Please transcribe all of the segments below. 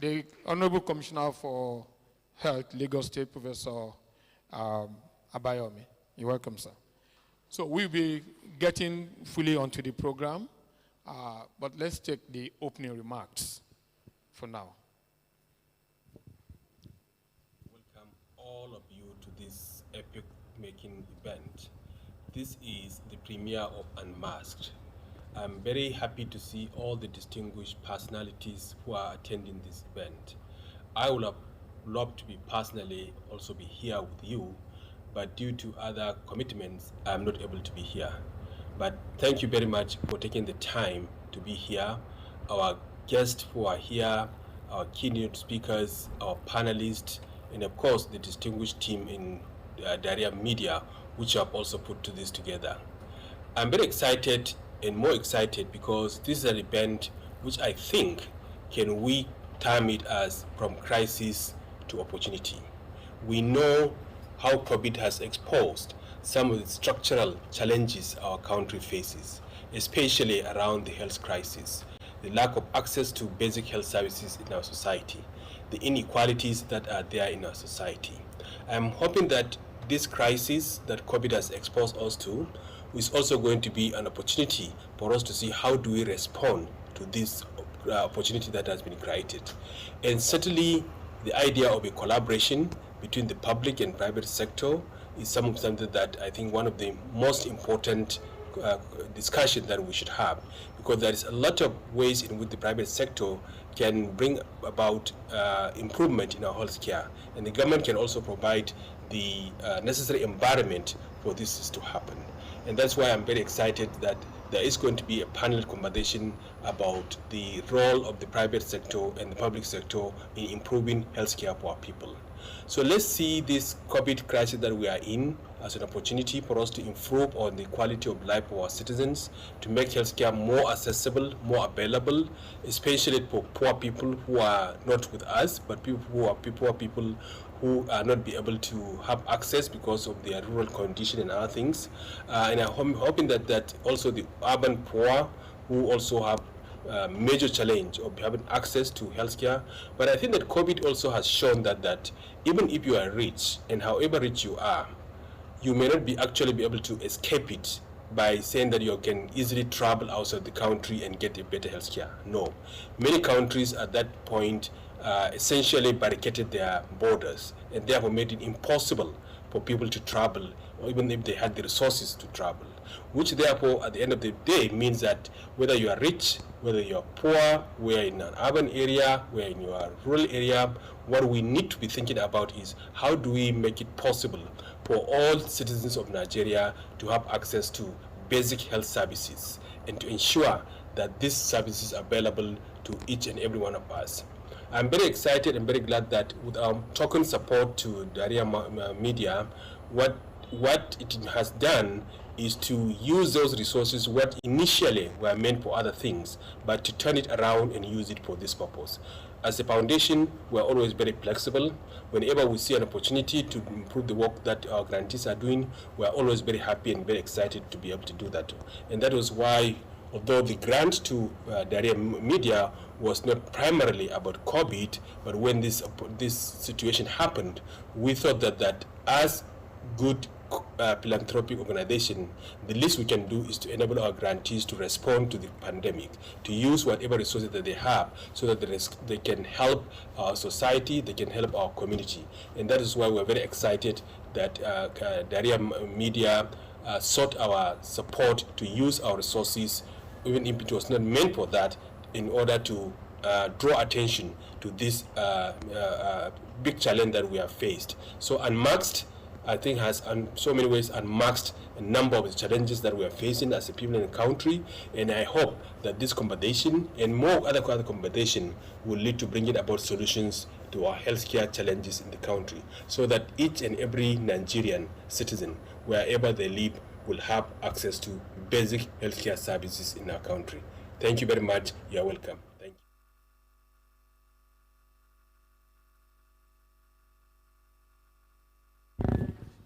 The Honorable Commissioner for Health, Lagos State, Professor Abayomi. You're welcome, sir. So we'll be getting fully onto the program, but let's take the opening remarks for now. Welcome all of you to this epic-making event. This is the premiere of Unmasked. I'm very happy to see all the distinguished personalities who are attending this event. I would have loved to be personally also be here with you, but due to other commitments, I'm not able to be here. But thank you very much for taking the time to be here. Our guests who are here, our keynote speakers, our panelists, and of course the distinguished team in Daria Media, which have also put this together. I'm very excited and more excited because this is an event which I think can we term it as from crisis to opportunity. We know how COVID has exposed some of the structural challenges our country faces, especially around the health crisis, the lack of access to basic health services in our society, the inequalities that are there in our society. I'm hoping that this crisis that COVID has exposed us to is also going to be an opportunity for us to see how do we respond to this opportunity that has been created. And certainly the idea of a collaboration between the public and private sector is something that I think one of the most important discussion that we should have, because there is a lot of ways in which the private sector can bring about improvement in our healthcare, and the government can also provide the necessary environment for this to happen. And that's why I'm very excited that there is going to be a panel conversation about the role of the private sector and the public sector in improving healthcare for our people. So let's see this COVID crisis that we are in as an opportunity for us to improve on the quality of life of our citizens, to make healthcare more accessible, more available, especially for poor people who are not with us, but people who are not be able to have access because of their rural condition and other things. And I'm hoping that also the urban poor who also have major challenge of having access to healthcare. But I think that COVID also has shown that even if you are rich, and however rich you are, you may not actually be able to escape it by saying that you can easily travel outside the country and get a better healthcare. No. Many countries at that point essentially barricaded their borders and therefore made it impossible for people to travel, or even if they had the resources to travel, which therefore at the end of the day means that whether you are rich, whether you are poor, we're in an urban area, we're in your rural area, what we need to be thinking about is how do we make it possible for all citizens of Nigeria to have access to basic health services and to ensure that these services are available to each and every one of us. I'm very excited and very glad that with our token support to Daria Media, what it has done is to use those resources what initially were meant for other things, but to turn it around and use it for this purpose. As a foundation, we're always very flexible. Whenever we see an opportunity to improve the work that our grantees are doing, we're always very happy and very excited to be able to do that. And that was why, although the grant to Daria Media was not primarily about COVID, but when this situation happened, we thought that as good philanthropic organization, the least we can do is to enable our grantees to respond to the pandemic, to use whatever resources that they have so that they can help our society, they can help our community. And that is why we're very excited that Daria Media sought our support to use our resources, even if it was not meant for that, in order to draw attention to this big challenge that we have faced. So Unmasked, I think, has in so many ways unmasked a number of the challenges that we are facing as a people in the country, and I hope that this conversation and more other conversation will lead to bringing about solutions to our healthcare challenges in the country, so that each and every Nigerian citizen, wherever they live, will have access to basic healthcare services in our country. Thank you very much. You are welcome. Thank you.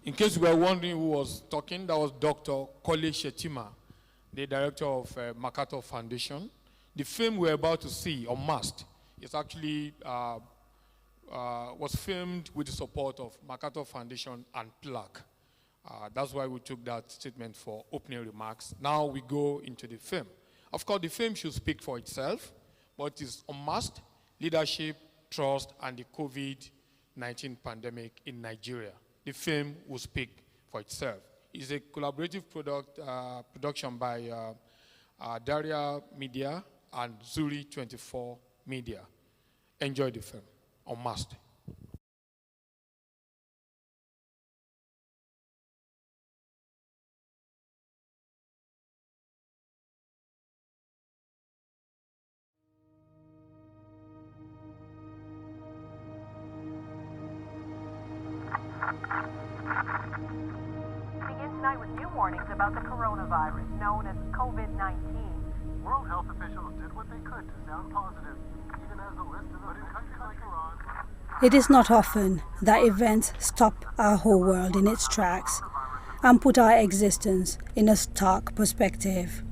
In case you were wondering who was talking, that was Dr. Kole Shetima, the director of MacArthur Foundation. The film we're about to see, Unmasked, It's actually was filmed with the support of MacArthur Foundation and Plaque. That's why we took that statement for opening remarks. Now we go into the film. Of course, the film should speak for itself, but it's Unmasked: Leadership, Trust, and the COVID-19 Pandemic in Nigeria. The film will speak for itself. It's a collaborative production by Daria Media and Zuri 24 Media. Enjoy the film, Unmasked. Begin tonight with new warnings about the coronavirus, known as COVID-19. World health officials did what they could to sound positive, even as the list of in countries like Iran. It is not often that events stop our whole world in its tracks and put our existence in a stark perspective.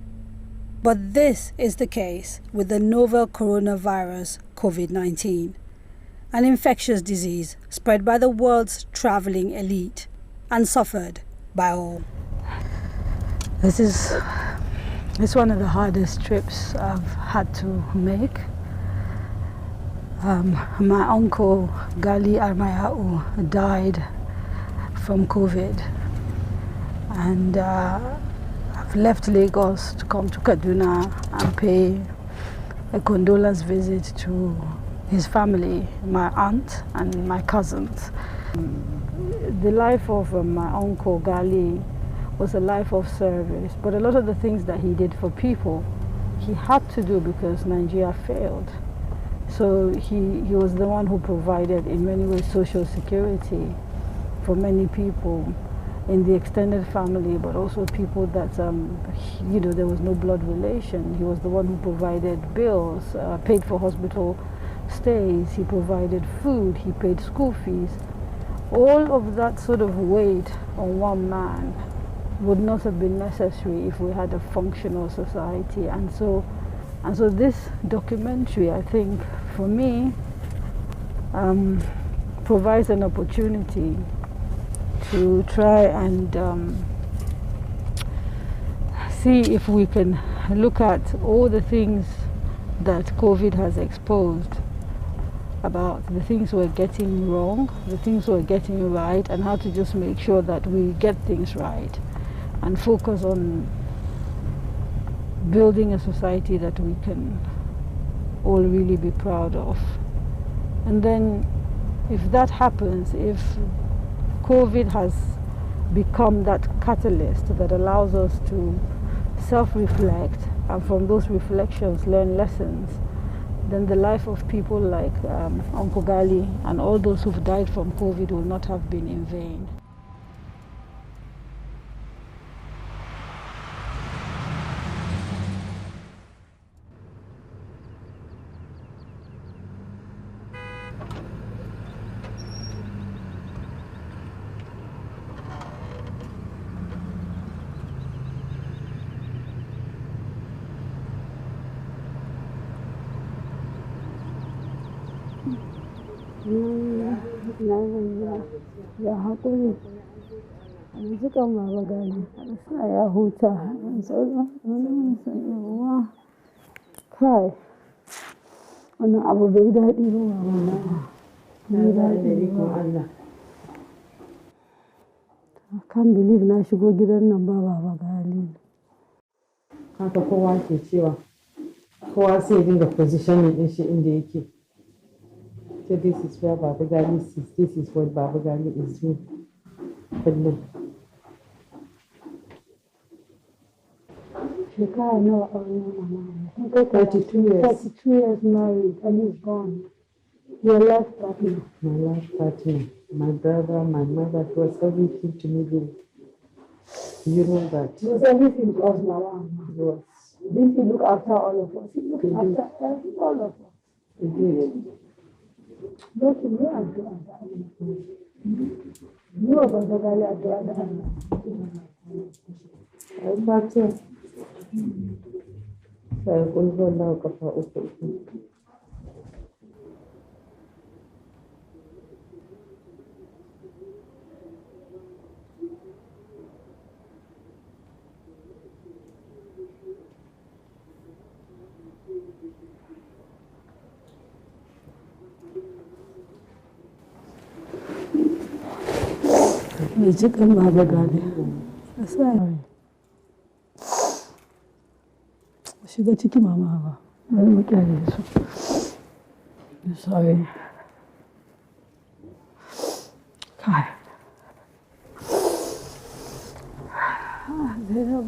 But this is the case with the novel coronavirus COVID-19, an infectious disease spread by the world's traveling elite and suffered by all. It's one of the hardest trips I've had to make. My uncle Gali Armayau died from COVID, and I've left Lagos to come to Kaduna and pay a condolence visit to his family, my aunt and my cousins. The life of my uncle Gali was a life of service, but a lot of the things that he did for people, he had to do because Nigeria failed. So he was the one who provided, in many ways, social security for many people in the extended family, but also people that, there was no blood relation. He was the one who provided bills, paid for hospital stays, he provided food, he paid school fees. All of that sort of weight on one man would not have been necessary if we had a functional society. And so this documentary, I think, for me, provides an opportunity to try and see if we can look at all the things that COVID has exposed, about the things we're getting wrong, the things we're getting right, and how to just make sure that we get things right and focus on building a society that we can all really be proud of. And then if that happens, if COVID has become that catalyst that allows us to self-reflect and from those reflections learn lessons, then the life of people like Uncle Gali and all those who've died from COVID will not have been in vain. Ya haƙuri yanzu kan baba gani sa ya huta yanzu yawa kai wannan abu bai daɗi ba baba na daɗi ba Allah. I can't believe na shigo gidan nan ba baba gani. Haka kowa ke cewa kowa sai dinga positioning din shi inda yake. So this is where Baba Gali sits. This is what Baba Gali is doing. Shekara nawa auren mama? 32 years. 32 years married and he's gone. Your life partner. My life partner, my brother, my mother, it was everything to me. You know that. It was everything to us, Mama. Yes. Didn't he look after all of us? He looked after all of us. He did. Look, you are doing that. You are going to do that. I thought so. So I couldn't go now. Chicken Baba Gali. Sorry. She got chicken mama. Sorry. Kai. There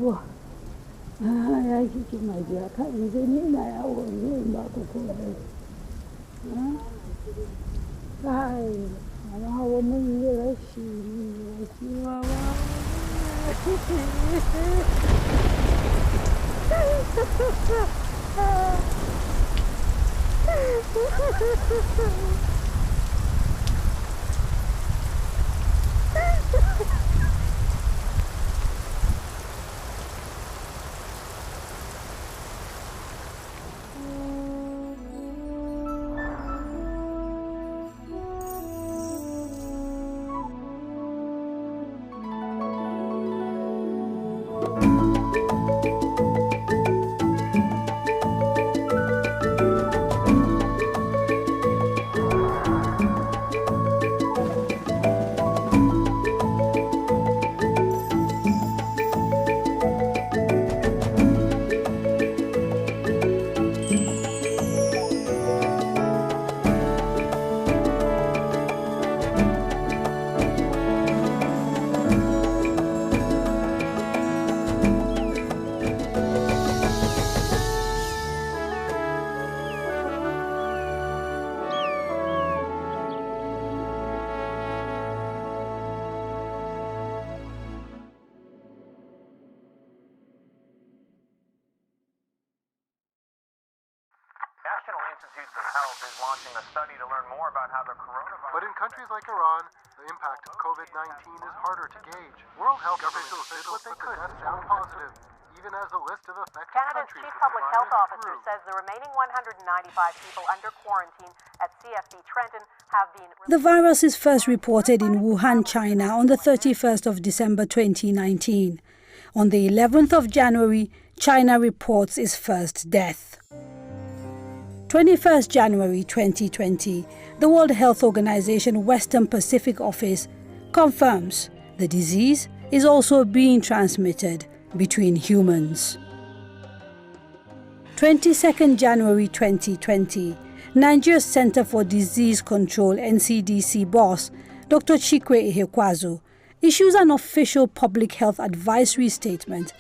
I keep my dear. Can't you say me? I will go back to Kobe. Hi. I don't have a woman here. National Institutes of Health is launching a study to learn more about how the coronavirus... But in countries like Iran, the impact of COVID-19 is harder to gauge. World Health officials did what they could to sound positive, even as the list of affected Canada's countries chief with the public health virus officer grew. says the remaining 195 people under quarantine at CFB Trenton have been... The virus is first reported in Wuhan, China on the 31st of December 2019. On the 11th of January, China reports its first death. 21st January 2020, the World Health Organization Western Pacific Office confirms the disease is also being transmitted between humans. 22nd January 2020, Nigeria's Center for Disease Control NCDC boss, Dr. Chikwe Ihekweazu, issues an official public health advisory statement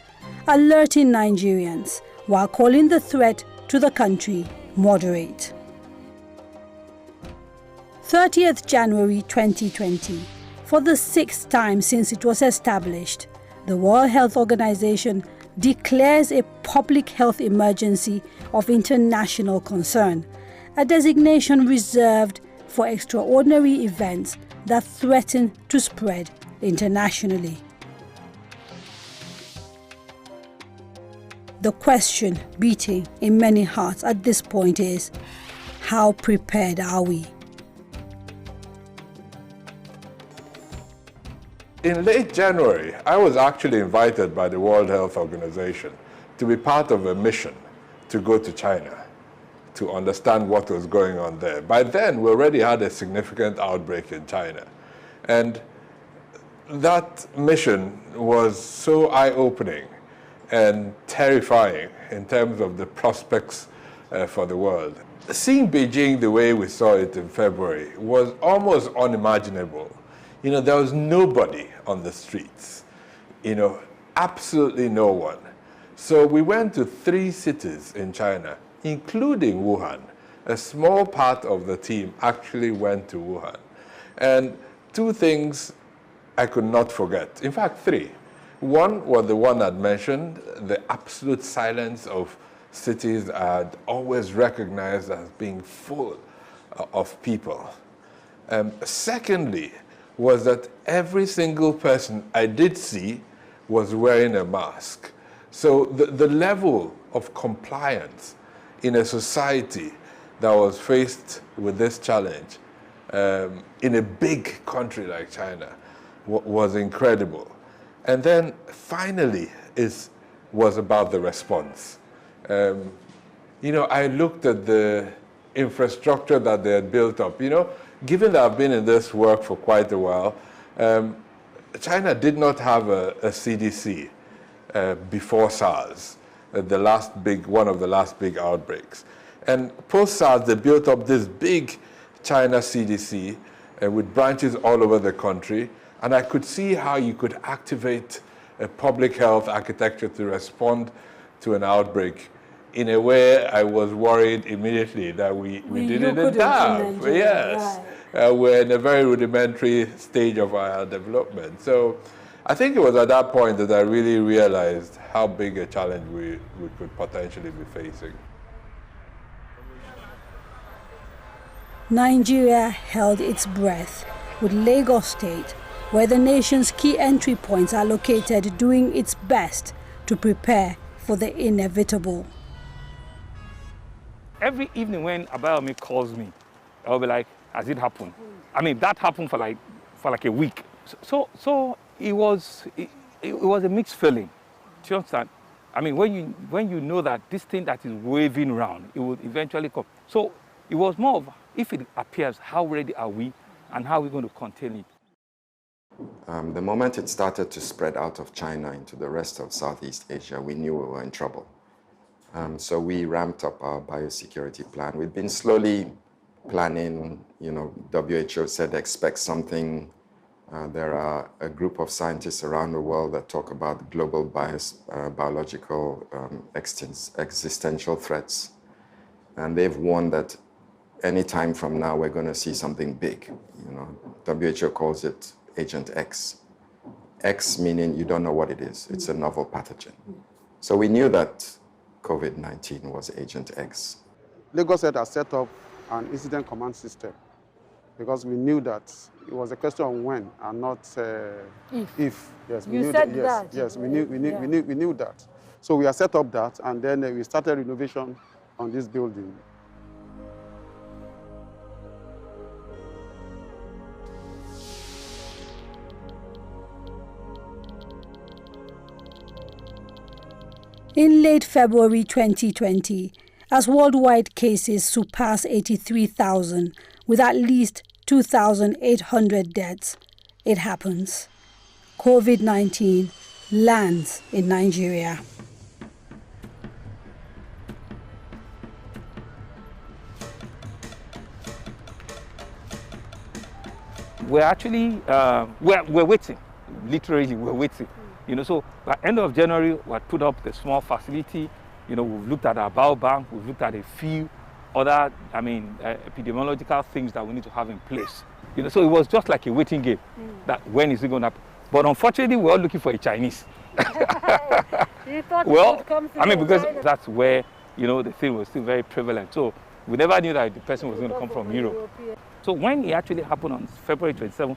alerting Nigerians while calling the threat to the country moderate. 30th January 2020, for the 6th time since it was established, the World Health Organization declares a public health emergency of international concern, a designation reserved for extraordinary events that threaten to spread internationally. The question beating in many hearts at this point is, how prepared are we? In late January, I was actually invited by the World Health Organization to be part of a mission to go to China to understand what was going on there. By then, we already had a significant outbreak in China. And that mission was so eye-opening and terrifying in terms of the prospects for the world. Seeing Beijing the way we saw it in February was almost unimaginable. You know, there was nobody on the streets, you know, absolutely no one. So we went to 3 cities in China, including Wuhan. A small part of the team actually went to Wuhan. And 2 things I could not forget. In fact, 3. One was the one I'd mentioned, the absolute silence of cities I'd always recognized as being full of people. Secondly, was that every single person I did see was wearing a mask. So the level of compliance in a society that was faced with this challenge in a big country like China was incredible. And then finally was about the response. You know, I looked at the infrastructure that they had built up. You know, given that I've been in this work for quite a while, China did not have a CDC before SARS, one of the last big outbreaks. And post-SARS, they built up this big China CDC with branches all over the country. And I could see how you could activate a public health architecture to respond to an outbreak in a way I was worried immediately that we didn't have. Yes. Right. We're in a very rudimentary stage of our development. So I think it was at that point that I really realized how big a challenge we could potentially be facing. Nigeria held its breath, with Lagos State, where the nation's key entry points are located, doing its best to prepare for the inevitable. Every evening when Abayomi calls me, I'll be like, has it happened? I mean, that happened for like a week. So it was a mixed feeling. Do you understand? I mean, when you know that this thing that is waving around, it will eventually come. So it was more of, if it appears, how ready are we and how are we going to contain it? The moment it started to spread out of China into the rest of Southeast Asia, we knew we were in trouble. So we ramped up our biosecurity plan. We've been slowly planning, WHO said expect something. There are a group of scientists around the world that talk about global biological existential threats. And they've warned that any time from now, we're going to see something big. WHO calls it Agent X. X meaning you don't know what it is. It's a novel pathogen. So we knew that COVID-19 was Agent X. Lagos has set up an incident command system because we knew that it was a question of when and not if. Yes, we knew that. Yes, we knew that. So we have set up that, and then we started renovation on this building. In late February 2020, as worldwide cases surpass 83,000 with at least 2,800 deaths, it happens. COVID-19 lands in Nigeria. We're actually, we're waiting. Literally, we're waiting. So by end of January, we had put up the small facility. We've looked at our biobank, we've looked at a few other, epidemiological things that we need to have in place. So it was just like a waiting game, that when is it going to happen? But unfortunately, we're all looking for a Chinese. You thought it would come through because China? that's where, the thing was still very prevalent. So we never knew that the person was going to come from Europe. So when it actually happened on February 27th,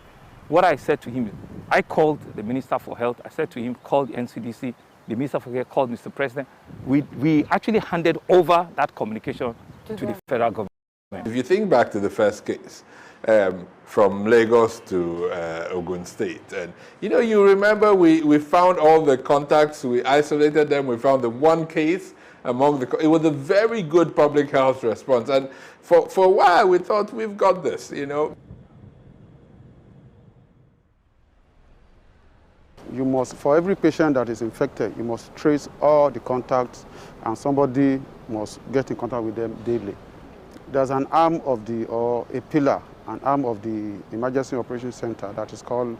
what I said to him is, I called the Minister for Health. I said to him, call the NCDC. The Minister for Health called Mr. President. We actually handed over that communication to the federal government. If you think back to the first case, from Lagos to Ogun State, and you remember we found all the contacts, we isolated them, we found the one case among it was a very good public health response. And for a while, we thought, we've got this, You must, for every patient that is infected, you must trace all the contacts, and somebody must get in contact with them daily. There's an arm of a pillar, an arm of the Emergency Operations Center that is called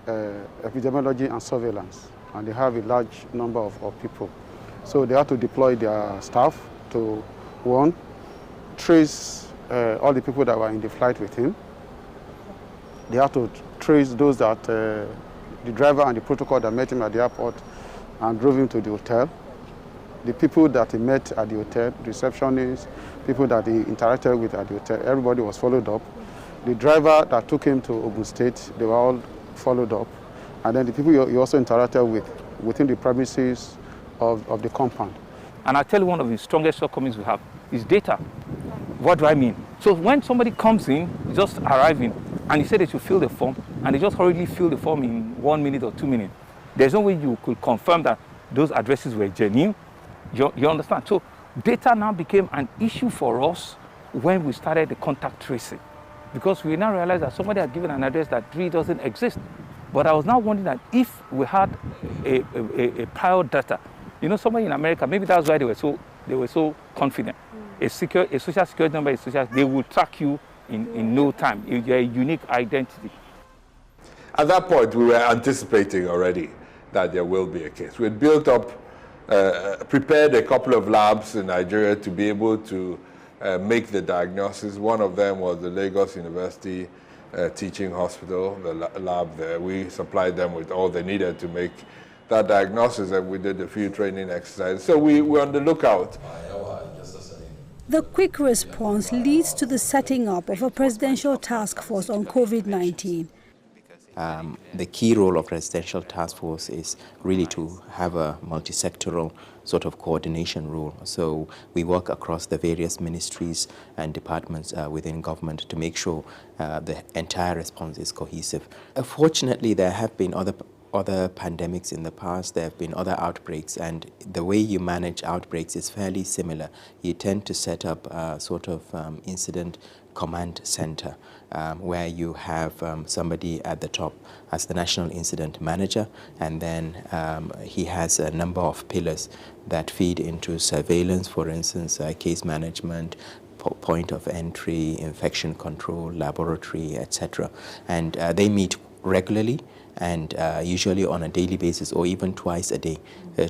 Epidemiology and Surveillance, and they have a large number of people. So they have to deploy their staff to, one, trace all the people that were in the flight with him. They have to trace those that the driver and the protocol that met him at the airport and drove him to the hotel. The people that he met at the hotel, receptionists, people that he interacted with at the hotel, everybody was followed up. The driver that took him to Ogun State, they were all followed up. And then the people he also interacted with within the premises of the compound. And I tell you, one of the strongest shortcomings we have is data. What do I mean? So when somebody comes in, just arriving, and he said they should fill the form, and they just hurriedly fill the form in 1 minute or 2 minutes, there's no way you could confirm that those addresses were genuine. You understand? So data now became an issue for us when we started the contact tracing, because we now realized that somebody had given an address that really doesn't exist. But I was now wondering that if we had a prior data, you know, somewhere in America, maybe that's why they were so confident. A social security number is social, they will track you in no time. You're a unique identity. At that point, we were anticipating already that there will be a case. We had built up, prepared a couple of labs in Nigeria to be able to make the diagnosis. One of them was the Lagos University Teaching Hospital, the lab there. We supplied them with all they needed to make that diagnosis, and we did a few training exercises. So we were on the lookout. The quick response leads to the setting up of a presidential task force on COVID-19. The key role of presidential task force is really to have a multi-sectoral sort of coordination role. So we work across the various ministries and departments within government to make sure the entire response is cohesive. Fortunately, there have been other pandemics in the past, there have been other outbreaks, and the way you manage outbreaks is fairly similar. You tend to set up a sort of incident command center where you have somebody at the top as the national incident manager, and then he has a number of pillars that feed into surveillance, for instance, case management, point of entry, infection control, laboratory, etc. And they meet regularly and usually on a daily basis or even twice a day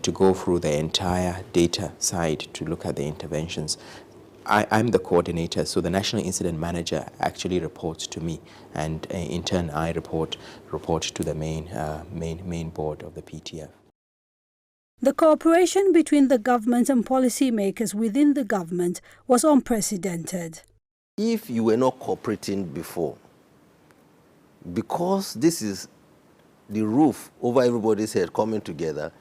to go through the entire data side to look at the interventions. I'm the coordinator, so the National Incident Manager actually reports to me, and in turn I report to the main board of the PTF. The cooperation between the government and policymakers within the government was unprecedented. If you were not cooperating before, because this is the roof over everybody's head coming together,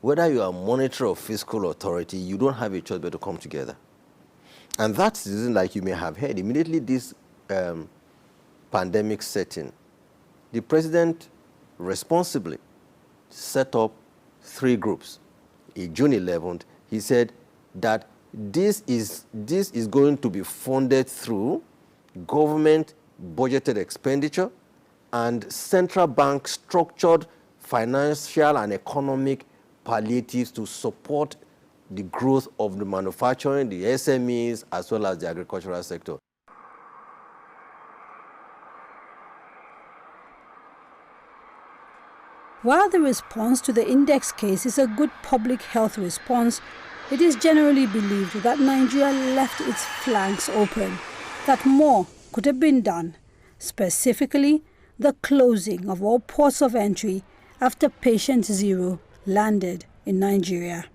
whether you are a monitor or fiscal authority, you don't have a choice but to come together. And that's the reason, like you may have heard, immediately this pandemic set in, the president responsibly set up 3 groups. In June 11th, he said that this is going to be funded through government budgeted expenditure and central bank structured financial and economic palliatives to support the growth of the manufacturing, the SMEs, as well as the agricultural sector. While the response to the index case is a good public health response, it is generally believed that Nigeria left its flanks open, that more could have been done, specifically the closing of all ports of entry after patient 0 landed in Nigeria.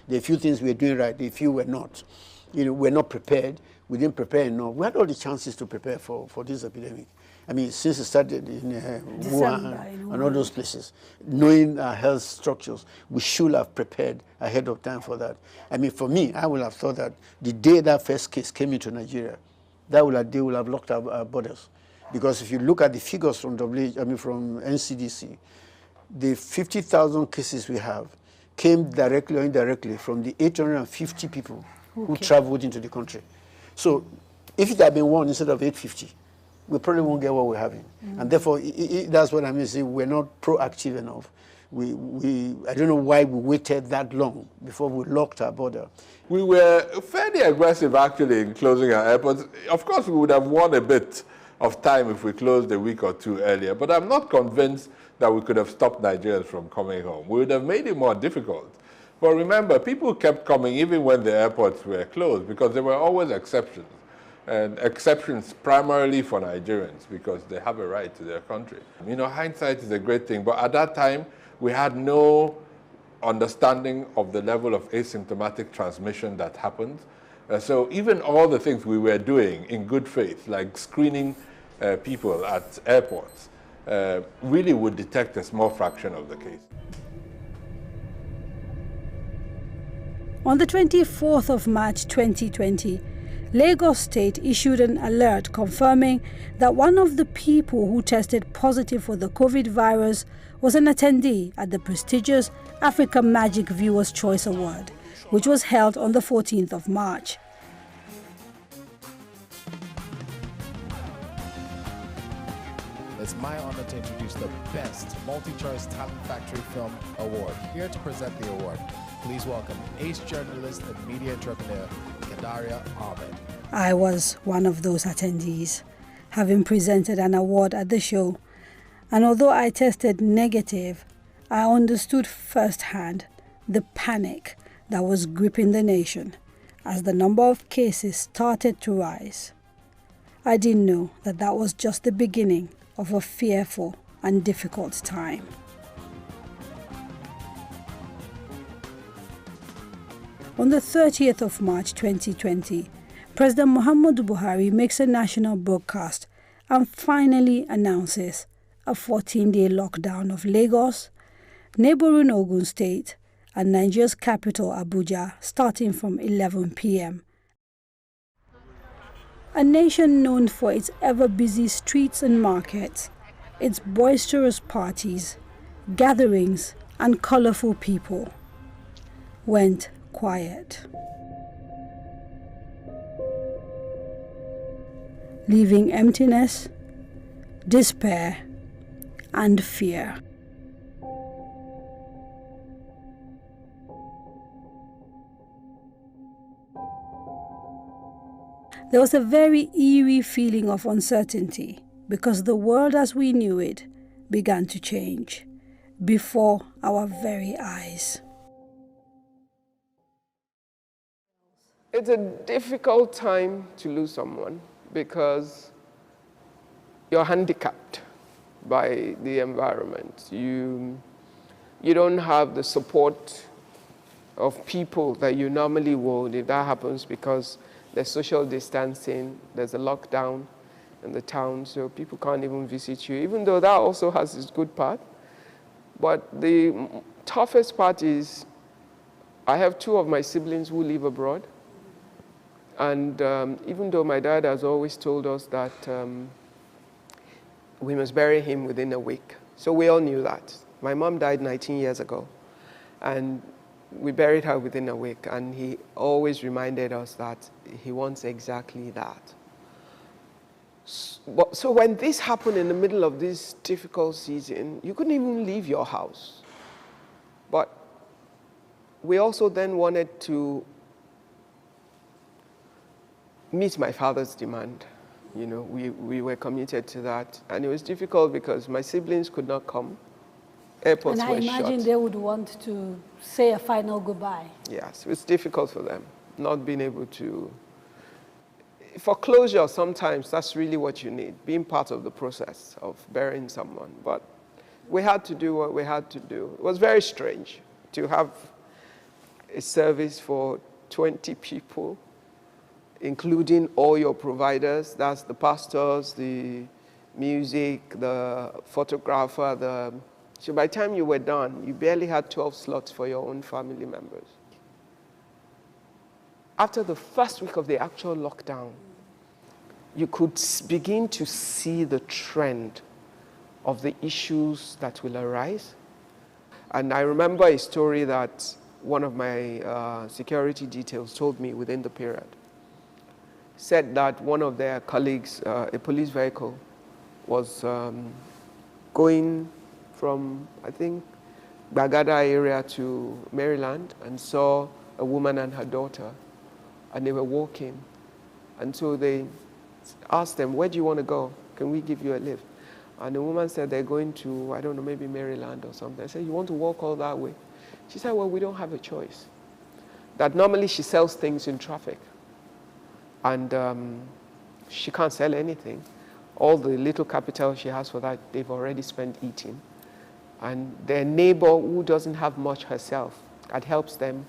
There are a few things we're doing right, a few we're not. We're not prepared. We didn't prepare enough. We had all the chances to prepare for this epidemic. I mean, since it started in Wuhan and all those places, knowing our health structures, we should have prepared ahead of time for that. I mean, for me, I would have thought that the day that first case came into Nigeria, they will have locked our borders. Because if you look at the figures from from NCDC, the 50,000 cases we have came directly or indirectly from the 850 people who traveled into the country. So if it had been 1 instead of 850, we probably won't get what we're having. And therefore, that's what I mean, say we're not proactive enough. I don't know why we waited that long before we locked our border. We were fairly aggressive, actually, in closing our airports. Of course, we would have won a bit of time if we closed a week or 2 earlier, but I'm not convinced that we could have stopped Nigerians from coming home. We would have made it more difficult. But remember, people kept coming even when the airports were closed because there were always exceptions. And exceptions primarily for Nigerians because they have a right to their country. Hindsight is a great thing, but at that time, we had no understanding of the level of asymptomatic transmission that happened. So even all the things we were doing in good faith, like screening people at airports, really would detect a small fraction of the case. On the 24th of March 2020, Lagos State issued an alert confirming that one of the people who tested positive for the COVID virus was an attendee at the prestigious Africa Magic Viewers' Choice Award, which was held on the 14th of March. it's my honor to introduce the Best Multi-Choice Talent Factory Film Award. Here to present the award, please welcome ace journalist and media entrepreneur, Kadaria Ahmed. I was one of those attendees, having presented an award at the show, and although I tested negative, I understood firsthand the panic that was gripping the nation as the number of cases started to rise. I didn't know that that was just the beginning of a fearful and difficult time. On the 30th of March 2020, President Muhammadu Buhari makes a national broadcast and finally announces a 14-day lockdown of Lagos, neighboring Ogun State, and Nigeria's capital Abuja starting from 11 p.m. A nation known for its ever-busy streets and markets, its boisterous parties, gatherings, and colorful people went quiet, leaving emptiness, despair, and fear. There was a very eerie feeling of uncertainty because the world as we knew it began to change before our very eyes. It's a difficult time to lose someone because you're handicapped by the environment. You don't have the support of people that you normally would if that happens, because there's social distancing, there's a lockdown in the town, so people can't even visit you, even though that also has its good part. But the toughest part is I have two of my siblings who live abroad. And even though my dad has always told us that we must bury him within a week, so we all knew that. My mom died 19 years ago, and we buried her within a week, and he always reminded us that he wants exactly that. So when this happened in the middle of this difficult season, you couldn't even leave your house. But we also then wanted to meet my father's demand. You know, we were committed to that. And it was difficult because my siblings could not come. Airports were shut. And I imagine they would want to say a final goodbye. Yes, it's difficult for them, not being able to. For closure, sometimes that's really what you need, being part of the process of burying someone. But we had to do what we had to do. It was very strange to have a service for 20 people, including all your providers. That's the pastors, the music, the photographer, So by the time you were done, you barely had 12 slots for your own family members. After the first week of the actual lockdown, you could begin to see the trend of the issues that will arise. And I remember a story that one of my security details told me within the period. Said that one of their colleagues, a police vehicle, was going from, I think, Bagada area to Maryland, and saw a woman and her daughter, and they were walking. And so they asked them, where do you want to go? Can we give you a lift? And the woman said they're going to, I don't know, maybe Maryland or something. I said, you want to walk all that way? She said, well, we don't have a choice. That normally she sells things in traffic. And she can't sell anything. All the little capital she has for that, they've already spent eating. And their neighbor, who doesn't have much herself, that helps them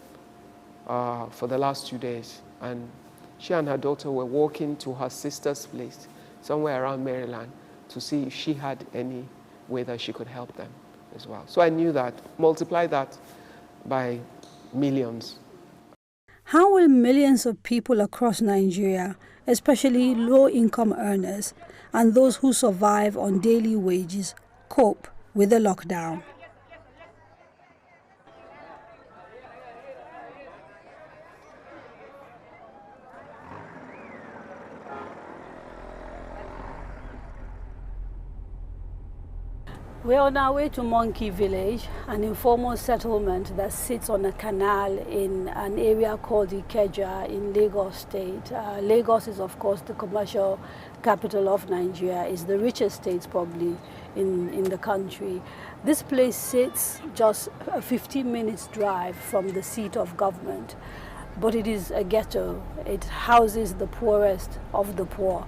for the last 2 days. And she and her daughter were walking to her sister's place, somewhere around Maryland, to see if she had any way that she could help them as well. So I knew that, multiply that by millions. How will millions of people across Nigeria, especially low-income earners and those who survive on daily wages, cope with the lockdown? We're on our way to Monkey Village, an informal settlement that sits on a canal in an area called Ikeja in Lagos State. Lagos is, of course, the commercial capital of Nigeria. It's the richest state probably in the country. This place sits just a 15 minutes drive from the seat of government, but it is a ghetto. It houses the poorest of the poor.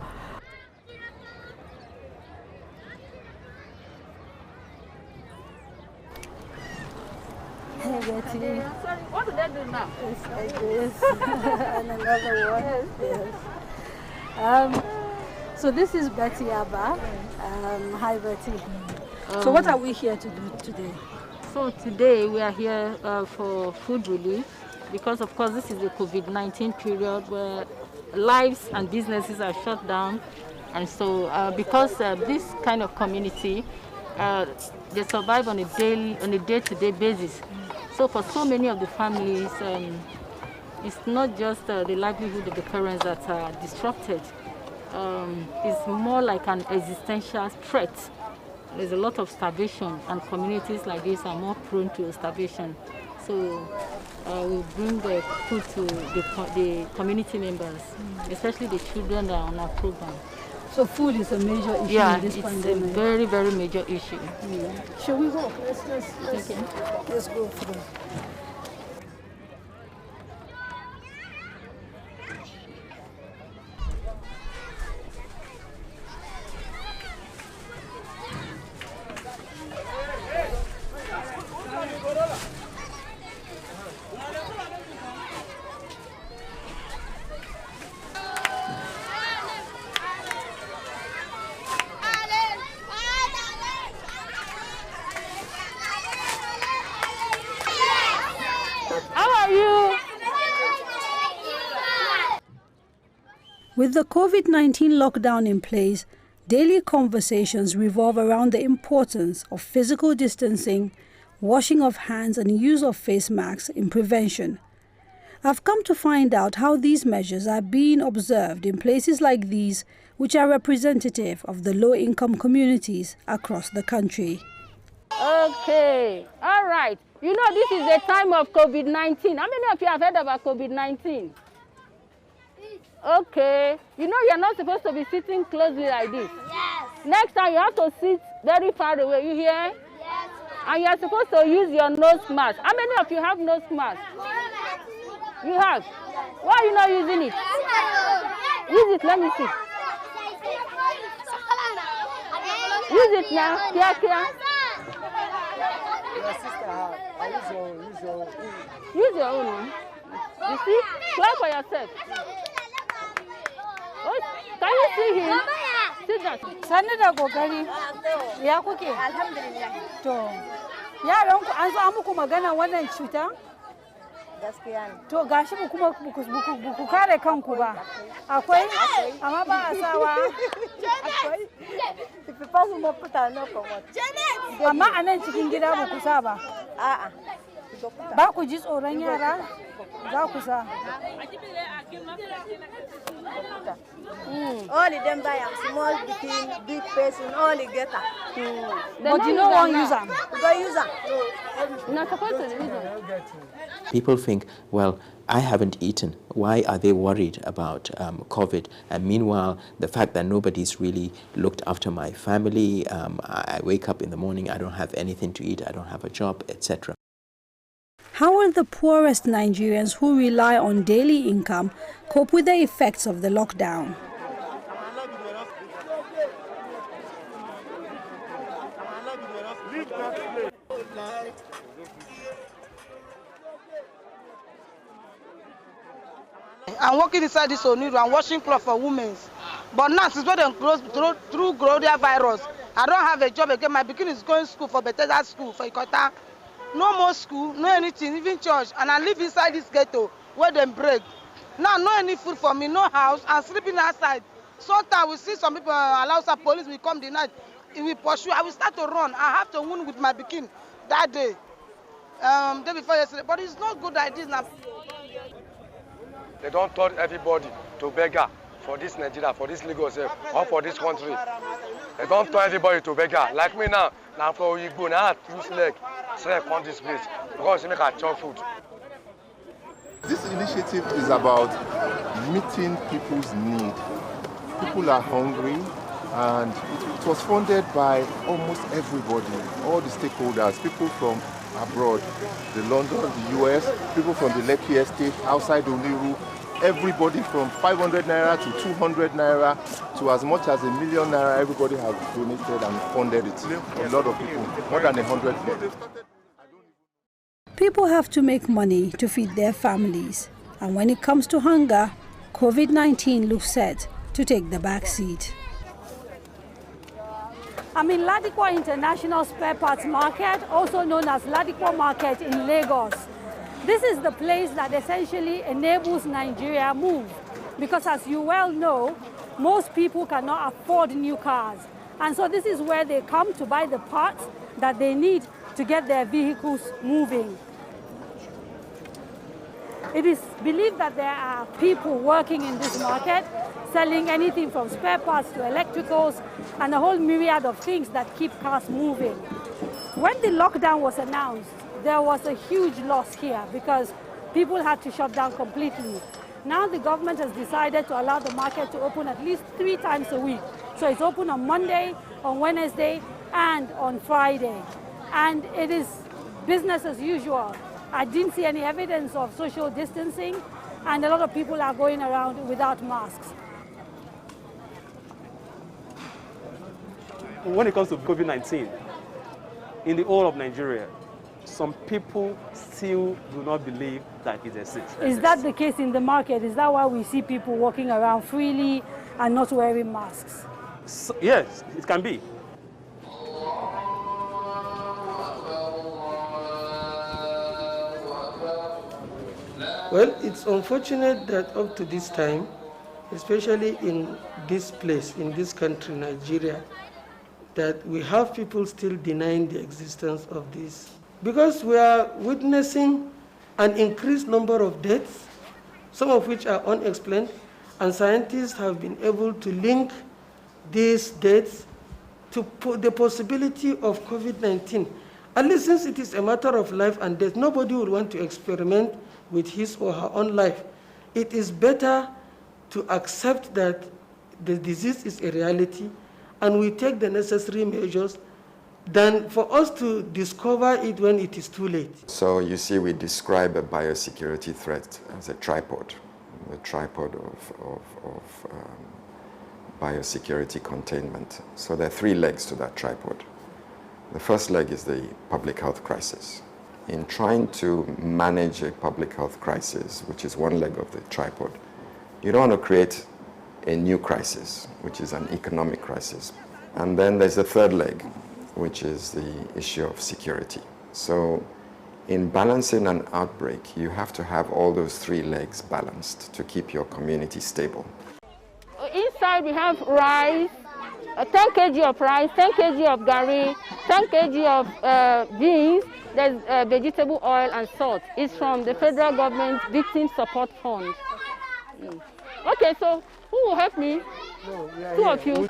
Hey, Betty. Sorry, what do they do now? It's like this. And another one. Yes. So this is Betty Abba. Hi, Betty. So what are we here to do today? So today we are here for food relief because, of course, this is the COVID-19 period where lives and businesses are shut down. And so because this kind of community, they survive on a day-to-day basis. So for so many of the families, it's not just the livelihood of the parents that are disrupted. It's more like an existential threat. There's a lot of starvation, and communities like this are more prone to starvation. So we bring the food to the community members, especially the children that are on our program. So food is a major issue in this pandemic. It's a very, very major issue. Yeah. Shall we go? Let's go through. With the COVID-19 lockdown in place, daily conversations revolve around the importance of physical distancing, washing of hands and use of face masks in prevention. I've come to find out how these measures are being observed in places like these, which are representative of the low-income communities across the country. Okay, all right. You know, this is the time of COVID-19. How many of you have heard about COVID-19? Okay. You know you're not supposed to be sitting closely like this. Yes. Next time you have to sit very far away. You hear? Yes. And you're supposed to use your nose mask. How many of you have nose mask? You have? Why are you not using it? Use it. Let me see. Use it now. Here. Use your own. You see? Clap for yourself. Oh, can you see him? Sit down. Sani da kokari. Ya kuke? Alhamdulillah. To. Yaran ku an zo an muku magana wannan cuta? Gaskiya ne. To gashi mu kuma buku kare kanku ba. Akwai? Amma ba a sawa. Akwai. If you pass me put on no come. Amma a nan cikin gida ba ku sa ba. A'a. Ba ku ji tsoron yara? Za ku sa. All of them buy small, big person, all you get But you don't want to use them. Go use them. Not supposed to use them. People think, well, I haven't eaten. Why are they worried about COVID? And meanwhile, the fact that nobody's really looked after my family, I wake up in the morning, I don't have anything to eat, I don't have a job, etc. How will the poorest Nigerians who rely on daily income cope with the effects of the lockdown? I'm working inside this Oniru. I'm washing clothes for women. But now, since when they close through coronavirus, I don't have a job again. My beginning is going to school for Bethesda School for Ikota. No more school, no anything, even church. And I live inside this ghetto where they break. Now, no any food for me, no house. I'm sleeping outside. Sometimes we see some people allow some police will come the night. It will pursue. I will start to run. I have to wound with my bikini that day. Day before yesterday. But it's not good like this now. They don't turn everybody to beggar. for this Nigeria, for this Lagos, or for this country. They don't turn everybody to beggar. Like me now for Igbo, now I use leg, on this place, because you make a chop food. This initiative is about meeting people's need. People are hungry, and it was funded by almost everybody, all the stakeholders, people from abroad, the London, the US, people from the Lekki estate, outside Oniru, everybody from 500 naira to 200 naira to as much as ₦1 million naira, everybody has donated and funded it. A lot of people, more than 100 people. People have to make money to feed their families, and when it comes to hunger, COVID-19 looks set to take the back seat. I'm in Ladikwa International Spare Parts Market, also known as Ladikwa Market in Lagos. This is the place that essentially enables Nigeria move, because as you well know, most people cannot afford new cars. And so this is where they come to buy the parts that they need to get their vehicles moving. It is believed that there are people working in this market selling anything from spare parts to electricals and a whole myriad of things that keep cars moving. When the lockdown was announced, there was a huge loss here because people had to shut down completely. Now the government has decided to allow the market to open at least 3 times a week. So it's open on Monday, on Wednesday, and on Friday. And it is business as usual. I didn't see any evidence of social distancing, and a lot of people are going around without masks. When it comes to COVID-19, in the whole of Nigeria, some people still do not believe that it exists. Is that the case in the market? Is that why we see people walking around freely and not wearing masks? So, yes, it can be. Well, it's unfortunate that up to this time, especially in this place, in this country, Nigeria, that we have people still denying the existence of this. Because we are witnessing an increased number of deaths, some of which are unexplained, and scientists have been able to link these deaths to the possibility of COVID-19. At least since it is a matter of life and death, nobody would want to experiment with his or her own life. It is better to accept that the disease is a reality and we take the necessary measures than for us to discover it when it is too late. So you see, we describe a biosecurity threat as a tripod of biosecurity containment. So there are 3 legs to that tripod. The first leg is the public health crisis. In trying to manage a public health crisis, which is one leg of the tripod, you don't want to create a new crisis, which is an economic crisis. And then there's the third leg, which is the issue of security. So in balancing an outbreak, you have to have all those 3 legs balanced to keep your community stable. Inside we have rice, 10 kg of rice, 10 kg of gari, 10 kg of beans, there's vegetable oil and salt. It's from the federal government Victim Support Fund. Okay, so who will help me? No, 2 of you.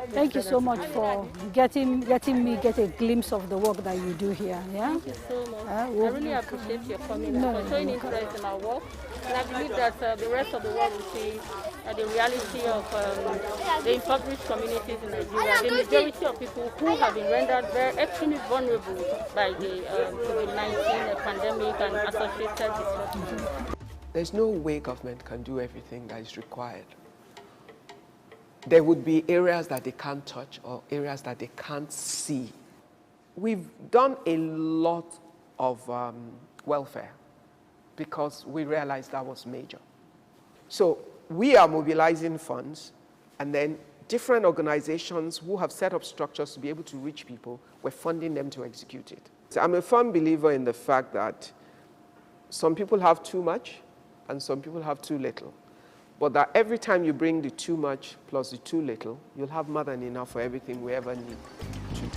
Thank you so much for getting me get a glimpse of the work that you do here. Yeah? Thank you so much. I really appreciate your coming and for showing interest in our work. And I believe that the rest of the world will see the reality of the impoverished communities in Nigeria. The majority of people who have been rendered very extremely vulnerable by the COVID-19 pandemic and associated disruptions. There's no way government can do everything that is required. There would be areas that they can't touch or areas that they can't see. We've done a lot of welfare. because we realized that was major. So we are mobilizing funds, and then different organizations who have set up structures to be able to reach people, we're funding them to execute it. So I'm a firm believer in the fact that some people have too much and some people have too little. But that every time you bring the too much plus the too little, you'll have more than enough for everything we ever need to do.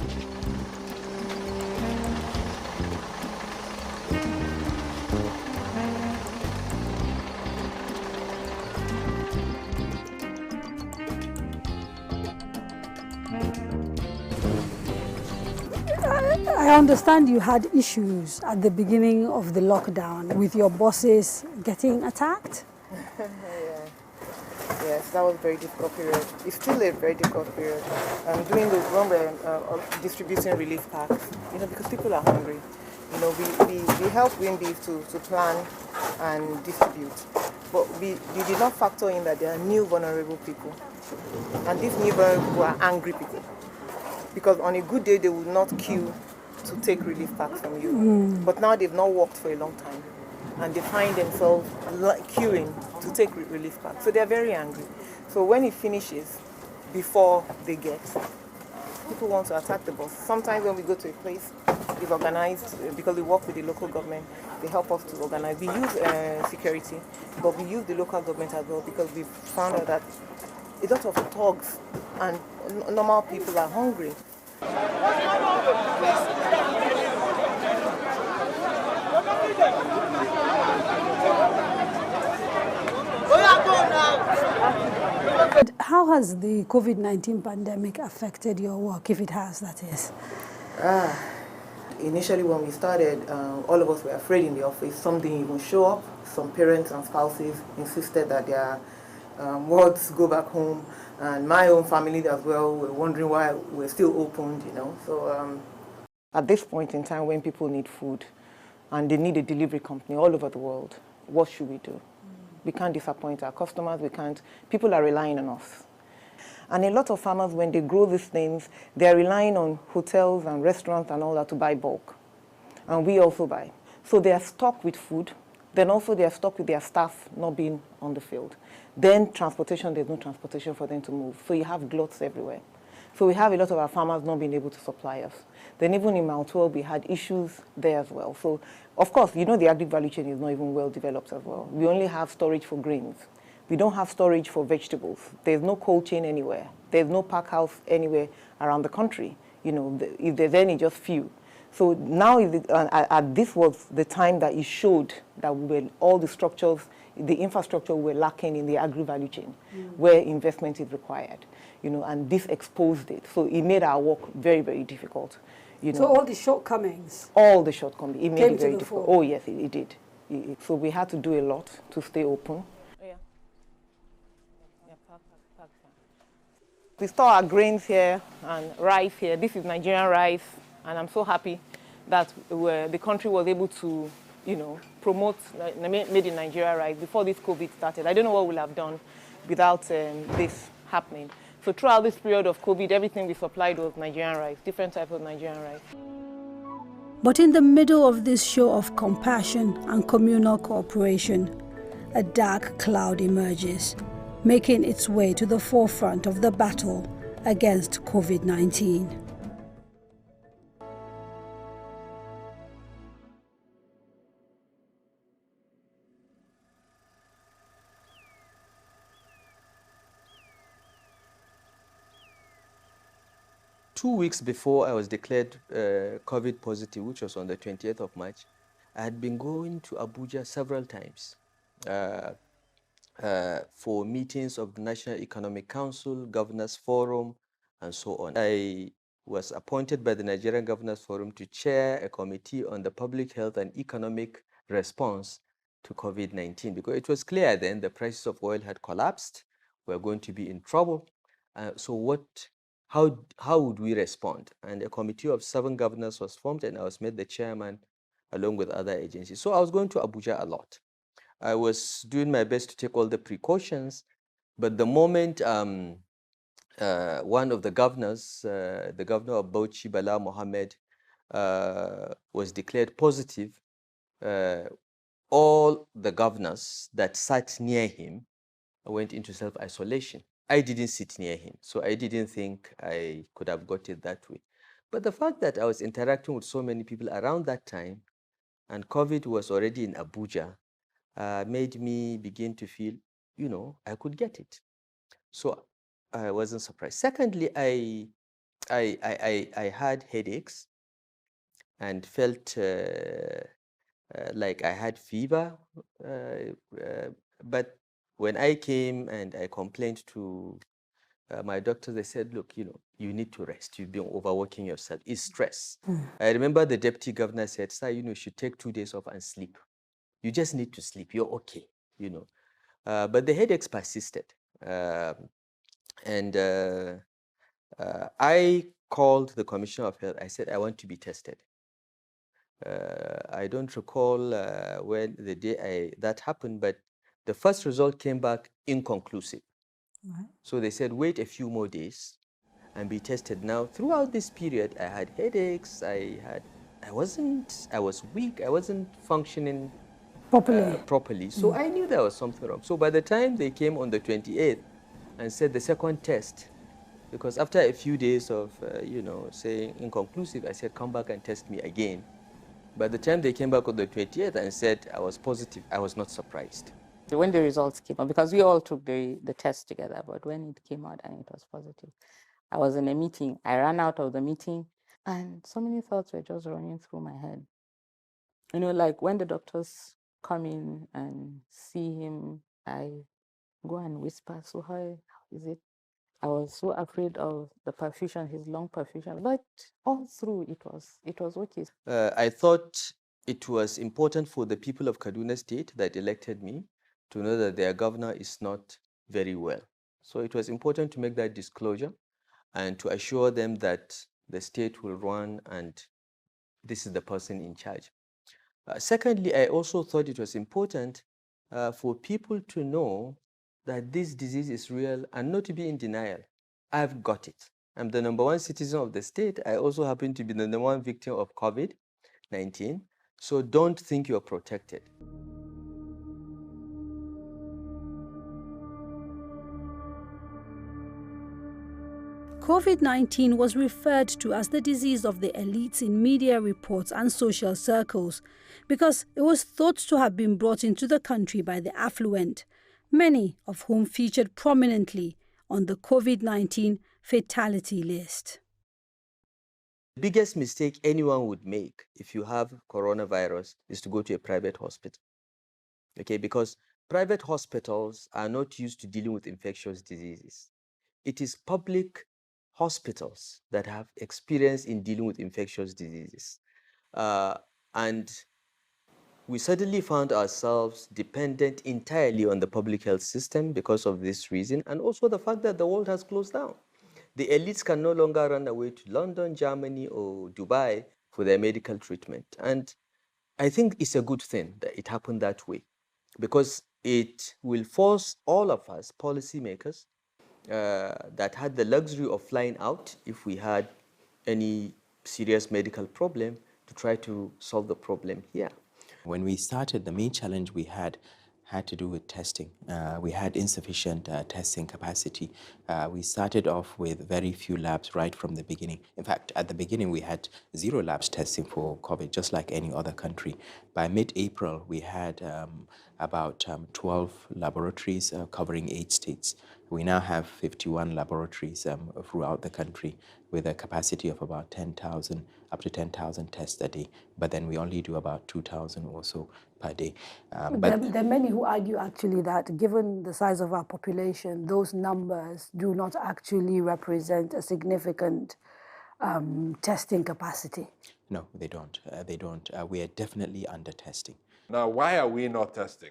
I understand you had issues at the beginning of the lockdown with your bosses getting attacked? Yeah. Yes, that was a very difficult period. It's still a very difficult period. During the when we're distributing relief packs, because people are hungry. We help WinBeef to plan and distribute, but we did not factor in that there are new vulnerable people, and these new vulnerable people are angry people, because on a good day they would not queue to take relief packs from you, but now they've not worked for a long time, and they find themselves queuing to take relief packs. So they're very angry. So when it finishes, before they get, people want to attack the boss. Sometimes when we go to a place, we've organized, because we work with the local government, they help us to organize. We use security, but we use the local government as well, because we've found out that a lot of thugs and normal people are hungry. But how has the COVID-19 pandemic affected your work, if it has, that is? Initially when we started, all of us were afraid in the office. Some didn't even show up. Some parents and spouses insisted that their wards go back home. And my own family as well were wondering why we're still opened, So at this point in time when people need food and they need a delivery company all over the world, what should we do? We can't disappoint our customers, people are relying on us. And a lot of farmers, when they grow these things, they're relying on hotels and restaurants and all that to buy bulk. And we also buy. So they are stuck with food. Then also they are stuck with their staff not being on the field. Then transportation, there's no transportation for them to move. So you have gluts everywhere. So we have a lot of our farmers not being able to supply us. Then even in Mount Well, we had issues there as well. So of course, the agri value chain is not even well developed as well. We only have storage for grains. We don't have storage for vegetables. There's no cold chain anywhere. There's no pack house anywhere around the country. If there's any, just few. So now, this was the time that it showed that all the structures, the infrastructure were lacking in the agri value chain, where investment is required. And this exposed it. So it made our work very, very difficult. So all the shortcomings? All the shortcomings. It made it very difficult. Fore. Oh, yes, it did. So we had to do a lot to stay open. We store our grains here and rice here. This is Nigerian rice, and I'm so happy that the country was able to, promote made in Nigeria rice before this COVID started. I don't know what we'll have done without this happening. So throughout this period of COVID, everything we supplied was Nigerian rice, different types of Nigerian rice. But in the middle of this show of compassion and communal cooperation, a dark cloud emerges, making its way to the forefront of the battle against COVID-19. Two weeks before I was declared COVID positive, which was on the 20th of March, I had been going to Abuja several times for meetings of the National Economic Council, Governors Forum, and so on. I was appointed by the Nigerian Governors Forum to chair a committee on the public health and economic response to COVID-19, because it was clear then the prices of oil had collapsed, we were going to be in trouble. How would we respond? And a committee of 7 governors was formed, and I was made the chairman along with other agencies. So I was going to Abuja a lot. I was doing my best to take all the precautions, but the moment one of the governors, the governor of Bauchi, Bala Mohammed, was declared positive, all the governors that sat near him went into self-isolation. I didn't sit near him, so I didn't think I could have got it that way. But the fact that I was interacting with so many people around that time, and COVID was already in Abuja, made me begin to feel, I could get it. So I wasn't surprised. Secondly, I had headaches and felt like I had fever. But when I came and I complained to my doctor, they said, look, you need to rest. You've been overworking yourself. It's stress. I remember the deputy governor said, sir, you should take 2 days off and sleep. You just need to sleep. You're okay, But the headaches persisted. I called the Commissioner of Health. I said, I want to be tested. I don't recall when the day that happened, but the first result came back inconclusive. So they said, wait a few more days and be tested. Now, throughout this period, I had headaches. I was weak. I wasn't functioning properly. So I knew there was something wrong. So by the time they came on the 28th and said the second test, because after a few days of, saying inconclusive, I said, come back and test me again. By the time they came back on the 28th and said I was positive, I was not surprised. When the results came out, because we all took the test together, but when it came out and it was positive, I was in a meeting. I ran out of the meeting and so many thoughts were just running through my head. Like when the doctors come in and see him, I go and whisper, so how is it? I was so afraid of the perfusion, his lung perfusion, but all through it was okay. I thought it was important for the people of Kaduna State that elected me to know that their governor is not very well. So it was important to make that disclosure and to assure them that the state will run and this is the person in charge. Secondly, I also thought it was important for people to know that this disease is real and not to be in denial. I've got it. I'm the #1 citizen of the state. I also happen to be the #1 victim of COVID-19. So don't think you're protected. COVID-19 was referred to as the disease of the elites in media reports and social circles because it was thought to have been brought into the country by the affluent, many of whom featured prominently on the COVID-19 fatality list. The biggest mistake anyone would make if you have coronavirus is to go to a private hospital. Okay, because private hospitals are not used to dealing with infectious diseases. It is public hospitals that have experience in dealing with infectious diseases. And we suddenly found ourselves dependent entirely on the public health system because of this reason, and also the fact that the world has closed down. The elites can no longer run away to London, Germany, or Dubai for their medical treatment. And I think it's a good thing that it happened that way, because it will force all of us, policymakers, that had the luxury of flying out if we had any serious medical problem, to try to solve the problem here. When we started, the main challenge we had to do with testing. We had insufficient testing capacity. We started off with very few labs right from the beginning. In fact, at the beginning, we had 0 labs testing for COVID, just like any other country. By mid-April, we had about 12 laboratories covering 8 states. We now have 51 laboratories throughout the country with a capacity of about 10,000, up to 10,000 tests a day. But then we only do about 2,000 or so per day. There are many who argue actually that given the size of our population, those numbers do not actually represent a significant testing capacity. No, they don't. We are definitely under testing. Now, why are we not testing?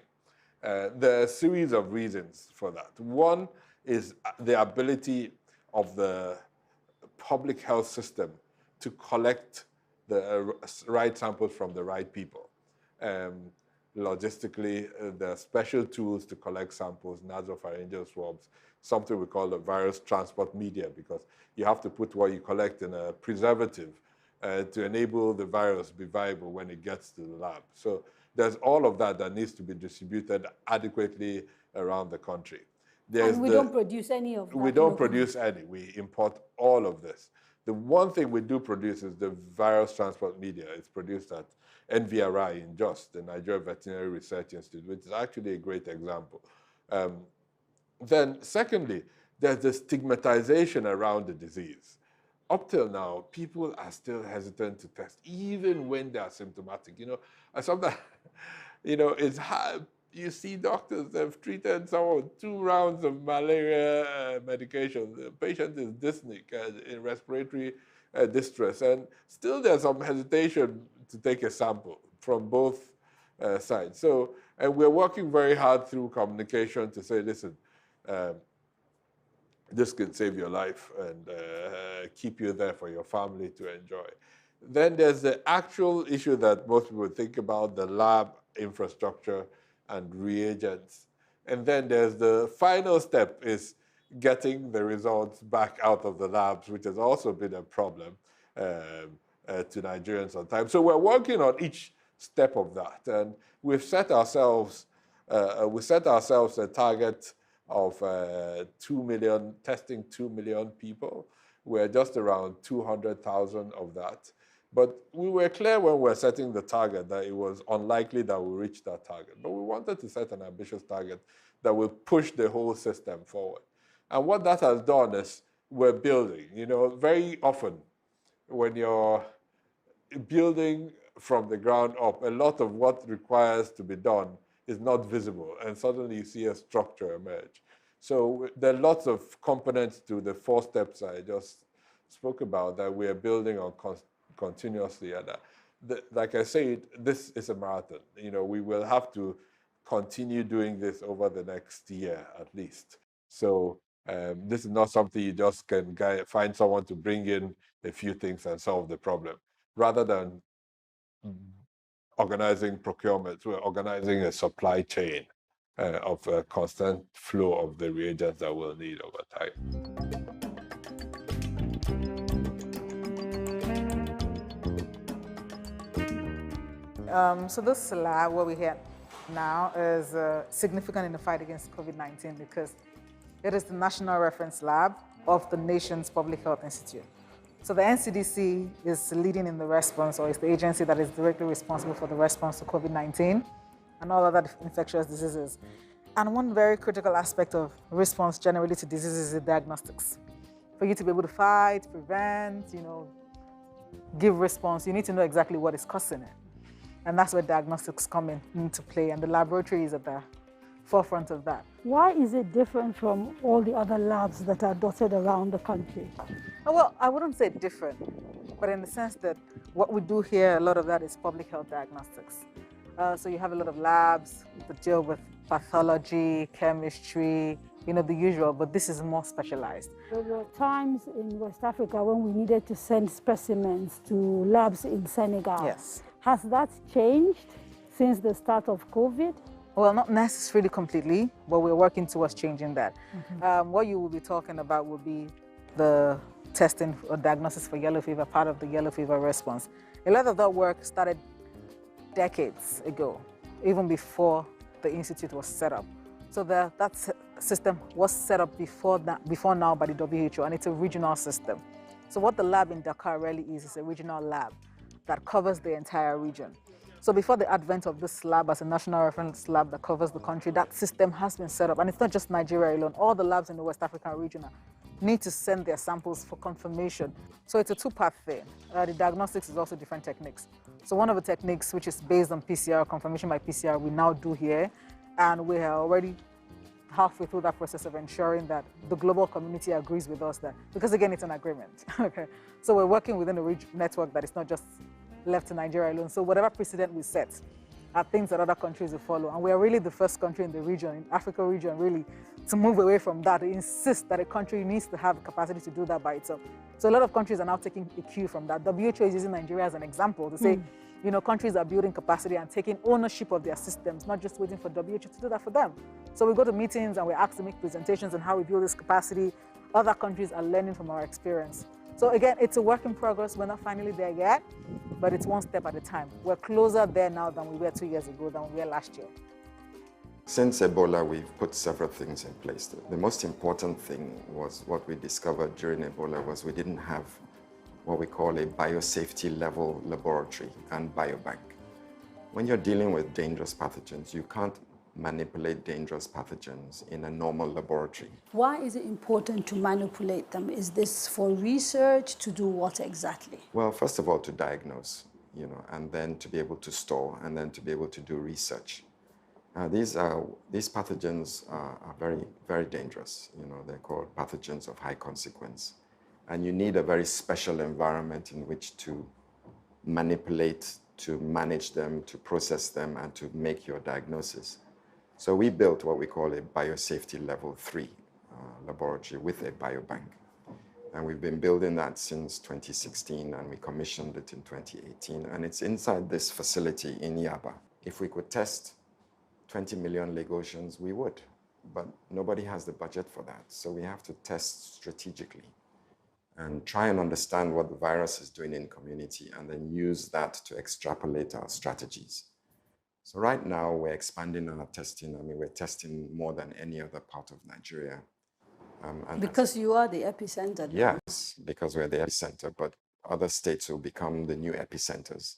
There are a series of reasons for that. One is the ability of the public health system to collect the right samples from the right people. Logistically, there are special tools to collect samples, nasopharyngeal swabs, something we call the virus transport media, because you have to put what you collect in a preservative to enable the virus to be viable when it gets to the lab. So There's all of that that needs to be distributed adequately around the country. And we don't produce any of that. We don't produce any. We import all of this. The one thing we do produce is the virus transport media. It's produced at NVRI in Jos, the Nigeria Veterinary Research Institute, which is actually a great example. Then secondly, there's the stigmatization around the disease. Up till now, people are still hesitant to test, even when they are symptomatic. You know, sometimes, you know, it's hard. You see doctors that have treated someone with 2 rounds of malaria medication. The patient is dyspneic, in respiratory distress, and still there's some hesitation to take a sample from both sides. So, and we're working very hard through communication to say, listen, this can save your life and keep you there for your family to enjoy. Then there's the actual issue that most people think about, the lab infrastructure and reagents. And then there's the final step is getting the results back out of the labs, which has also been a problem to Nigerians sometimes. So we're working on each step of that. And we've set ourselves, a target of 2 million, testing 2 million people. We're just around 200,000 of that. But we were clear when we were setting the target that it was unlikely that we'll reach that target. But we wanted to set an ambitious target that will push the whole system forward. And what that has done is we're building. You know, very often when you're building from the ground up, a lot of what requires to be done is not visible. And suddenly you see a structure emerge. So there are lots of components to the 4 steps I just spoke about that we are building on continuously. And like I said, this is a marathon. You know, we will have to continue doing this over the next year at least. So this is not something you just can find someone to bring in a few things and solve the problem. Rather than organizing procurement, we're organizing a supply chain of a constant flow of the reagents that we'll need over time. So this lab, what we have now, is significant in the fight against COVID-19 because it is the national reference lab of the nation's public health institute. So the NCDC is leading in the response, or is the agency that is directly responsible for the response to COVID-19 and all other infectious diseases. And one very critical aspect of response generally to diseases is the diagnostics. For you to be able to fight, prevent, you know, give response, you need to know exactly what is causing it. And that's where diagnostics come into play, and the laboratory is at the forefront of that. Why is it different from all the other labs that are dotted around the country? Well, I wouldn't say different, but in the sense that what we do here, a lot of that is public health diagnostics. So you have a lot of labs that deal with pathology, chemistry, you know, the usual, but this is more specialized. There were times in West Africa when we needed to send specimens to labs in Senegal. Yes. Has that changed since the start of COVID? Well, not necessarily completely, but we're working towards changing that. What you will be talking about will be the testing or diagnosis for yellow fever, part of the yellow fever response. A lot of that work started decades ago, even before the institute was set up. So that system was set up before now by the WHO, and it's a regional system. So what the lab in Dakar really is a regional lab that covers the entire region. So before the advent of this lab as a national reference lab that covers the country, that system has been set up. And it's not just Nigeria alone. All the labs in the West African region need to send their samples for confirmation. So it's a 2-part thing. The diagnostics is also different techniques. So one of the techniques, which is based on PCR, confirmation by PCR, we now do here. And we are already halfway through that process of ensuring that the global community agrees with us that, because again, it's an agreement. Okay. So we're working within a network that is not just left to Nigeria alone. So whatever precedent we set are things that other countries will follow. And we are really the first country in the region, in Africa region, really, to move away from that, to insist that a country needs to have the capacity to do that by itself. So a lot of countries are now taking a cue from that. WHO is using Nigeria as an example to say, you know, countries are building capacity and taking ownership of their systems, not just waiting for WHO to do that for them. So we go to meetings and we're asked to make presentations on how we build this capacity. Other countries are learning from our experience. So again, it's a work in progress. We're not finally there yet, but it's one step at a time. We're closer there now than we were 2 years ago, than we were last year. Since Ebola, we've put several things in place. The most important thing was what we discovered during Ebola was we didn't have what we call a biosafety level laboratory and biobank. When you're dealing with dangerous pathogens, you can't manipulate dangerous pathogens in a normal laboratory. Why is it important to manipulate them? Is this for research, to do what exactly? Well, first of all, to diagnose, and then to be able to store, and then to be able to do research. These pathogens are very, very dangerous. They're called pathogens of high consequence. And you need a very special environment in which to manipulate, to manage them, to process them, and to make your diagnosis. So we built what we call a biosafety level 3 laboratory with a biobank. And we've been building that since 2016, and we commissioned it in 2018. And it's inside this facility in Yaba. If we could test 20 million Lagosians, we would. But nobody has the budget for that. So we have to test strategically and try and understand what the virus is doing in community, and then use that to extrapolate our strategies. So right now, we're expanding our testing. We're testing more than any other part of Nigeria. Because you are the epicenter. Yes, because we're the epicenter, but other states will become the new epicenters.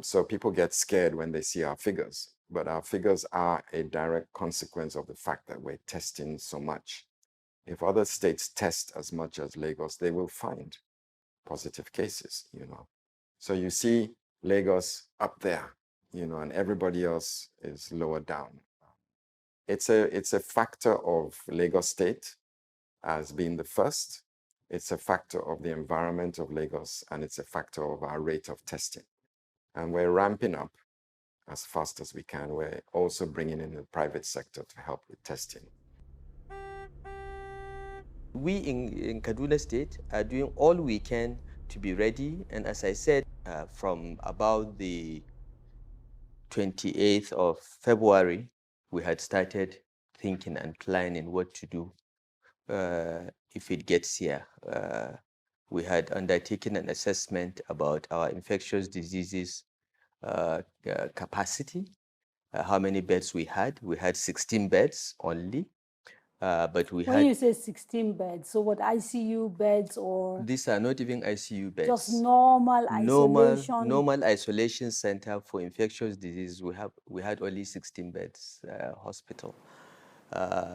So people get scared when they see our figures, but our figures are a direct consequence of the fact that we're testing so much. If other states test as much as Lagos, they will find positive cases, So you see Lagos up there, and everybody else is lower down. It's a factor of Lagos State as being the first. It's a factor of the environment of Lagos, and it's a factor of our rate of testing. And we're ramping up as fast as we can. We're also bringing in the private sector to help with testing. We in Kaduna State are doing all we can to be ready. And as I said, from about the 28th of February, we had started thinking and planning what to do if it gets here. We had undertaken an assessment about our infectious diseases capacity, how many beds we had. We had 16 beds only. But we when you say 16 beds, so what, ICU beds or? These are not even ICU beds. Just normal isolation? Normal isolation center for infectious disease. We had only 16 beds hospital.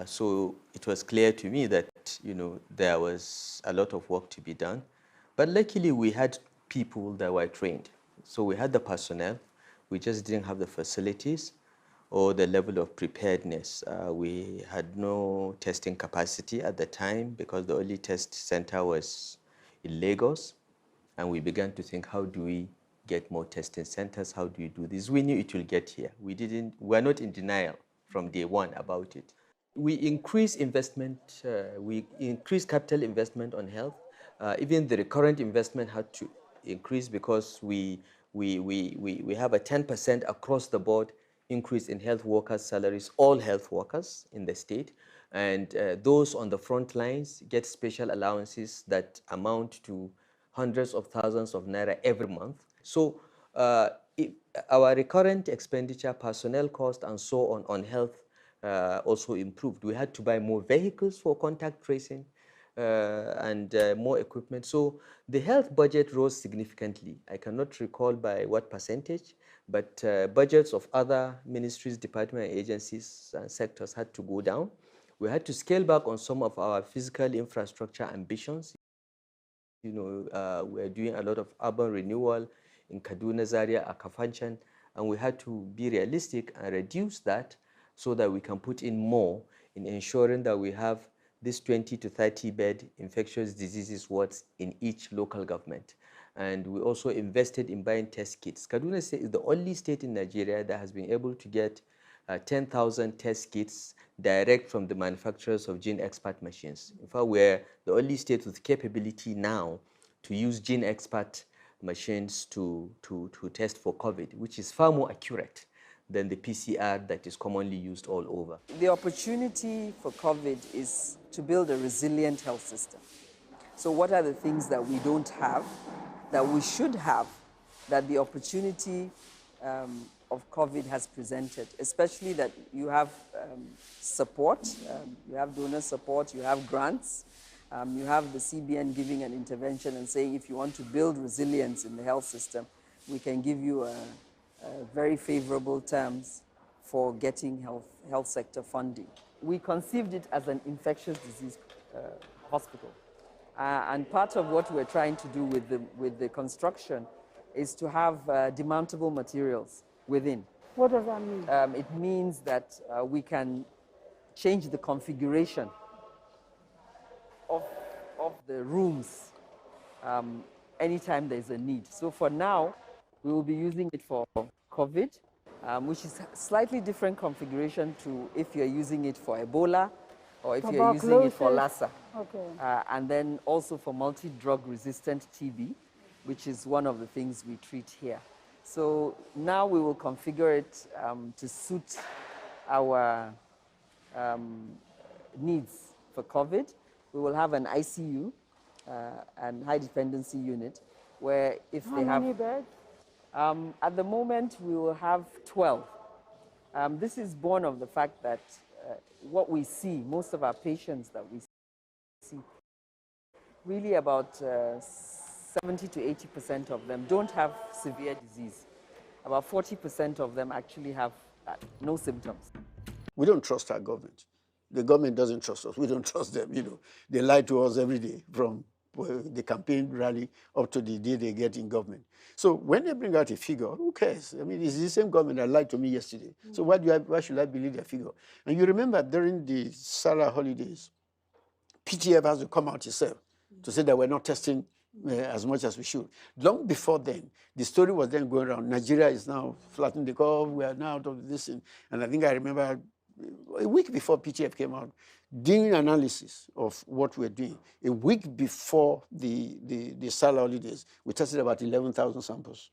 So it was clear to me that, there was a lot of work to be done. But luckily we had people that were trained. So we had the personnel, we just didn't have the facilities or the level of preparedness. We had no testing capacity at the time because the only test center was in Lagos. And we began to think, how do we get more testing centers? How do we do this? We knew it will get here. We're not in denial from day one about it. We increased investment, we increased capital investment on health. Even the recurrent investment had to increase because we have a 10% across the board increase in health workers' salaries, all health workers in the state. And those on the front lines get special allowances that amount to hundreds of thousands of naira every month. So our recurrent expenditure, personnel cost, and so on health also improved. We had to buy more vehicles for contact tracing and more equipment. So the health budget rose significantly. I cannot recall by what percentage, but budgets of other ministries, departments, agencies, and sectors had to go down. We had to scale back on some of our physical infrastructure ambitions. We're doing a lot of urban renewal in Kaduna, Zaria, Akafanchan, and we had to be realistic and reduce that so that we can put in more in ensuring that we have this 20 to 30 bed infectious diseases wards in each local government. And we also invested in buying test kits. Kaduna State is the only state in Nigeria that has been able to get 10,000 test kits direct from the manufacturers of Gene Expert machines. In fact, we're the only state with capability now to use Gene Expert machines to test for COVID, which is far more accurate than the PCR that is commonly used all over. The opportunity for COVID is to build a resilient health system. So what are the things that we don't have, that we should have, that the opportunity of COVID has presented, especially that you have support, you have donor support, you have grants, you have the CBN giving an intervention and saying if you want to build resilience in the health system, we can give you very favorable terms for getting health sector funding. We conceived it as an infectious disease hospital. And part of what we're trying to do with the construction is to have demountable materials within. What does that mean? It means that we can change the configuration of the rooms anytime there's a need. So for now, we will be using it for COVID, which is a slightly different configuration to if you're using it for Ebola or if you're using it for Lassa. Okay. And then also for multi-drug resistant TB, which is one of the things we treat here. So now we will configure it to suit our needs for COVID. We will have an ICU and high dependency unit where if they have... How many beds? At the moment, we will have 12. This is born of the fact that what we see, most of our patients that we see, really about 70 to 80% of them don't have severe disease. About 40% of them actually have no symptoms. We don't trust our government. The government doesn't trust us. We don't trust them. They lie to us every day from the campaign rally up to the day they get in government. So when they bring out a figure, who cares? I mean, it's the same government that lied to me yesterday. So why should I believe their figure? And you remember during the Salah holidays, PTF has to come out itself to say that we're not testing as much as we should. Long before then, the story was then going around. Nigeria is now flattening the curve. We are now out of this. And I think I remember a week before PTF came out, doing analysis of what we're doing. A week before the Salah holidays, we tested about 11,000 samples.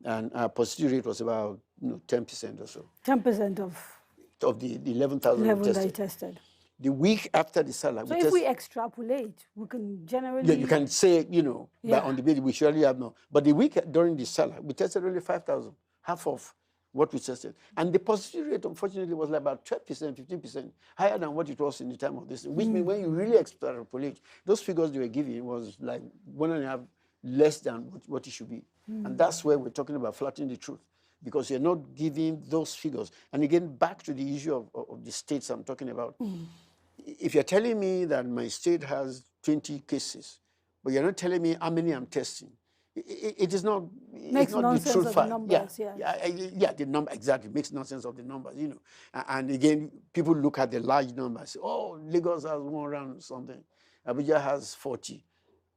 And our positivity rate was about 10% or so. 10% of the 11,000 level that you tested. The week after the Salah, So if we extrapolate, we can generally... Yeah, you can say, but on the basis we surely have no. But the week during the Salah, we tested only 5,000, half of what we tested. And the positivity rate, unfortunately, was like about 12%, 15%, higher than what it was in the time of this. Which means when you really extrapolate, those figures they were giving was like 1.5 less than what it should be. And that's where we're talking about flattening the truth, because you're not giving those figures. And again, back to the issue of the states I'm talking about. If you're telling me that my state has 20 cases, but you're not telling me how many I'm testing, it is not, makes it's not nonsense the truth of fact. the numbers, Yeah, the number, exactly, makes nonsense of the numbers, And again, people look at the large numbers. Oh, Lagos has 1 something. Abuja has 40.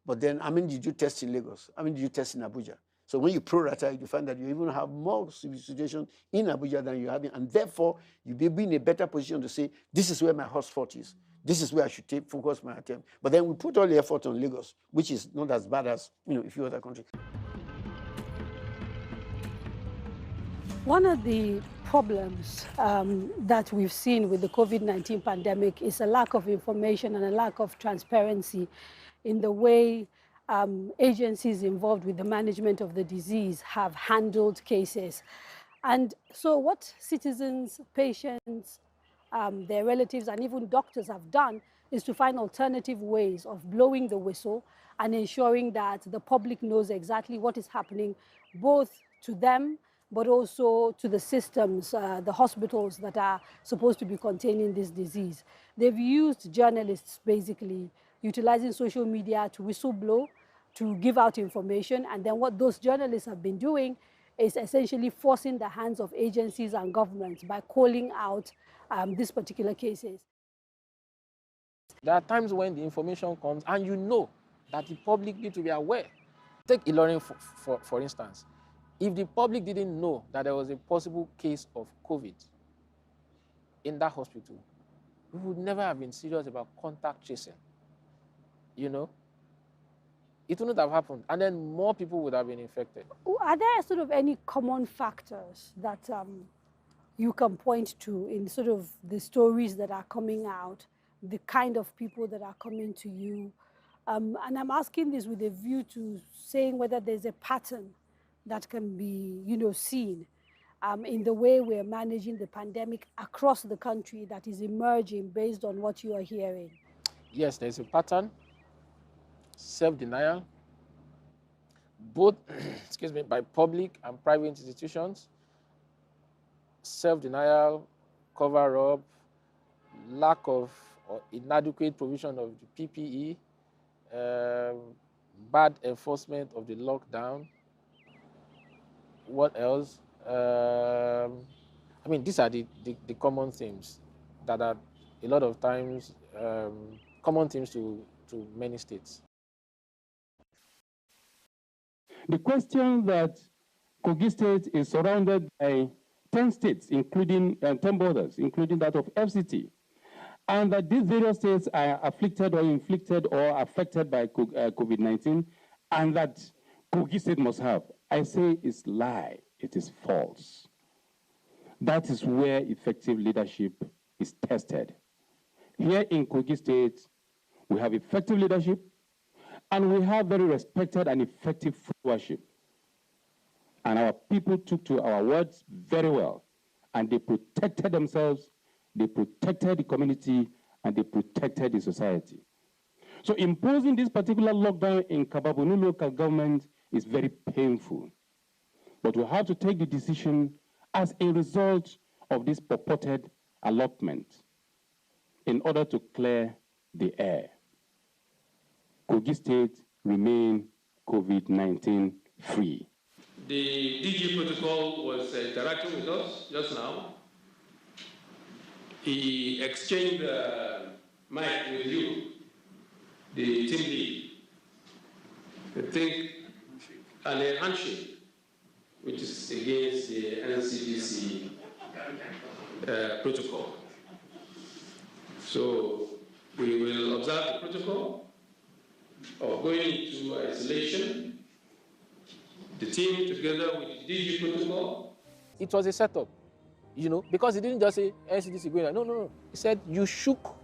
But then, how many did you test in Lagos? How many did you test in Abuja? So when you prorata, you find that you even have more situations in Abuja than you have in, and therefore, you'll be in a better position to say, this is where my hotspot is. This is where I should focus my attempt. But then we put all the effort on Lagos, which is not as bad as a few other countries. One of the problems that we've seen with the COVID-19 pandemic is a lack of information and a lack of transparency in the way agencies involved with the management of the disease have handled cases. And so what citizens, patients, their relatives and even doctors have done is to find alternative ways of blowing the whistle and ensuring that the public knows exactly what is happening, both to them but also to the systems, the hospitals that are supposed to be containing this disease. They've used journalists, basically, utilizing social media to whistleblow, to give out information, and then what those journalists have been doing is essentially forcing the hands of agencies and governments by calling out these particular cases. There are times when the information comes and you know that the public need to be aware. Take Ilorin for instance. If the public didn't know that there was a possible case of COVID in that hospital, we would never have been serious about contact tracing. It wouldn't have happened, and then more people would have been infected. Are there sort of any common factors that you can point to in sort of the stories that are coming out, the kind of people that are coming to you, And I'm asking this with a view to saying whether there's a pattern that can be, seen in the way we're managing the pandemic across the country that is emerging based on what you are hearing. Yes, there's a pattern, self-denial, both, excuse me, by public and private institutions, self-denial, cover-up, lack of or inadequate provision of the PPE, bad enforcement of the lockdown. What else? I mean, these are the common themes that are a lot of times common themes to many states. The question that Kogi State is surrounded by 10 states, including 10 borders, including that of FCT, and that these various states are afflicted or inflicted or affected by COVID-19, and that Kogi State must have. I say it's lie, it is false. That is where effective leadership is tested. Here in Kogi State, we have effective leadership, and we have very respected and effective followership. And our people took to our words very well, and they protected themselves, they protected the community, and they protected the society. So imposing this particular lockdown in Kababunu local government is very painful. But we have to take the decision as a result of this purported allotment in order to clear the air. Kogi State remain COVID-19 free. The DG protocol was interacting with us just now. He exchanged mic with you, the team lead. I think, and a handshake, which is against the NCDC protocol. So we will observe the protocol of going into isolation, the team together with the DG protocol. It was a setup, because he didn't just say NCDC going. No. He said you shook,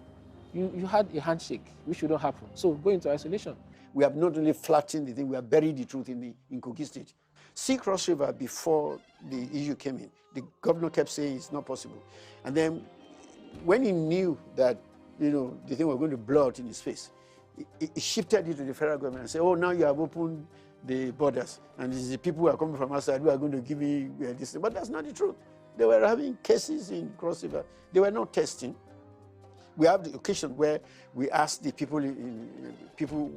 you had a handshake, which shouldn't happen. So go into isolation. We have not only flattened the thing, we have buried the truth in Kogi State. See Cross River before the issue came in. The governor kept saying it's not possible. And then when he knew that, the thing was going to blow out in his face, he shifted it to the federal government and said, oh, now you have opened the borders, and it's the people who are coming from outside who are going to give me this. But that's not the truth. They were having cases in Cross River. They were not testing. We have the occasion where we ask the people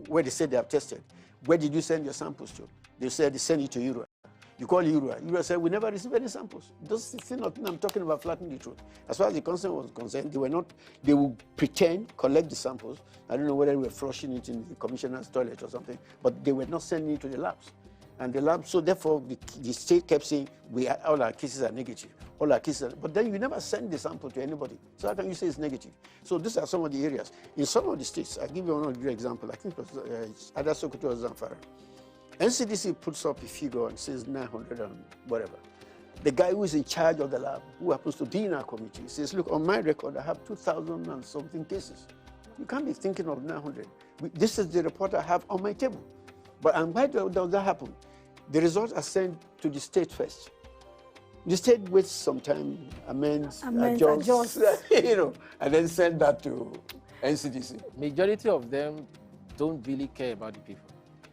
where they said they have tested, where did you send your samples to? They said they send it to Europe. You call Europe. Europe said we never received any samples. Those things I'm talking about flattening the truth. As far as the concern was concerned, they would pretend, collect the samples. I don't know whether they were flushing it in the commissioner's toilet or something, but they were not sending it to the labs. And the labs, so therefore the state kept saying all our cases are negative. All our cases are, but then you never send the sample to anybody. So how can you say it's negative? So these are some of the areas. In some of the states, I'll give you one example. I think it was either Sokoto or Zamfara. NCDC puts up a figure and says 900 and whatever. The guy who is in charge of the lab, who happens to be in our committee, says, look, on my record, I have 2,000 and something cases. You can't be thinking of 900. This is the report I have on my table. And why does that happen? The results are sent to the state first. The state waits some time, amends, adjusts, and then send that to NCDC. Majority of them don't really care about the people.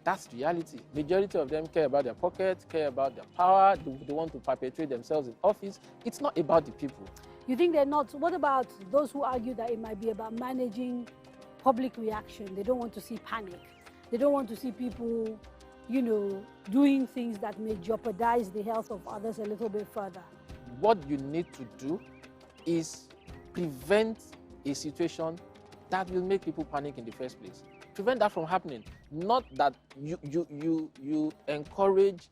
That's reality. Majority of them care about their pockets, care about their power. They want to perpetuate themselves in office. It's not about the people. You think they're not? What about those who argue that it might be about managing public reaction? They don't want to see panic. They don't want to see people, doing things that may jeopardize the health of others a little bit further. What you need to do is prevent a situation that will make people panic in the first place. Prevent that from happening. Not that you encourage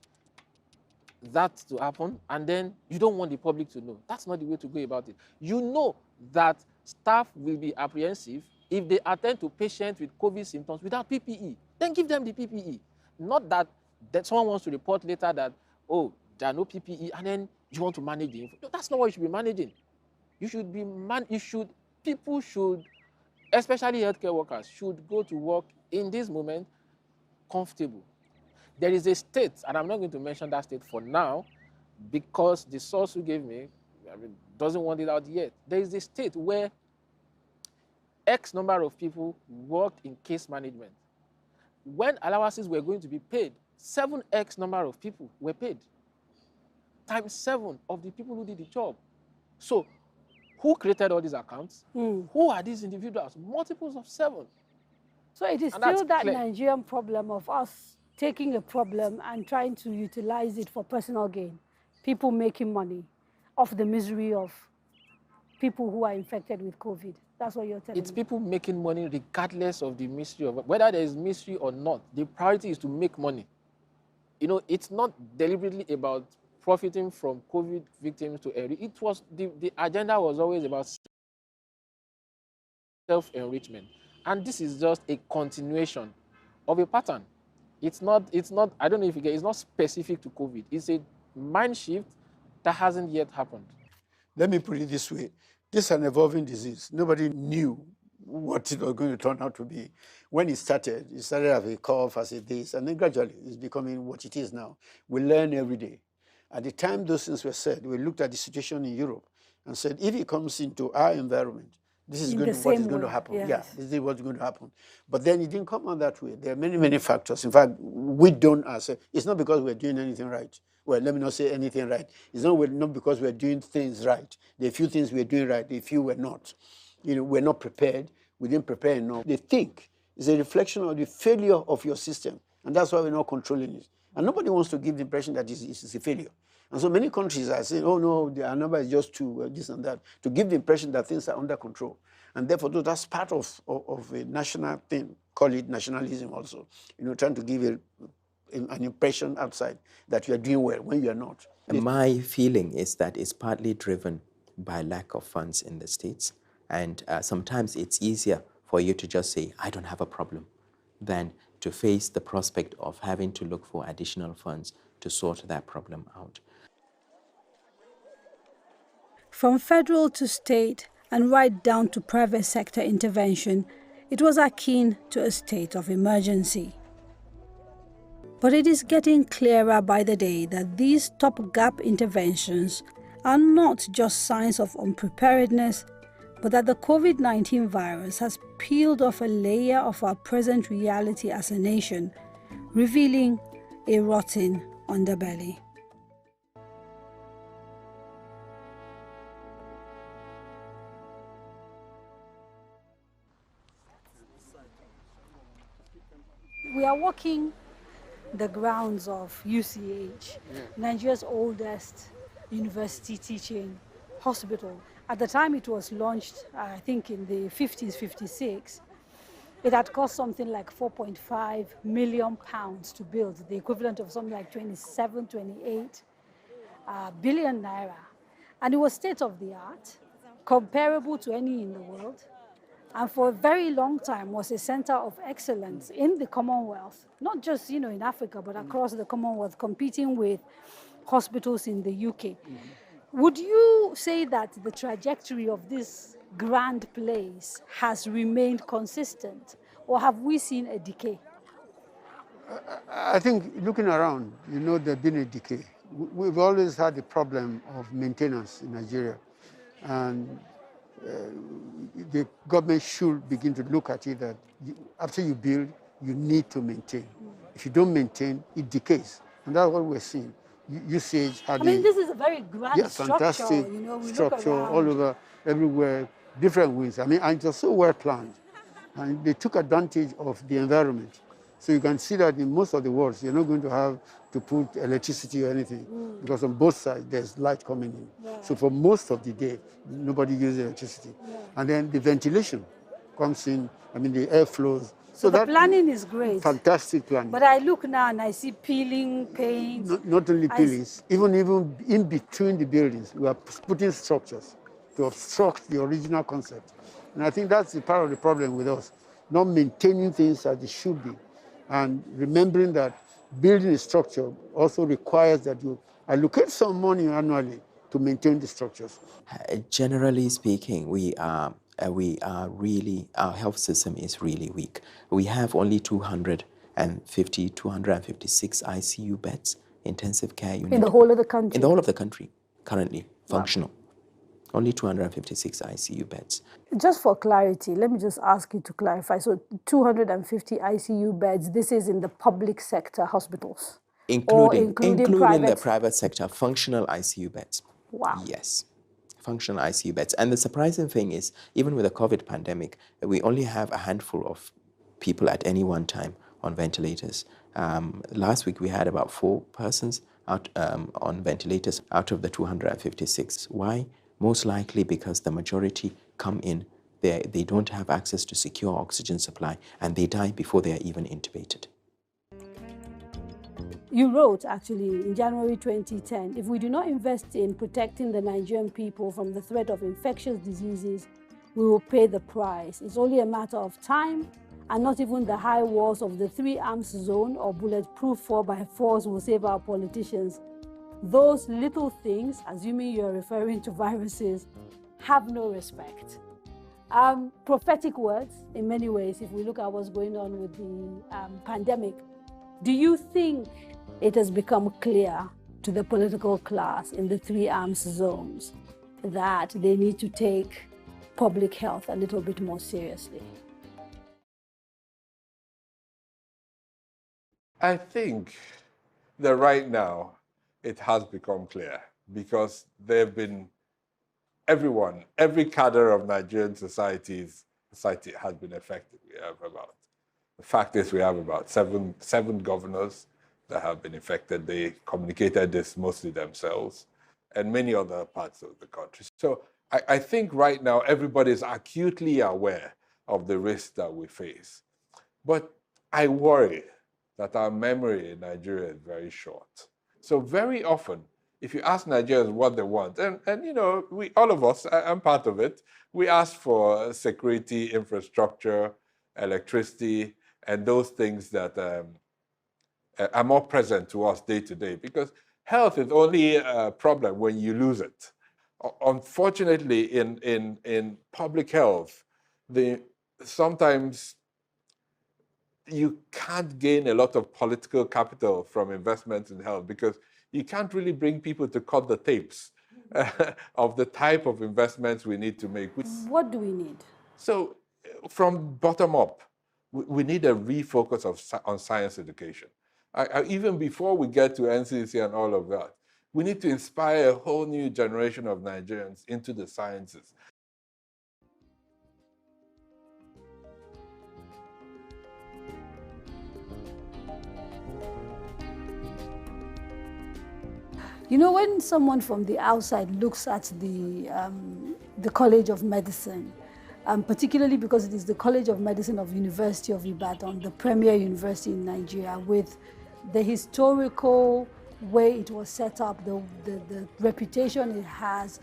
that to happen and then you don't want the public to know. That's not the way to go about it. You know that staff will be apprehensive if they attend to patients with COVID symptoms without PPE. Then give them the PPE. Not that someone wants to report later that, oh, there are no PPE, and then you want to manage the info. No, that's not what you should be managing. You should be people should especially healthcare workers, should go to work in this moment comfortable. There is a state, and I'm not going to mention that state for now, because the source who gave me doesn't want it out yet. There is a state where X number of people worked in case management. When allowances were going to be paid, 7X number of people were paid, times 7 of the people who did the job. So who created all these accounts? Who are these individuals? Multiples of 7. So it is still that Nigerian problem of us taking a problem and trying to utilize it for personal gain. People making money off the misery of people who are infected with COVID. That's what you're telling me. It's people making money regardless of the mystery of whether there is mystery or not. The priority is to make money. You know, it's not deliberately about profiting from COVID victims to enrich. It was the agenda was always about self-enrichment. And this is just a continuation of a pattern. It's not, I don't know if you get, it's not specific to COVID. It's a mind shift that hasn't yet happened. Let me put it this way. This is an evolving disease. Nobody knew what it was going to turn out to be. When it started as a cough, as a this, and then gradually it's becoming what it is now. We learn every day. At the time those things were said, we looked at the situation in Europe and said, if it comes into our environment, this is what is going to happen. Yes. Yeah, this is what's going to happen. But then it didn't come out that way. There are many, many factors. In fact, we don't answer. It's not because we're doing anything right. Well, let me not say anything right. It's not because we're doing things right. There are a few things we're doing right, there are a few we're not. You know, we're not prepared. We didn't prepare enough. They think it's a reflection of the failure of your system. And that's why we're not controlling it. And nobody wants to give the impression that it's a failure. And so many countries are saying, oh no, our number is just 2, this and that, to give the impression that things are under control. And therefore, that's part of a national thing, call it nationalism also. You know, trying to give an impression outside that you are doing well when you are not. My feeling is that it's partly driven by lack of funds in the States. And sometimes it's easier for you to just say, I don't have a problem, than to face the prospect of having to look for additional funds to sort that problem out. From federal to state and right down to private sector intervention, it was akin to a state of emergency. But it is getting clearer by the day that these stopgap interventions are not just signs of unpreparedness, but that the COVID-19 virus has peeled off a layer of our present reality as a nation, revealing a rotten underbelly. We are walking the grounds of UCH, Nigeria's oldest university teaching hospital. At the time it was launched, I think in the 50s, 56, it had cost something like £4.5 million to build, the equivalent of something like 27, 28 billion naira. And it was state of the art, comparable to any in the world. And for a very long time was a center of excellence in the Commonwealth, not just, you know, in Africa, but across the Commonwealth, competing with hospitals in the UK. Would you say that the trajectory of this grand place has remained consistent, or have we seen a decay? I think looking around, you know, there's been a decay. We've always had the problem of maintenance in Nigeria. And the government should begin to look at it that after you build, you need to maintain. If you don't maintain, it decays. And that's what we're seeing. Usage had this is a very grand structure. Fantastic you know, we structure look all over, everywhere, different wings. I mean, and it was so well planned. And they took advantage of the environment. So you can see that in most of the world, you're not going to have to put electricity or anything, because on both sides, there's light coming in. Yeah. So for most of the day, nobody uses electricity. Yeah. And then the ventilation comes in, I mean, the air flows. So the planning is great. Fantastic planning. But I look now and I see peeling, paint. Not only peelings, even in between the buildings, we are putting structures to obstruct the original concept. And I think that's the part of the problem with us, not maintaining things as they should be. And remembering that building a structure also requires that you allocate some money annually to maintain the structures. Generally speaking, we are Our health system is really weak. We have only 256 ICU beds, intensive care units. In the whole of the country? In the whole of the country, currently functional. Only 256 ICU beds. Just for clarity, let me just ask you to clarify. So 250 ICU beds, this is in the public sector hospitals? Including private? the private sector, functional ICU beds. Wow. Yes, functional ICU beds. And the surprising thing is, even with the COVID pandemic, we only have a handful of people at any one time on ventilators. Last week we had about 4 persons out on ventilators out of the 256. Why? Most likely because the majority come in, they don't have access to secure oxygen supply, and they die before they are even intubated. You wrote, actually, in January 2010, if we do not invest in protecting the Nigerian people from the threat of infectious diseases, we will pay the price. It's only a matter of time, and not even the high walls of the 3-arms zone or bulletproof 4x4s will save our politicians. Those little things, assuming you're referring to viruses, have no respect. Prophetic words, in many ways, if we look at what's going on with the pandemic. Do you think it has become clear to the political class in the 3-arms zones that they need to take public health a little bit more seriously? I think that right now it has become clear because there have been every cadre of Nigerian society has been affected. The fact is we have about seven governors that have been affected. They communicated this mostly themselves, and many other parts of the country. So I think right now everybody is acutely aware of the risks that we face. But I worry that our memory in Nigeria is very short. So very often, if you ask Nigerians what they want, and you know, all of us, I'm part of it, we ask for security, infrastructure, electricity, and those things that are more present to us day to day, because health is only a problem when you lose it. Unfortunately, in public health, sometimes you can't gain a lot of political capital from investments in health because you can't really bring people to cut the tapes of the type of investments we need to make. What do we need? So from bottom up, we need a refocus on science education. Even before we get to NCDC and all of that, we need to inspire a whole new generation of Nigerians into the sciences. You know, when someone from the outside looks at the College of Medicine, particularly because it is the College of Medicine of University of Ibadan, the premier university in Nigeria, with the historical way it was set up, the reputation it has,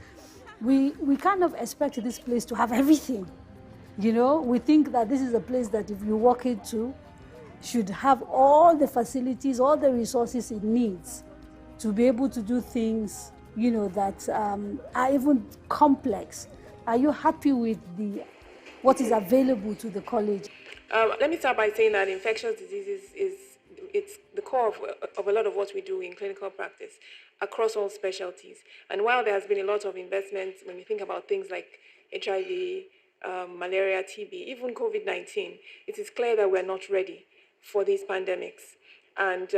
we kind of expect this place to have everything. You know, we think that this is a place that if you walk into, should have all the facilities, all the resources it needs to be able to do things, you know, that are even complex. Are you happy with what is available to the college? Let me start by saying that infectious diseases it's the core of a lot of what we do in clinical practice across all specialties. And while there has been a lot of investment, when you think about things like HIV, malaria, TB, even COVID-19, it is clear that we're not ready for these pandemics. And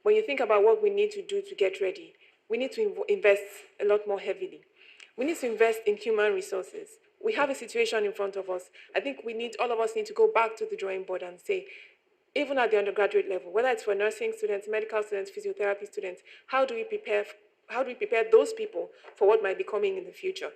when you think about what we need to do to get ready, we need to invest a lot more heavily. We need to invest in human resources. We have a situation in front of us. I think all of us need to go back to the drawing board and say, even at the undergraduate level, whether it's for nursing students, medical students, physiotherapy students, how do we prepare those people for what might be coming in the future?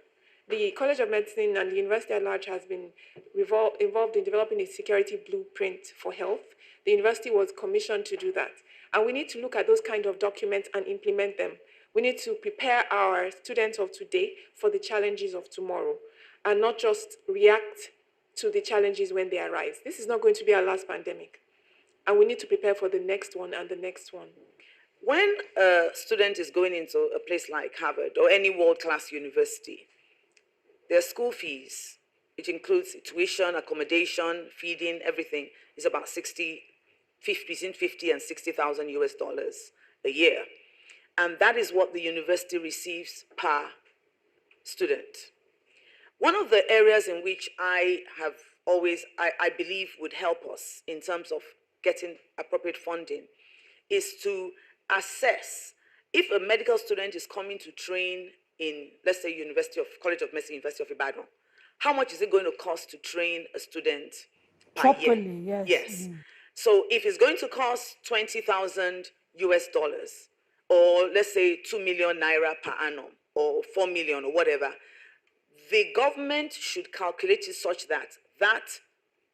The College of Medicine and the university at large has been involved in developing a security blueprint for health. The university was commissioned to do that. And we need to look at those kind of documents and implement them. We need to prepare our students of today for the challenges of tomorrow and not just react to the challenges when they arise. This is not going to be our last pandemic. And we need to prepare for the next one and the next one. When a student is going into a place like Harvard or any world-class university, their school fees which includes tuition, accommodation, feeding, everything, is about between 50 and 60,000 US dollars a year. And that is what the university receives per student. One of the areas in which I believe would help us in terms of getting appropriate funding is to assess if a medical student is coming to train in, let's say, College of Medicine, University of Ibadan, how much is it going to cost to train a student per year? Properly, yes. Yes. So if it's going to cost 20,000 US dollars, or let's say 2 million naira per annum, or 4 million, or whatever, the government should calculate it such that that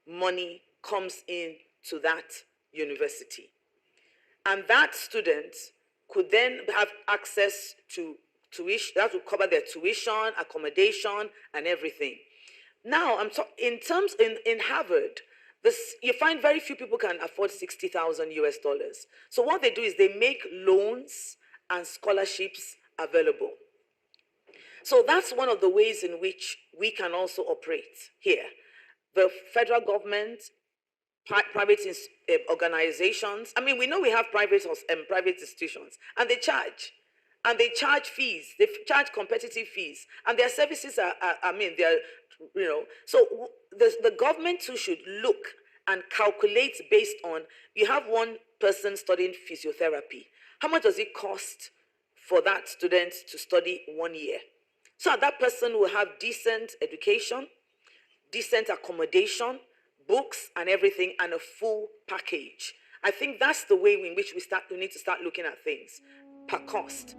money comes in to that university. And that student could then have access to tuition, that would cover their tuition, accommodation, and everything. Now, in Harvard, you find very few people can afford 60,000 US dollars. So what they do is they make loans and scholarships available. So that's one of the ways in which we can also operate here. The federal government, private organizations, I mean, we know we have private institutions, and they charge fees, they charge competitive fees, and their services so the government too should look and calculate based on, you have one person studying physiotherapy. How much does it cost for that student to study 1 year? So that person will have decent education, decent accommodation, books and everything, and a full package. I think that's the way in which we need to start looking at things per cost.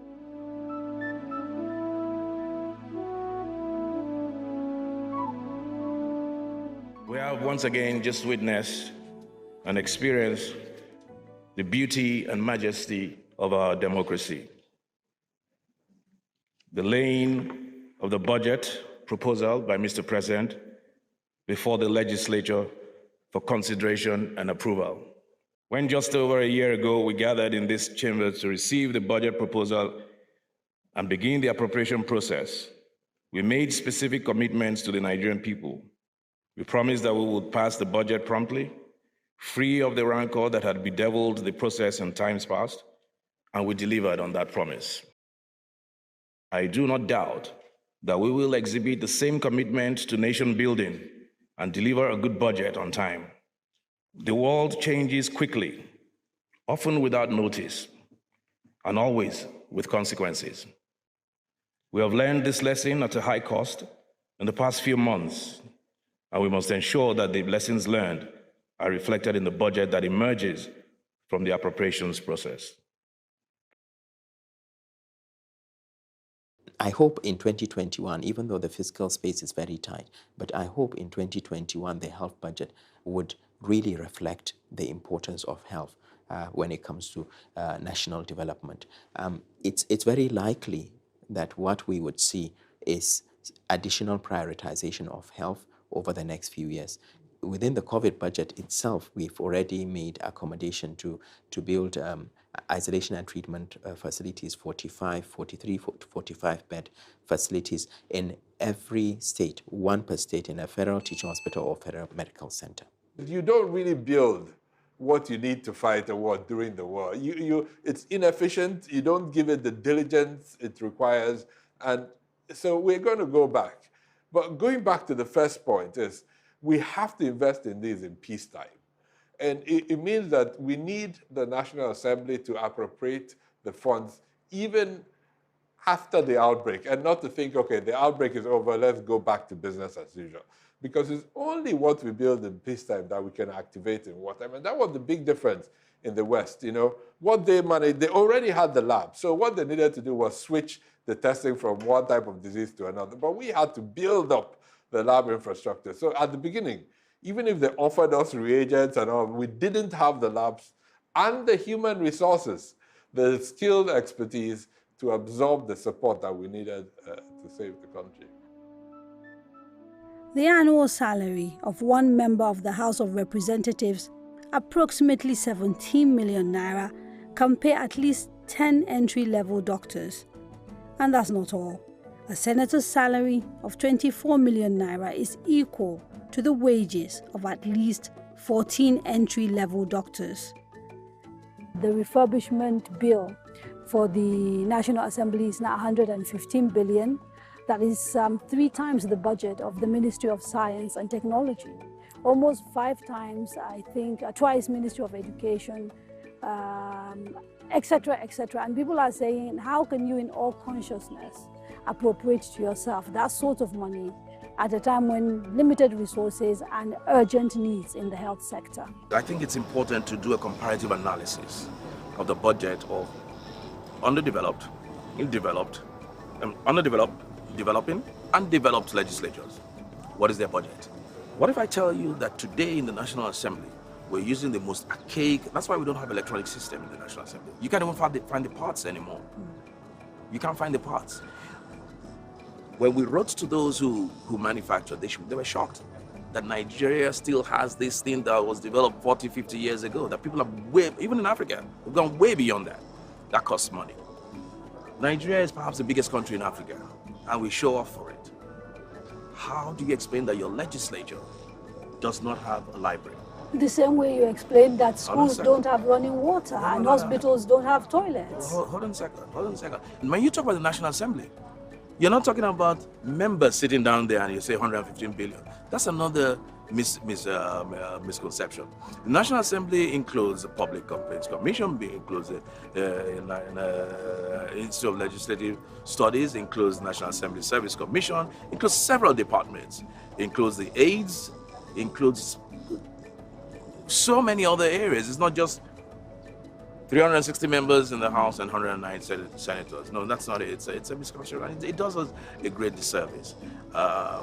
We have once again just witnessed and experienced the beauty and majesty of our democracy. The laying of the budget proposal by Mr. President before the legislature for consideration and approval. When just over a year ago, we gathered in this chamber to receive the budget proposal and begin the appropriation process, we made specific commitments to the Nigerian people. We promised that we would pass the budget promptly, free of the rancor that had bedeviled the process in times past, and we delivered on that promise. I do not doubt that we will exhibit the same commitment to nation building and deliver a good budget on time. The world changes quickly, often without notice, and always with consequences. We have learned this lesson at a high cost in the past few months, and we must ensure that the lessons learned are reflected in the budget that emerges from the appropriations process. I hope in 2021, even though the fiscal space is very tight, but I hope in 2021 the health budget would really reflect the importance of health when it comes to national development. It's very likely that what we would see is additional prioritization of health over the next few years. Within the COVID budget itself, we've already made accommodation to build isolation and treatment facilities, 45, 43, 45 bed facilities in every state, one per state, in a federal teaching hospital or federal medical center. You don't really build what you need to fight a war during the war. It's inefficient, you don't give it the diligence it requires, and so we're going to go back. But going back to the first point is, we have to invest in these in peacetime. And it means that we need the National Assembly to appropriate the funds even after the outbreak, and not to think, okay, the outbreak is over, let's go back to business as usual. Because it's only what we build in peacetime that we can activate in wartime. And that was the big difference in the West. You know, what they managed, they already had the lab. So what they needed to do was switch the testing from one type of disease to another. But we had to build up the lab infrastructure. So at the beginning, even if they offered us reagents and all, we didn't have the labs and the human resources, the skilled expertise to absorb the support that we needed to save the country. The annual salary of one member of the House of Representatives, approximately 17 million naira, can pay at least 10 entry-level doctors. And that's not all. A senator's salary of 24 million naira is equal to the wages of at least 14 entry-level doctors. The refurbishment bill for the National Assembly is now 115 billion. That is 3 times the budget of the Ministry of Science and Technology. Almost 5 times, I think, twice Ministry of Education, etc., etc. And people are saying, how can you in all consciousness appropriate to yourself that sort of money at a time when limited resources and urgent needs in the health sector? I think it's important to do a comparative analysis of the budget of underdeveloped, developing, and developed legislatures. What is their budget? What if I tell you that today in the National Assembly, we're using the most archaic, that's why we don't have electronic system in the National Assembly. You can't even find the parts anymore. You can't find the parts. When we wrote to those who manufactured, they were shocked that Nigeria still has this thing that was developed 40, 50 years ago, that people are even in Africa, we've gone way beyond that. That costs money. Nigeria is perhaps the biggest country in Africa, and we show off for it. How do you explain that your legislature does not have a library? The same way you explained that schools don't have running water and hospitals don't have toilets. Hold on a second. When you talk about the National Assembly, you're not talking about members sitting down there and you say 115 billion. That's another misconception. The National Assembly includes the Public Complaints Commission, includes the Institute of Legislative Studies, includes the National Assembly Service Commission, includes several departments, includes the AIDS, includes so many other areas. It's not just 360 members in the House and 109 senators. No, that's not it. It's a misconception. It does us a great disservice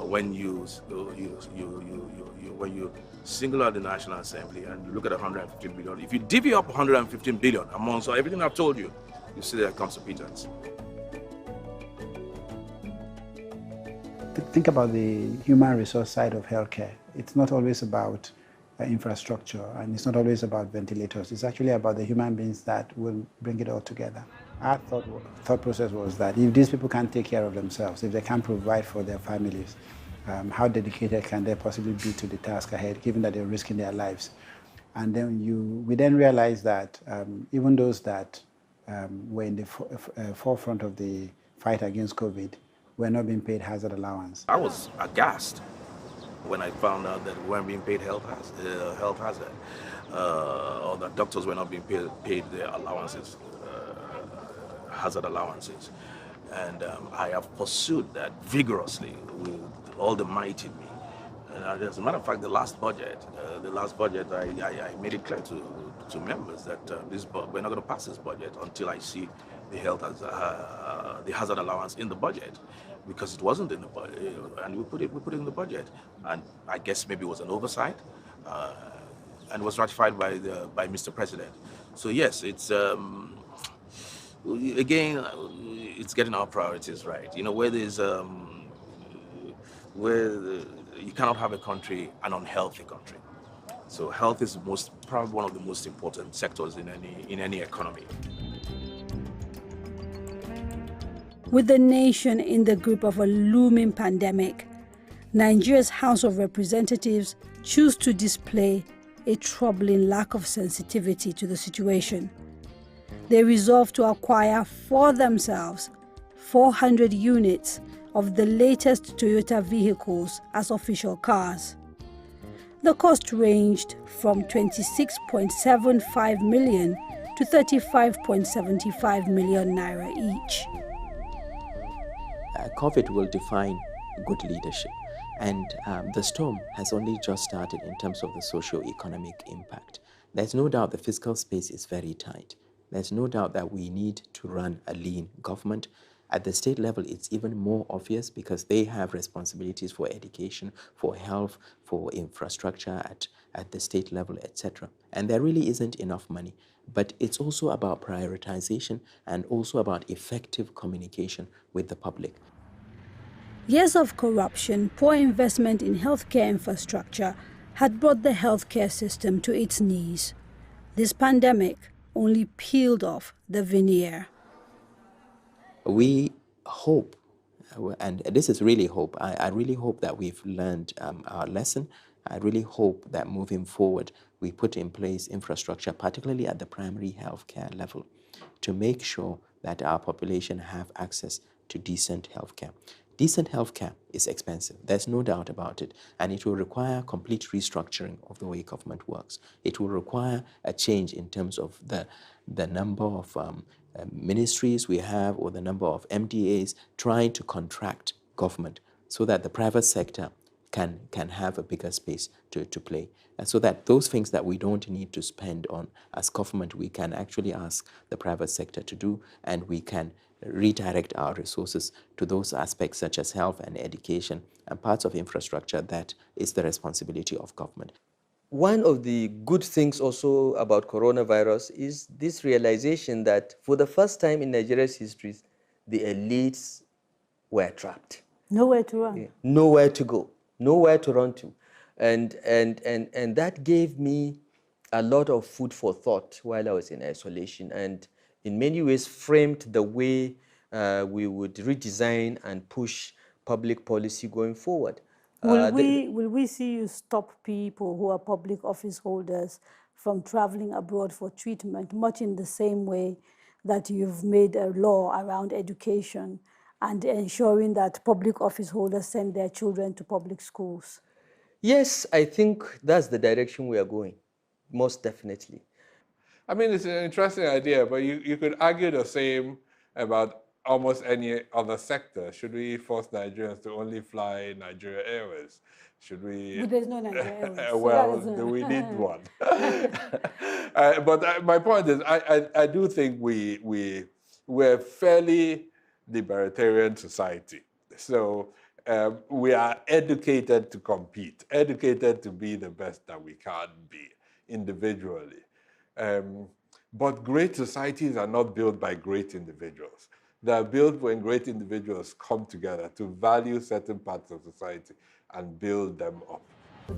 when you single out the National Assembly and you look at 115 billion. If you divvy up 115 billion amongst everything I've told you, you see there comes a pittance. Think about the human resource side of healthcare. It's not always about infrastructure, and it's not always about ventilators. It's actually about the human beings that will bring it all together. Our thought process was that if these people can't take care of themselves, if they can't provide for their families, how dedicated can they possibly be to the task ahead, given that they're risking their lives? And then we then realized that even those that were in the forefront of the fight against COVID were not being paid hazard allowance. I was aghast when I found out that we weren't being paid health hazard, or that doctors were not being paid their allowances, hazard allowances. And I have pursued that vigorously with all the might in me. And as a matter of fact, the last budget, I made it clear to members that we're not going to pass this budget until I see the hazard allowance in the budget, because it wasn't in the budget, and we put it in the budget, and I guess maybe it was an oversight, and was ratified by Mr. President. So yes, it's again, it's getting our priorities right. You know, where you cannot have a country, an unhealthy country. So health is probably one of the most important sectors in any economy. With the nation in the grip of a looming pandemic, Nigeria's House of Representatives choose to display a troubling lack of sensitivity to the situation. They resolve to acquire for themselves 400 units of the latest Toyota vehicles as official cars. The cost ranged from 26.75 million to 35.75 million naira each. COVID will define good leadership, and the storm has only just started in terms of the socio-economic impact. There's no doubt the fiscal space is very tight. There's no doubt that we need to run a lean government. At the state level, it's even more obvious because they have responsibilities for education, for health, for infrastructure at the state level, etc. And there really isn't enough money. But it's also about prioritization and also about effective communication with the public. Years of corruption, poor investment in healthcare infrastructure had brought the healthcare system to its knees. This pandemic only peeled off the veneer. We hope and this is really hope. I really hope that we've learned our lesson. I really hope that moving forward, we put in place infrastructure, particularly at the primary healthcare level, to make sure that our population have access to decent healthcare. Decent healthcare is expensive, there's no doubt about it, and it will require complete restructuring of the way government works. It will require a change in terms of the number of ministries we have, or the number of MDAs trying to contract government, so that the private sector can have a bigger space to play. And so that those things that we don't need to spend on as government, we can actually ask the private sector to do, and we can redirect our resources to those aspects such as health and education and parts of infrastructure that is the responsibility of government. One of the good things also about coronavirus is this realization that for the first time in Nigeria's history, the elites were trapped. Nowhere to run. Nowhere to go, nowhere to run to. And that gave me a lot of food for thought while I was in isolation, and in many ways framed the way we would redesign and push public policy going forward. Will we see you stop people who are public office holders from traveling abroad for treatment, much in the same way that you've made a law around education and ensuring that public office holders send their children to public schools? Yes, I think that's the direction we are going, most definitely. I mean, it's an interesting idea, but you could argue the same about almost any other sector. Should we force Nigerians to only fly Nigeria Airways? Should we? But there's no Nigeria Airways. Well, do we need one? But my point is, I do think we're fairly libertarian society. So we are educated to compete, educated to be the best that we can be individually. But great societies are not built by great individuals. They are built when great individuals come together to value certain parts of society and build them up.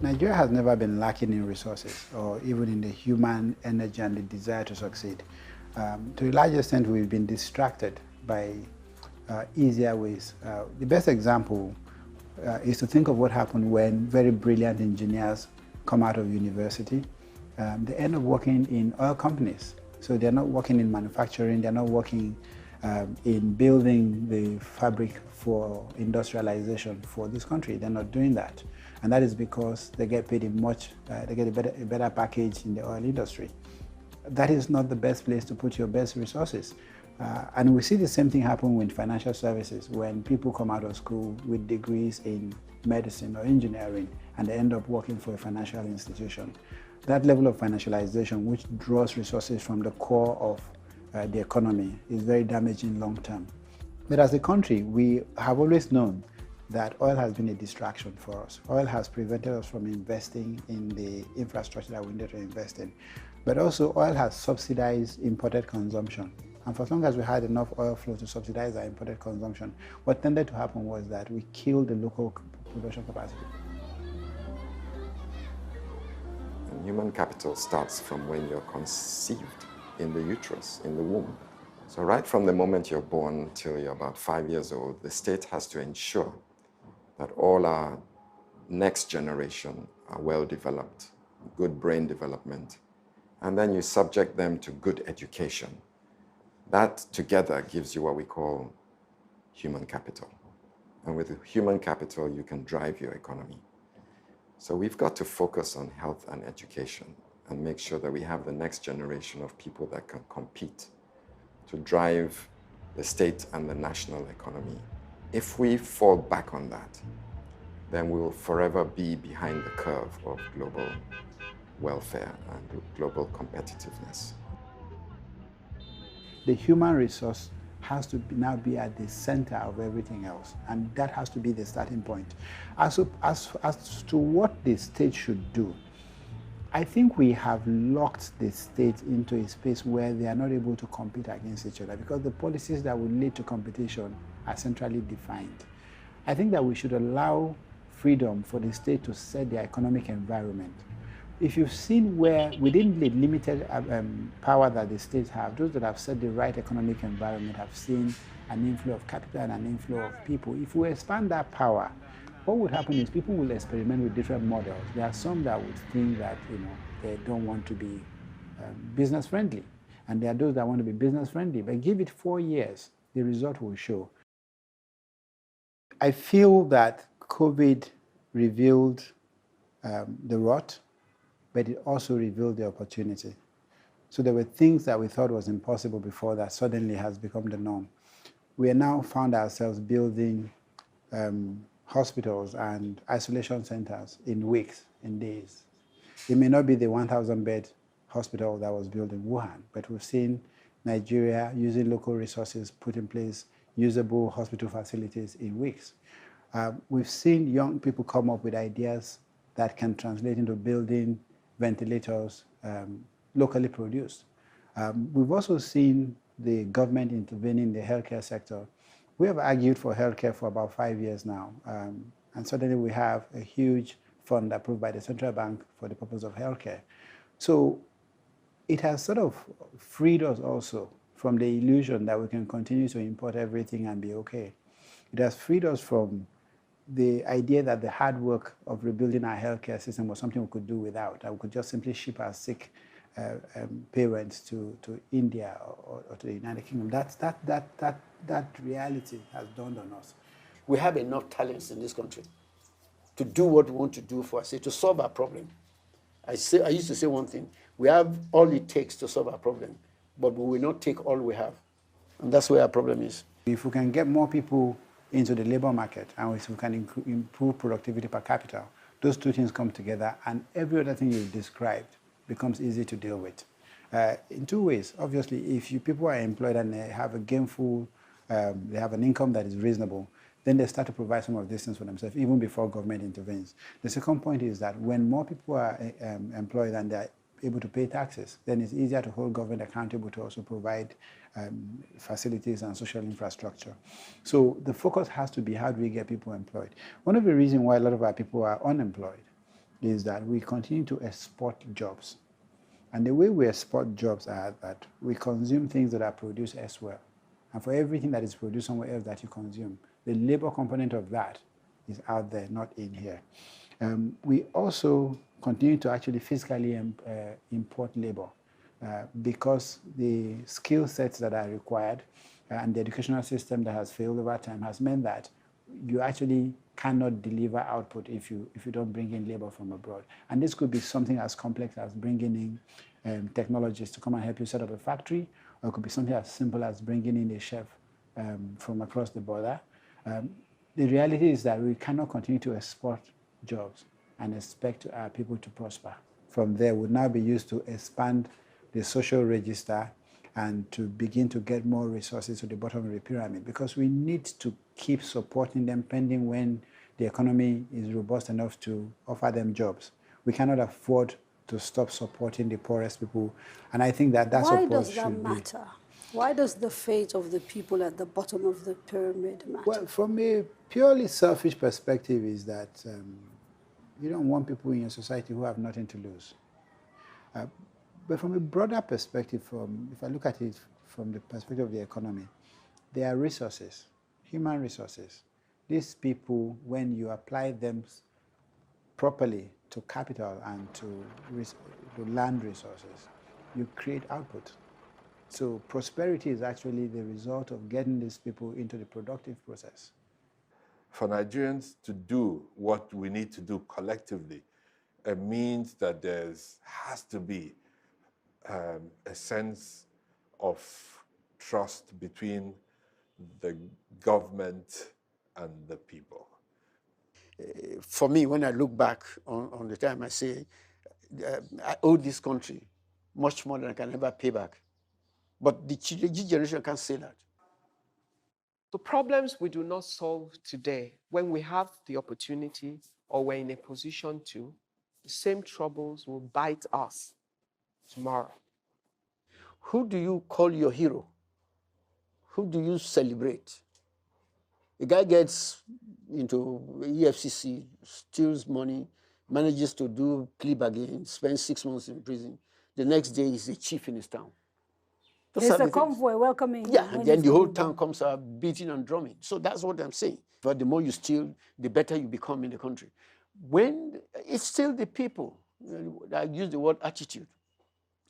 Nigeria has never been lacking in resources, or even in the human energy and the desire to succeed. To a large extent, we've been distracted by easier ways. The best example is to think of what happened when very brilliant engineers come out of university. They end up working in oil companies. So they're not working in manufacturing, they're not working in building the fabric for industrialization for this country. They're not doing that. And that is because they get paid they get a better package in the oil industry. That is not the best place to put your best resources. And we see the same thing happen with financial services when people come out of school with degrees in medicine or engineering and they end up working for a financial institution. That level of financialization, which draws resources from the core of the economy, is very damaging long term. But as a country, we have always known that oil has been a distraction for us. Oil has prevented us from investing in the infrastructure that we need to invest in. But also oil has subsidized imported consumption. And for as long as we had enough oil flow to subsidize our imported consumption, what tended to happen was that we killed the local production capacity. And human capital starts from when you're conceived in the uterus, in the womb. So right from the moment you're born till you're about 5 years old, the state has to ensure that all our next generation are well developed, good brain development, and then you subject them to good education. That together gives you what we call human capital. And with human capital, you can drive your economy. So we've got to focus on health and education and make sure that we have the next generation of people that can compete to drive the state and the national economy. If we fall back on that, then we'll forever be behind the curve of global welfare and global competitiveness. The human resource has to now be at the center of everything else, and that has to be the starting point. As to what the state should do, I think we have locked the state into a space where they are not able to compete against each other because the policies that will lead to competition are centrally defined. I think that we should allow freedom for the state to set their economic environment, if you've seen where, within the limited power that the states have, those that have set the right economic environment have seen an inflow of capital and an inflow of people. If we expand that power, what would happen is people will experiment with different models. There are some that would think that, they don't want to be business friendly. And there are those that want to be business friendly. But give it 4 years, the result will show. I feel that COVID revealed the rot, but it also revealed the opportunity. So there were things that we thought was impossible before that suddenly has become the norm. We are now found ourselves building hospitals and isolation centers in weeks, in days. It may not be the 1,000-bed hospital that was built in Wuhan, but we've seen Nigeria, using local resources, put in place usable hospital facilities in weeks. We've seen young people come up with ideas that can translate into building ventilators locally produced. We've also seen the government intervening in the healthcare sector. We have argued for healthcare for about 5 years now, and suddenly we have a huge fund approved by the central bank for the purpose of healthcare. So it has sort of freed us also from the illusion that we can continue to import everything and be okay. It has freed us from the idea that the hard work of rebuilding our healthcare system was something we could do without, that we could just simply ship our sick parents to India or to the United Kingdom. That reality has dawned on us. We have enough talents in this country to do what we want to do for us, to solve our problem. I used to say one thing: we have all it takes to solve our problem, but we will not take all we have, and that's where our problem is. If we can get more people into the labor market and if we can improve productivity per capita, those two things come together, and every other thing you've described becomes easy to deal with. In two ways. Obviously, if people are employed and they have a gainful, they have an income that is reasonable, then they start to provide some of these things for themselves, even before government intervenes. The second point is that when more people are employed and they're able to pay taxes, then it's easier to hold government accountable to also provide facilities and social infrastructure. So the focus has to be, how do we get people employed? One of the reasons why a lot of our people are unemployed is that we continue to export jobs. And the way we export jobs are that we consume things that are produced elsewhere. And for everything that is produced somewhere else that you consume, the labor component of that is out there, not in here. We also continue to actually physically import labor because the skill sets that are required and the educational system that has failed over time has meant that you actually cannot deliver output if you don't bring in labor from abroad. And this could be something as complex as bringing in technologists to come and help you set up a factory, or it could be something as simple as bringing in a chef from across the border. The reality is that we cannot continue to export jobs and expect our people to prosper. From there, would now be used to expand the social register and to begin to get more resources to the bottom of the pyramid, because we need to keep supporting them pending when the economy is robust enough to offer them jobs. We cannot afford to stop supporting the poorest people, and I think that that's Why does that matter? Why does the fate of the people at the bottom of the pyramid matter? Well, from a purely selfish perspective is that you don't want people in your society who have nothing to lose. But from a broader perspective, if I look at it from the perspective of the economy, there are resources, human resources. These people, when you apply them properly to capital and to land resources, you create output. So prosperity is actually the result of getting these people into the productive process. For Nigerians to do what we need to do collectively, it means that there has to be a sense of trust between the government and the people. For me, when I look back on the time, I say, I owe this country much more than I can ever pay back. But the generation can't say that. The problems we do not solve today, when we have the opportunity or we're in a position to, the same troubles will bite us tomorrow. Who do you call your hero? Who do you celebrate? A guy gets into EFCC, steals money, manages to do plea bargain, spends 6 months in prison. The next day, he's a chief in his town. There's a convoy welcoming. Yeah, and then the whole town comes out beating and drumming. So that's what I'm saying. But the more you steal, the better you become in the country. When it's still the people, I use the word attitude.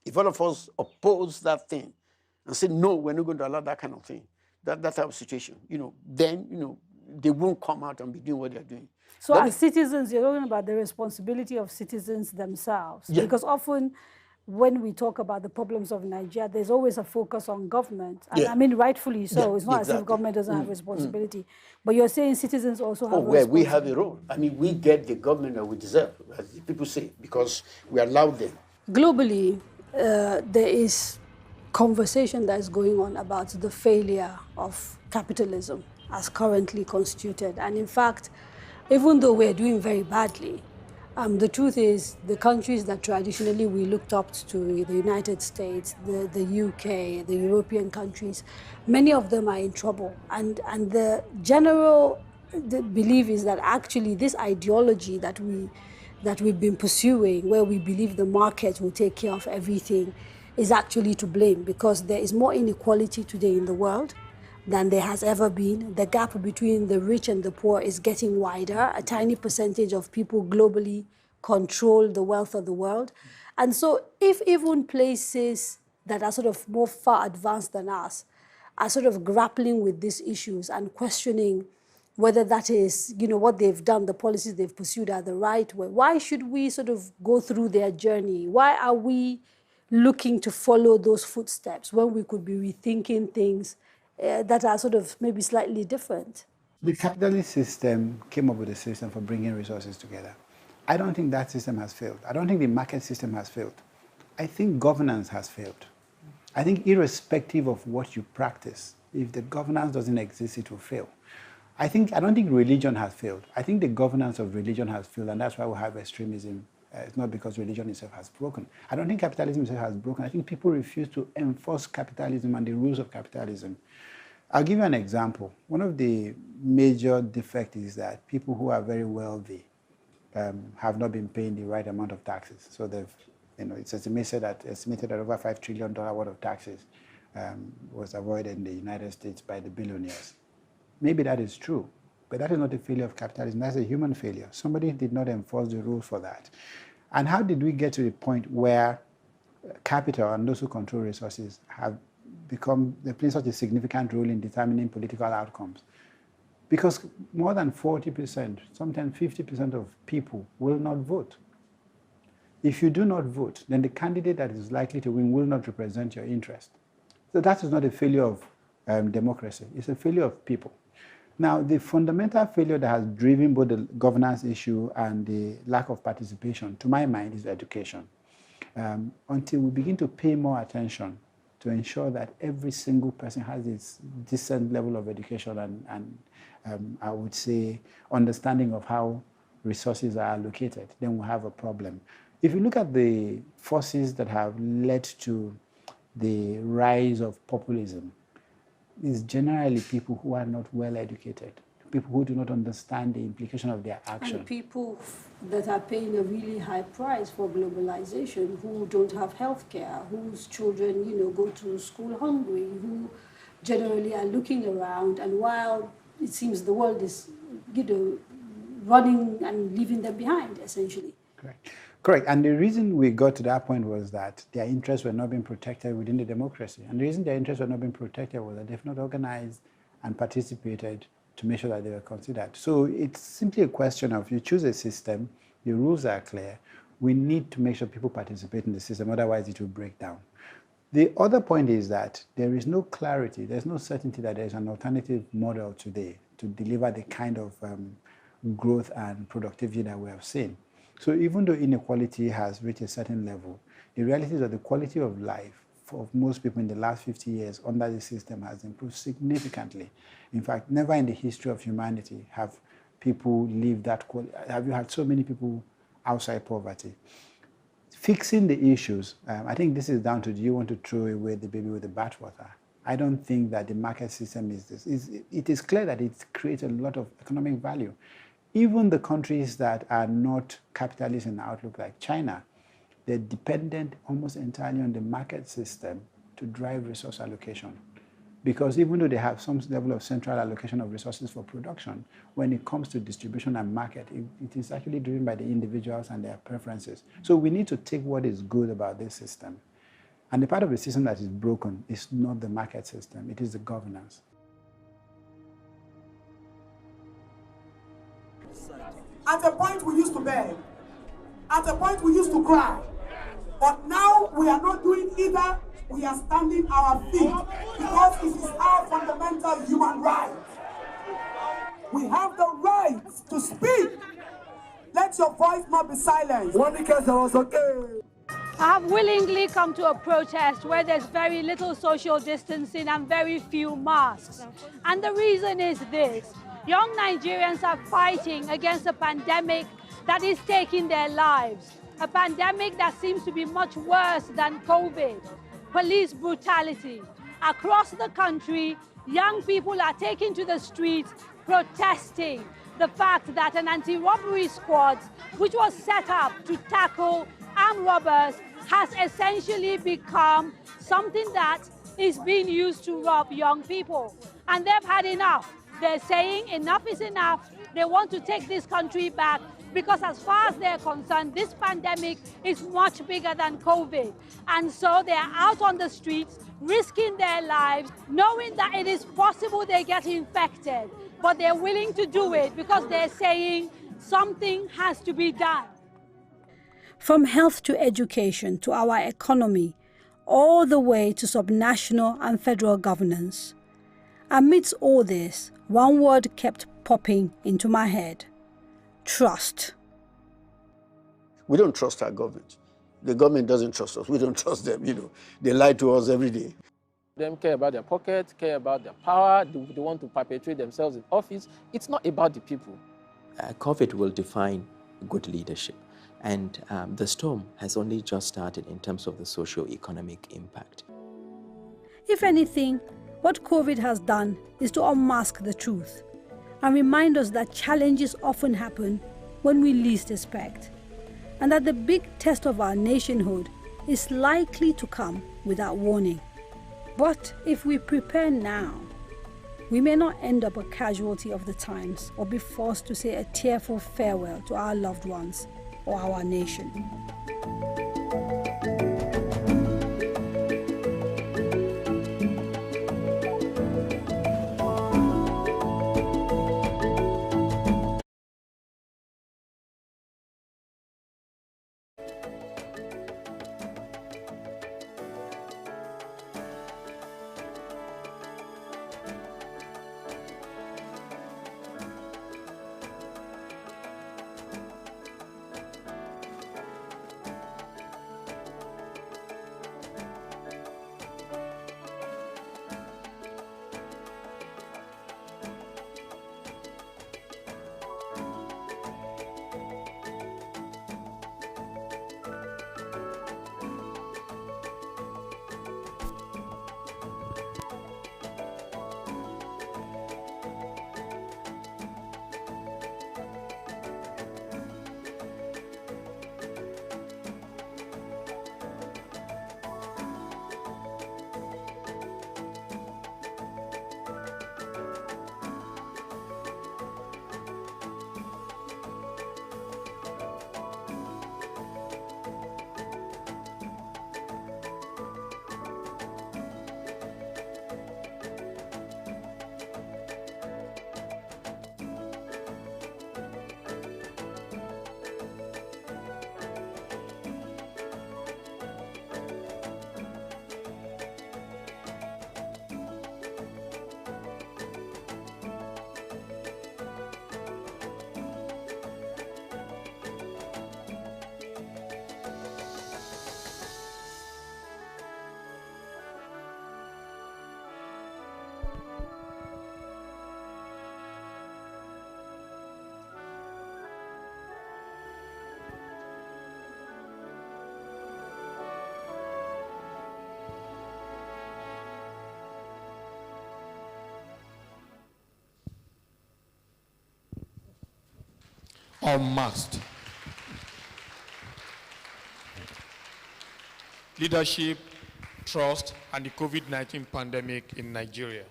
If all of us oppose that thing and say, no, we're not going to allow that kind of thing, that type of situation, then, they won't come out and be doing what they're doing. So as citizens, you're talking about the responsibility of citizens themselves. Yeah. Because often when we talk about the problems of Nigeria, there's always a focus on government. And I mean, rightfully so. Yeah, it's not as if government doesn't have responsibility. But you're saying citizens also have responsibility. We have a role. I mean, we get the government that we deserve, as people say, because we allowed them. Globally, there is conversation that is going on about the failure of capitalism as currently constituted. And in fact, even though we're doing very badly, the truth is the countries that traditionally we looked up to, the United States, the UK, the European countries, many of them are in trouble. And the general belief is that actually this ideology that we've been pursuing, where we believe the market will take care of everything, is actually to blame, because there is more inequality today in the world than there has ever been. The gap between the rich and the poor is getting wider. A tiny percentage of people globally control the wealth of the world. And so if even places that are sort of more far advanced than us are sort of grappling with these issues and questioning whether that is, what they've done, the policies they've pursued are the right way, why should we sort of go through their journey? Why are we looking to follow those footsteps when we could be rethinking things that are sort of maybe slightly different? The capitalist system came up with a system for bringing resources together. I don't think that system has failed. I don't think the market system has failed. I think governance has failed. I think irrespective of what you practice, if the governance doesn't exist, it will fail. I don't think religion has failed. I think the governance of religion has failed, and that's why we have extremism. It's not because religion itself has broken. I don't think capitalism itself has broken. I think people refuse to enforce capitalism and the rules of capitalism. I'll give you an example. One of the major defects is that people who are very wealthy have not been paying the right amount of taxes. So it's estimated that over $5 trillion worth of taxes was avoided in the United States by the billionaires. Maybe that is true, but that is not a failure of capitalism. That's a human failure. Somebody did not enforce the rules for that. And how did we get to the point where capital and those who control resources have they play such a significant role in determining political outcomes? Because more than 40%, sometimes 50% of people will not vote. If you do not vote, then the candidate that is likely to win will not represent your interest. So that is not a failure of democracy. It's a failure of people. Now, the fundamental failure that has driven both the governance issue and the lack of participation, to my mind, is education. Until we begin to pay more attention to ensure that every single person has this decent level of education and I would say, understanding of how resources are allocated, then we'll have a problem. If you look at the forces that have led to the rise of populism, it's generally people who are not well educated, people who do not understand the implication of their action. And people that are paying a really high price for globalization, who don't have health care, whose children, go to school hungry, who generally are looking around, and while it seems the world is, running and leaving them behind, essentially. Correct. And the reason we got to that point was that their interests were not being protected within the democracy. And the reason their interests were not being protected was that they've not organized and participated to make sure that they were considered. So it's simply a question of you choose a system, the rules are clear, we need to make sure people participate in the system, otherwise it will break down. The other point is that there is no clarity, there's no certainty that there's an alternative model today to deliver the kind of growth and productivity that we have seen. So even though inequality has reached a certain level, the reality is that the quality of life of most people in the last 50 years under the system has improved significantly. In fact, never in the history of humanity have people lived that quality. Have you had so many people outside poverty? Fixing the issues, I think this is down to, do you want to throw away the baby with the bathwater? I don't think that the market system is this. It is clear that it creates a lot of economic value. Even the countries that are not capitalist in outlook like China, they're dependent almost entirely on the market system to drive resource allocation. Because even though they have some level of central allocation of resources for production, when it comes to distribution and market, it is actually driven by the individuals and their preferences. So we need to take what is good about this system. And the part of the system that is broken is not the market system, it is the governance. At a point we used to beg. At a point we used to cry. But now we are not doing either. We are standing our feet because it is our fundamental human right. We have the right to speak. Let your voice not be silenced. I have willingly come to a protest where there's very little social distancing and very few masks. And the reason is this. Young Nigerians are fighting against a pandemic that is taking their lives. A pandemic that seems to be much worse than COVID. Police brutality. Across the country, young people are taking to the streets protesting the fact that an anti-robbery squad, which was set up to tackle armed robbers, has essentially become something that is being used to rob young people. And they've had enough. They're saying enough is enough. They want to take this country back because as far as they're concerned, this pandemic is much bigger than COVID. And so they're out on the streets, risking their lives, knowing that it is possible they get infected, but they're willing to do it because they're saying something has to be done. From health to education to our economy, all the way to subnational and federal governance. Amidst all this, one word kept popping into my head: trust. We don't trust our government. The government doesn't trust us. We don't trust them, They lie to us every day. Them care about their pockets, care about their power, they want to perpetuate themselves in office. It's not about the people. COVID will define good leadership. And the storm has only just started in terms of the socio-economic impact. If anything, what COVID has done is to unmask the truth and remind us that challenges often happen when we least expect, and that the big test of our nationhood is likely to come without warning. But if we prepare now, we may not end up a casualty of the times or be forced to say a tearful farewell to our loved ones or our nation. Unmasked. Leadership, trust, and the COVID-19 pandemic in Nigeria.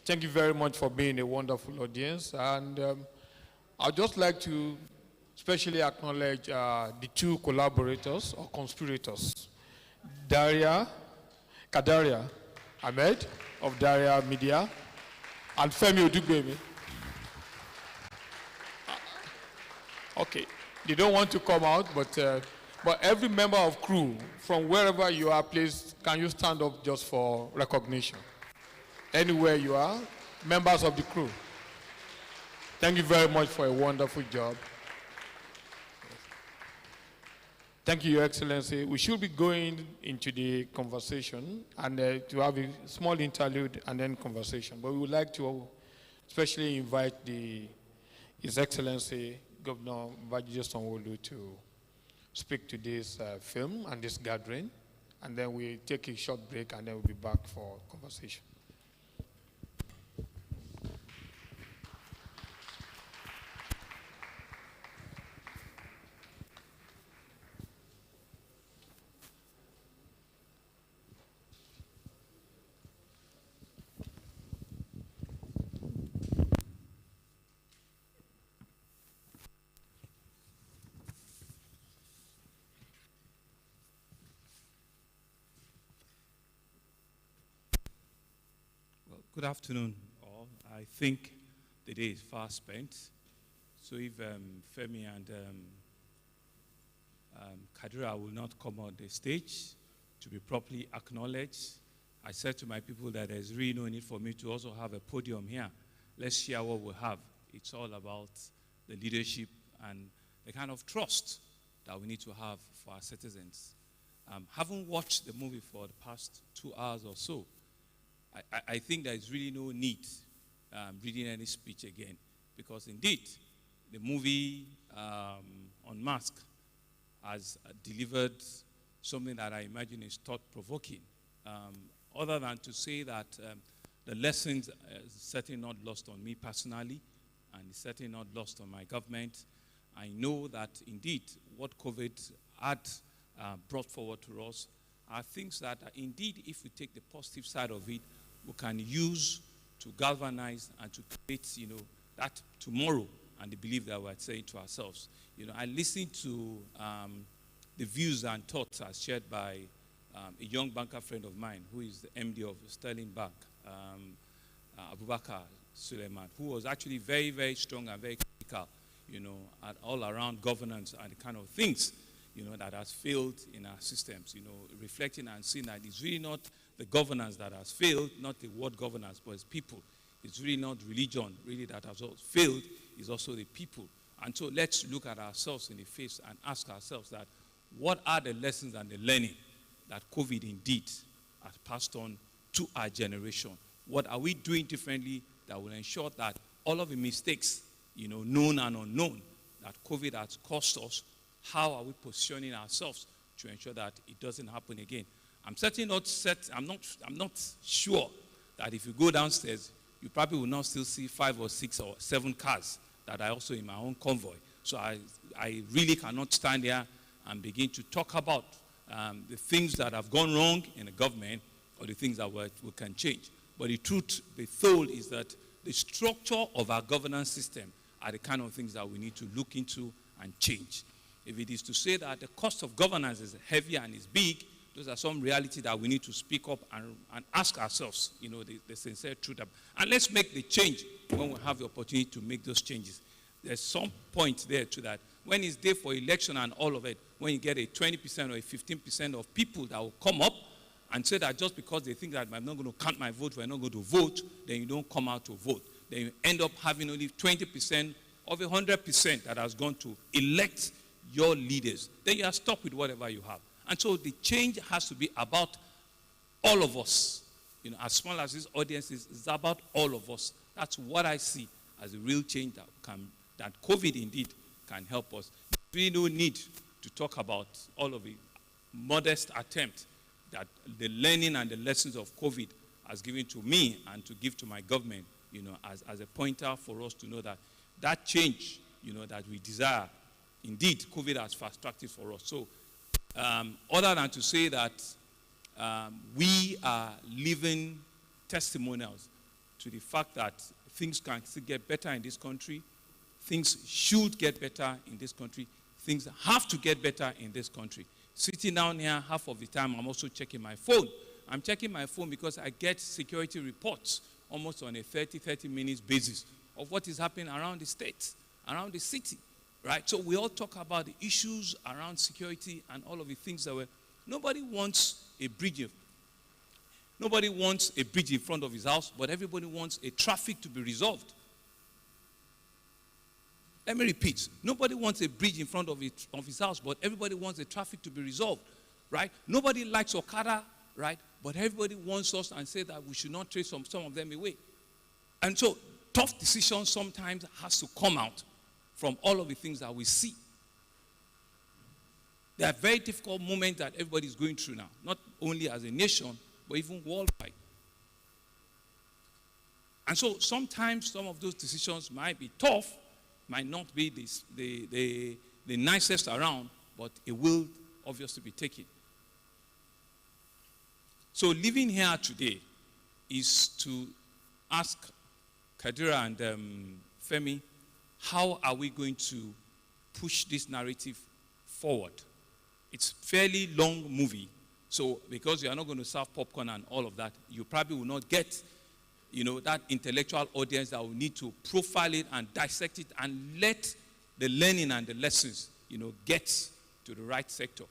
Thank you very much for being a wonderful audience. And I'd just like to especially acknowledge the two collaborators or conspirators, Daria, Kadaria Ahmed of Daria Media, and Femi Odugbemi. Okay, they don't want to come out, but every member of crew, from wherever you are, please, can you stand up just for recognition? Anywhere you are, members of the crew. Thank you very much for a wonderful job. Thank you, Your Excellency. We should be going into the conversation and to have a small interlude and then conversation. But we would like to especially invite His Excellency Governor Babajide Sanwo-Olu to speak to this film and this gathering. And then we take a short break and then we'll be back for conversation. Good afternoon, all. I think the day is far spent. So if Femi and Kadaria will not come on the stage to be properly acknowledged, I said to my people that there's really no need for me to also have a podium here. Let's share what we have. It's all about the leadership and the kind of trust that we need to have for our citizens. Having watched the movie for the past 2 hours or so, I think there is really no need reading any speech again, because indeed the movie Unmasked has delivered something that I imagine is thought-provoking. Other than to say that the lessons are certainly not lost on me personally, and it's certainly not lost on my government. I know that indeed what COVID had brought forward to us are things that indeed, if we take the positive side of it, we can use to galvanize and to create, that tomorrow and the belief that we're saying to ourselves. I listened to the views and thoughts as shared by a young banker friend of mine who is the MD of Sterling Bank, Abubakar Suleiman, who was actually very, very strong and very critical, at all around governance and the kind of things, that has failed in our systems, reflecting and seeing that it's really not the governance that has failed, not the word governance, but it's people. It's really not religion, really, that has failed. It's also the people. And so let's look at ourselves in the face and ask ourselves that, what are the lessons and the learning that COVID indeed has passed on to our generation? What are we doing differently that will ensure that all of the mistakes, known and unknown, that COVID has caused us, how are we positioning ourselves to ensure that it doesn't happen again? I'm certainly not I'm not sure that if you go downstairs, you probably will not still see 5 or 6 or 7 cars that are also in my own convoy. So I really cannot stand here and begin to talk about the things that have gone wrong in the government or the things that we can change. But the truth, the told is that the structure of our governance system are the kind of things that we need to look into and change. If it is to say that the cost of governance is heavy and is big, those are some reality that we need to speak up and ask ourselves, the sincere truth. And let's make the change when we have the opportunity to make those changes. There's some point there to that. When it's day for election and all of it, when you get a 20% or a 15% of people that will come up and say that just because they think that I'm not going to count my vote, we're not going to vote, then you don't come out to vote. Then you end up having only 20% of 100% that has gone to elect your leaders. Then you are stuck with whatever you have. And so the change has to be about all of us. As small as this audience is, it's about all of us. That's what I see as a real change that COVID indeed can help us. There's really no need to talk about all of it. Modest attempt that the learning and the lessons of COVID has given to me and to give to my government, as a pointer for us to know that change that we desire. Indeed, COVID has fast-tracked it for us. So, other than to say that we are living testimonials to the fact that things can still get better in this country, things should get better in this country, things have to get better in this country. Sitting down here, half of the time, I'm also checking my phone. I'm checking my phone because I get security reports almost on a 30 minutes basis of what is happening around the state, around the city, right? So we all talk about the issues around security and all of the things that nobody wants a bridge. Nobody wants a bridge in front of his house, but everybody wants a traffic to be resolved. Let me repeat. Nobody wants a bridge in front of his house, but everybody wants the traffic to be resolved, right? Nobody likes Okada, right? But everybody wants us and say that we should not trade some of them away. And so tough decisions sometimes has to come out from all of the things that we see. There are very difficult moments that everybody is going through now, not only as a nation, but even worldwide. And so sometimes some of those decisions might be tough, might not be the nicest around, but it will obviously be taken. So living here today is to ask Kadaria and Femi, how are we going to push this narrative forward? It's a fairly long movie, so because you are not going to serve popcorn and all of that, you probably will not get that intellectual audience that will need to profile it and dissect it and let the learning and the lessons, get to the right sector.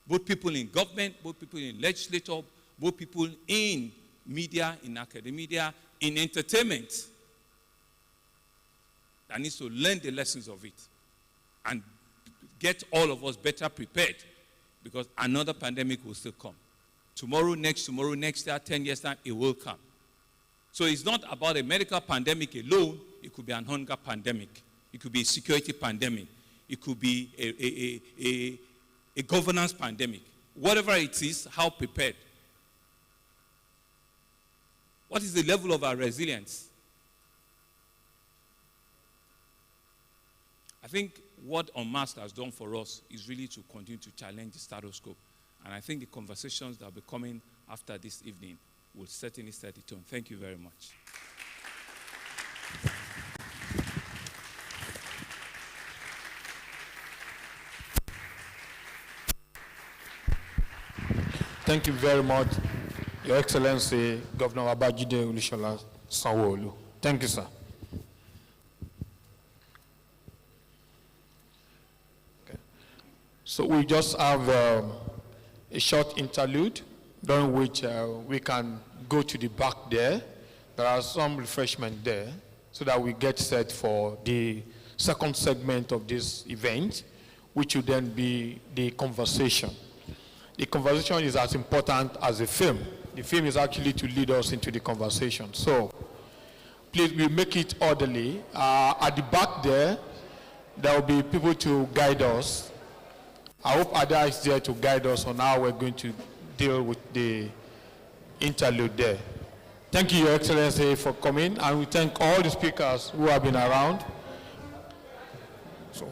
Both people in government, both people in legislature, both people in media, in academia, in entertainment, that needs to learn the lessons of it and get all of us better prepared, because another pandemic will still come. Tomorrow, next year, 10 years time, it will come. So it's not about a medical pandemic alone. It could be an hunger pandemic. It could be a security pandemic. It could be a governance pandemic. Whatever it is, how prepared. What is the level of our resilience? I think what Unmasked has done for us is really to continue to challenge the status quo. And I think the conversations that will be coming after this evening will certainly set the tone. Thank you very much. Thank you very much, Your Excellency, Governor Babajide Sanwo-Olu. Thank you, sir. Okay. So we just have a short interlude during which we can go to the back there. There are some refreshment there so that we get set for the second segment of this event, which will then be the conversation. The conversation is as important as the film. The film is actually to lead us into the conversation. So please, we make it orderly. At the back there will be people to guide us. I hope Ada is there to guide us on how we're going to deal with the interlude there. Thank you, Your Excellency, for coming, and we thank all the speakers who have been around. So.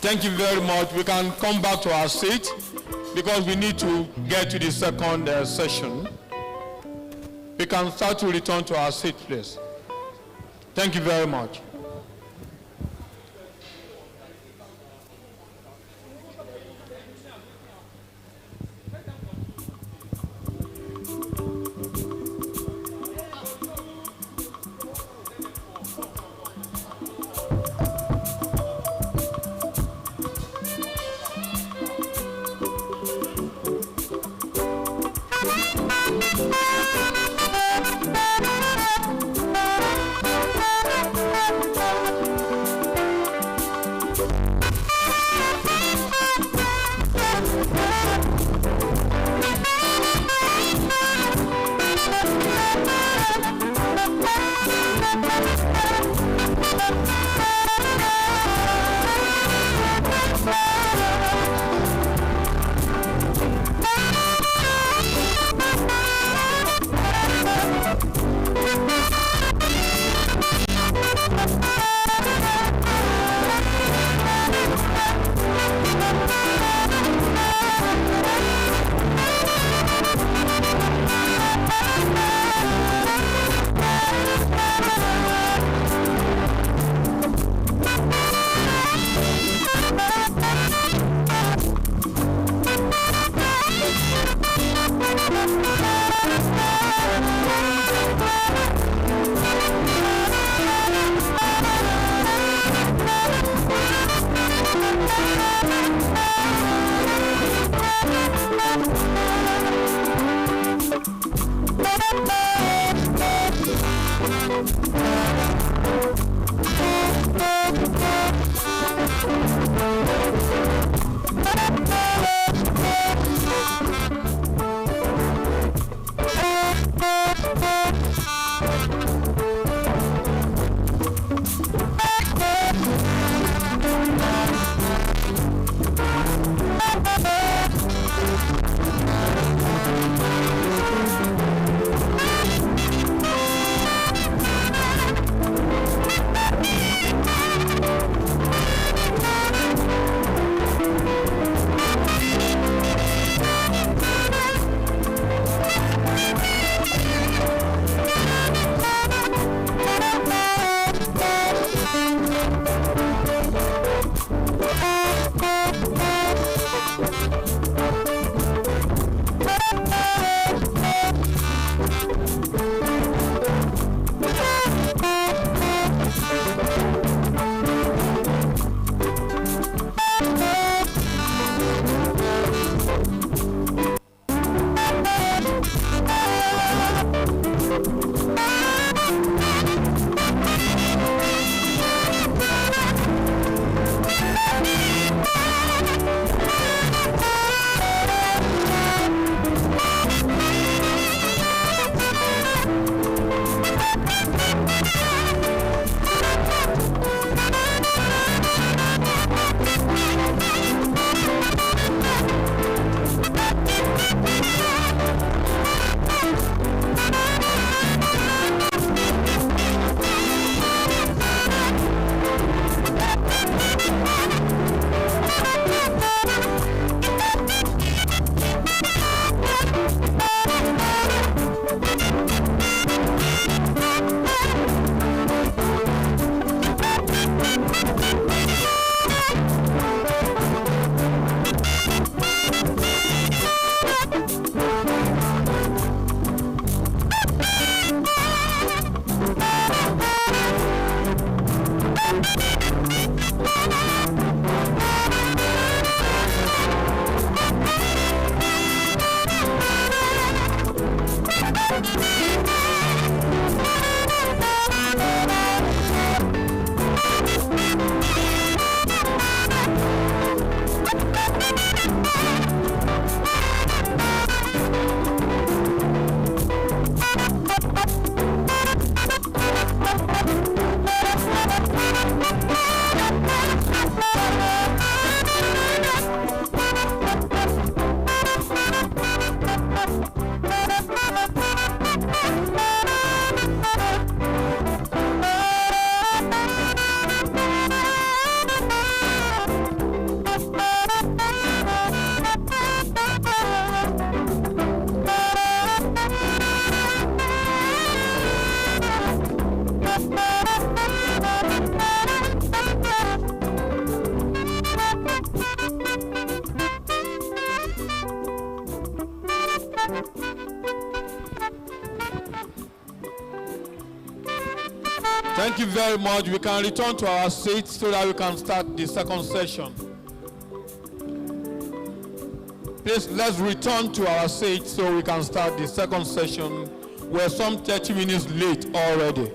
Thank you very much. We can come back to our seat because we need to get to the second session. We can start to return to our seat, please. Thank you very much. Thank you very much. We can return to our seats so that we can start the second session. Please, let's return to our seats so we can start the second session. We're some 30 minutes late already.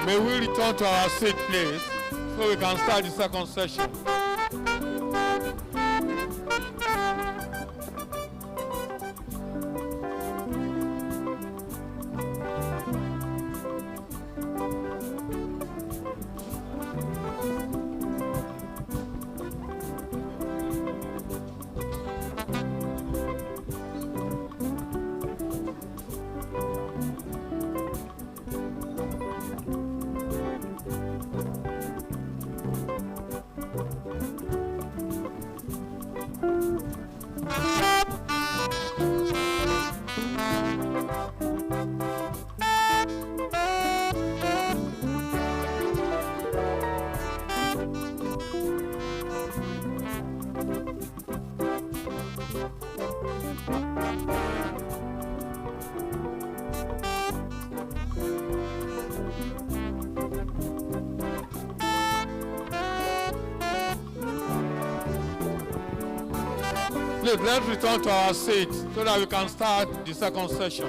May we return to our seat, please, so we can start the second session. Please, let's return to our seats so that we can start the second session.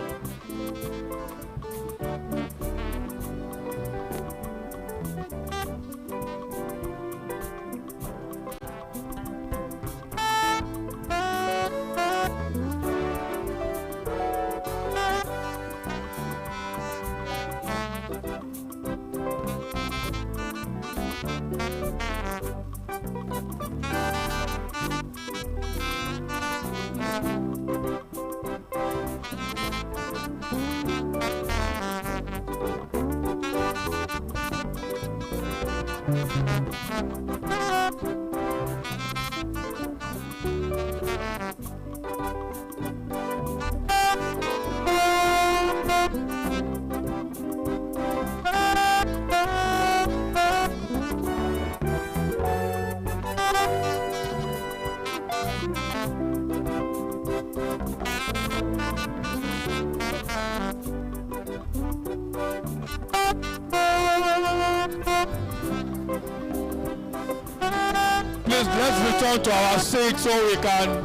To our seat so we can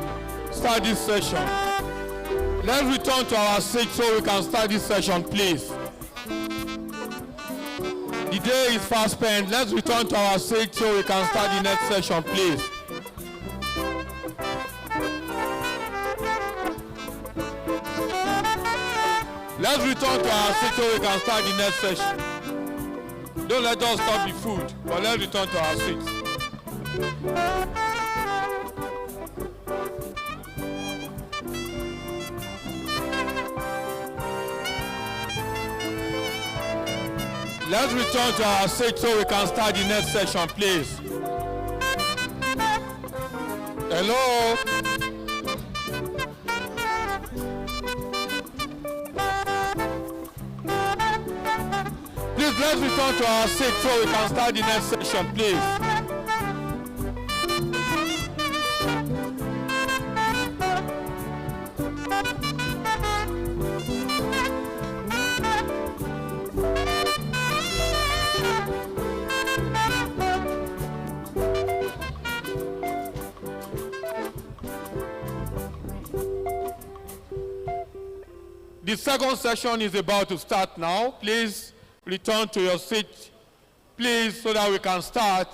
start this session. Let's return to our seat so we can start this session, please. The day is fast spent. Let's return to our seat so we can start the next session, please. Let's return to our seat so we can start the next session. Don't let us stop the food, but let's return to our seats. Let's return to our seat so we can start the next session, please. Hello? Please, Please, let's return to our seat so we can start the next session, please. The second session is about to start now. Please return to your seat, please, so that we can start.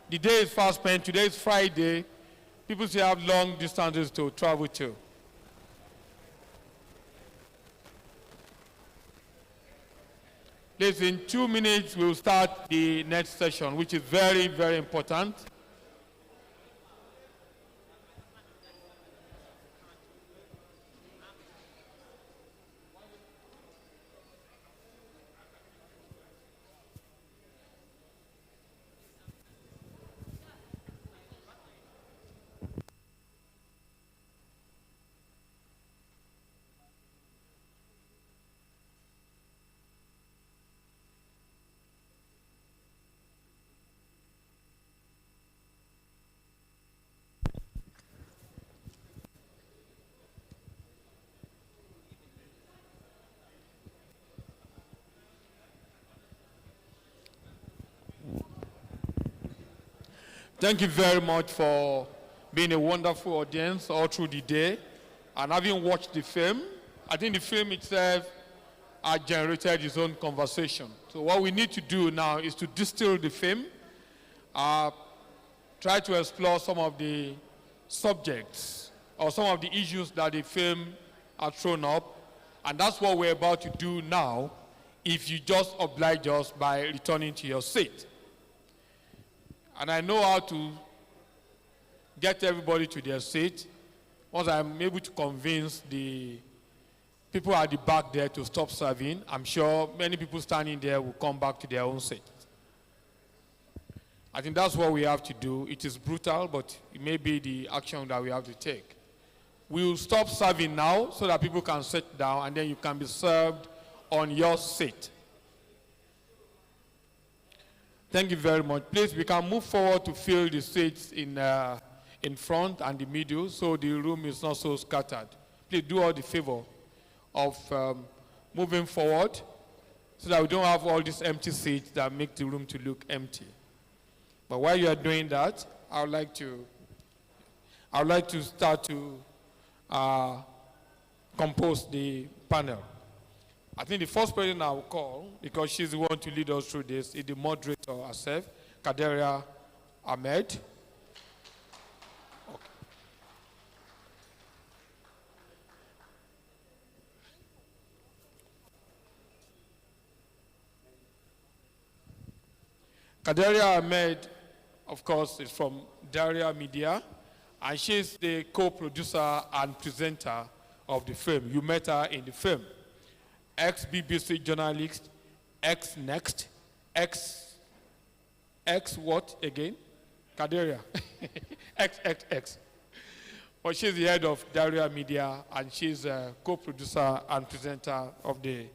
The day is fast spent. Today is Friday. People still have long distances to travel to. Please, in 2 minutes, we'll start the next session, which is very, very important. Thank you very much for being a wonderful audience all through the day. And having watched the film, I think the film itself has generated its own conversation. So what we need to do now is to distill the film, try to explore some of the subjects or some of the issues that the film has thrown up. And that's what we're about to do now, if you just oblige us by returning to your seat. And I know how to get everybody to their seat. Once I'm able to convince the people at the back there to stop serving, I'm sure many people standing there will come back to their own seat. I think that's what we have to do. It is brutal, but it may be the action that we have to take. We will stop serving now so that people can sit down, and then you can be served on your seat. Thank you very much. Please, we can move forward to fill the seats in front and the middle so the room is not so scattered. Please do all the favor of moving forward so that we don't have all these empty seats that make the room to look empty. But while you are doing that, I would like to start to compose the panel. I think the first person I will call, because she's the one to lead us through this, is the moderator herself, Kadaria Ahmed. Okay. Kadaria Ahmed, of course, is from Daria Media, and she's the co-producer and presenter of the film. You met her in the film. Ex-BBC journalist, ex-Next, ex what again? Kadaria. X. But she's the head of Daria Media, and she's a co-producer and presenter of the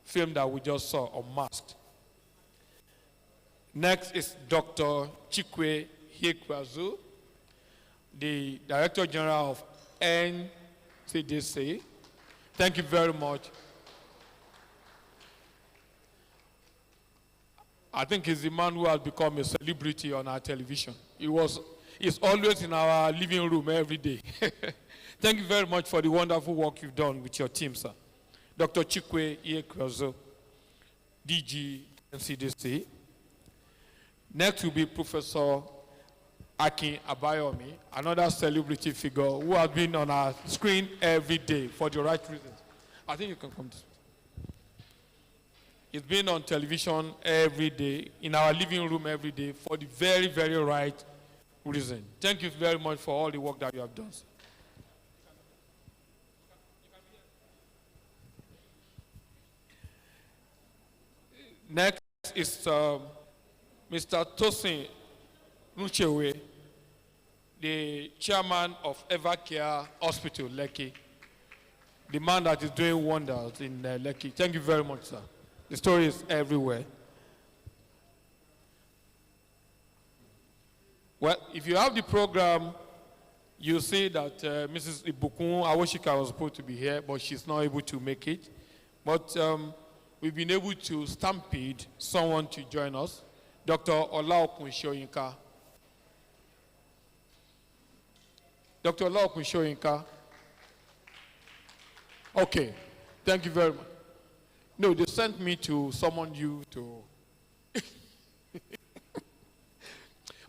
film that we just saw, Unmasked. Next is Dr. Chikwe Ihekweazu, the Director General of NCDC. Thank you very much. I think he's the man who has become a celebrity on our television. He's always in our living room every day. Thank you very much for the wonderful work you've done with your team, sir. Dr. Chikwe Ihekweazu, DG NCDC. Next will be Professor Akin Abayomi, another celebrity figure who has been on our screen every day for the right reasons. I think you can come to this. He's been on television every day, in our living room every day, for the very, very right reason. Thank you very much for all the work that you have done, sir. Next is Mr. Tosin Runsewe, the chairman of Evercare Hospital, Lekki, the man that is doing wonders in Lekki. Thank you very much, sir. The story is everywhere. Well, if you have the program, you see that Mrs. Ibukun, Awosika was supposed to be here, but she's not able to make it. But we've been able to stampede someone to join us, Dr. Olaokun Shoyinka. Dr. Olaokun Shoyinka. Okay, thank you very much. No, they sent me to summon you to...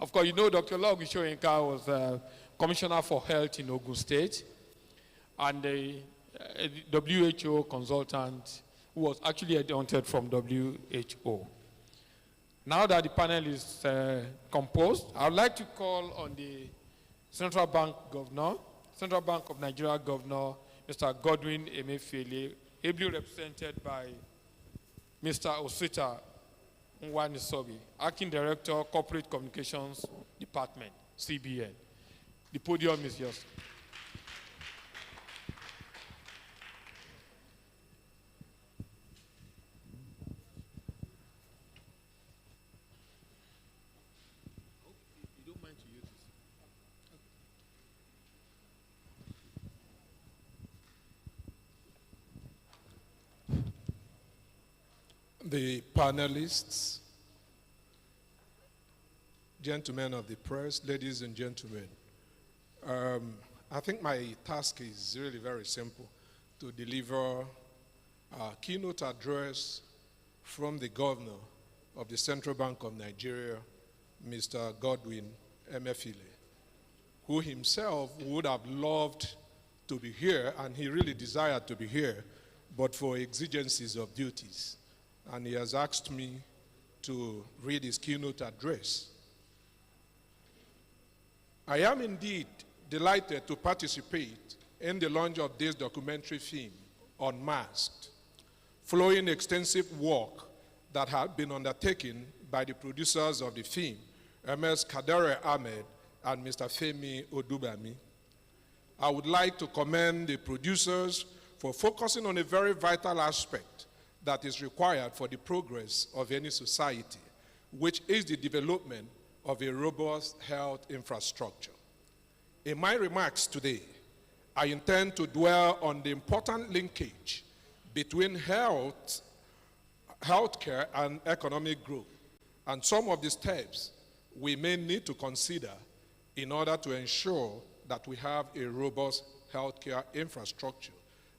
Of course, you know Dr. Olaokun Shoyinka was Commissioner for Health in Ogun State and a WHO consultant who was actually appointed from WHO. Now that the panel is composed, I would like to call on the Central Bank Governor, Central Bank of Nigeria Governor, Mr. Godwin Emefiele, ably represented by Mr. Osita Nwanisobi, Acting Director, Corporate Communications Department, CBN. The podium is yours. The panelists, gentlemen of the press, ladies and gentlemen, I think my task is really very simple, to deliver a keynote address from the governor of the Central Bank of Nigeria, Mr. Godwin Emefiele, who himself would have loved to be here, and he really desired to be here, but for exigencies of duties. And he has asked me to read his keynote address. I am indeed delighted to participate in the launch of this documentary film, Unmasked, following extensive work that had been undertaken by the producers of the film, Ms. Kadaria Ahmed and Mr. Femi Odugbemi. I would like to commend the producers for focusing on a very vital aspect that is required for the progress of any society, which is the development of a robust health infrastructure. In my remarks today, I intend to dwell on the important linkage between healthcare and economic growth, and some of the steps we may need to consider in order to ensure that we have a robust healthcare infrastructure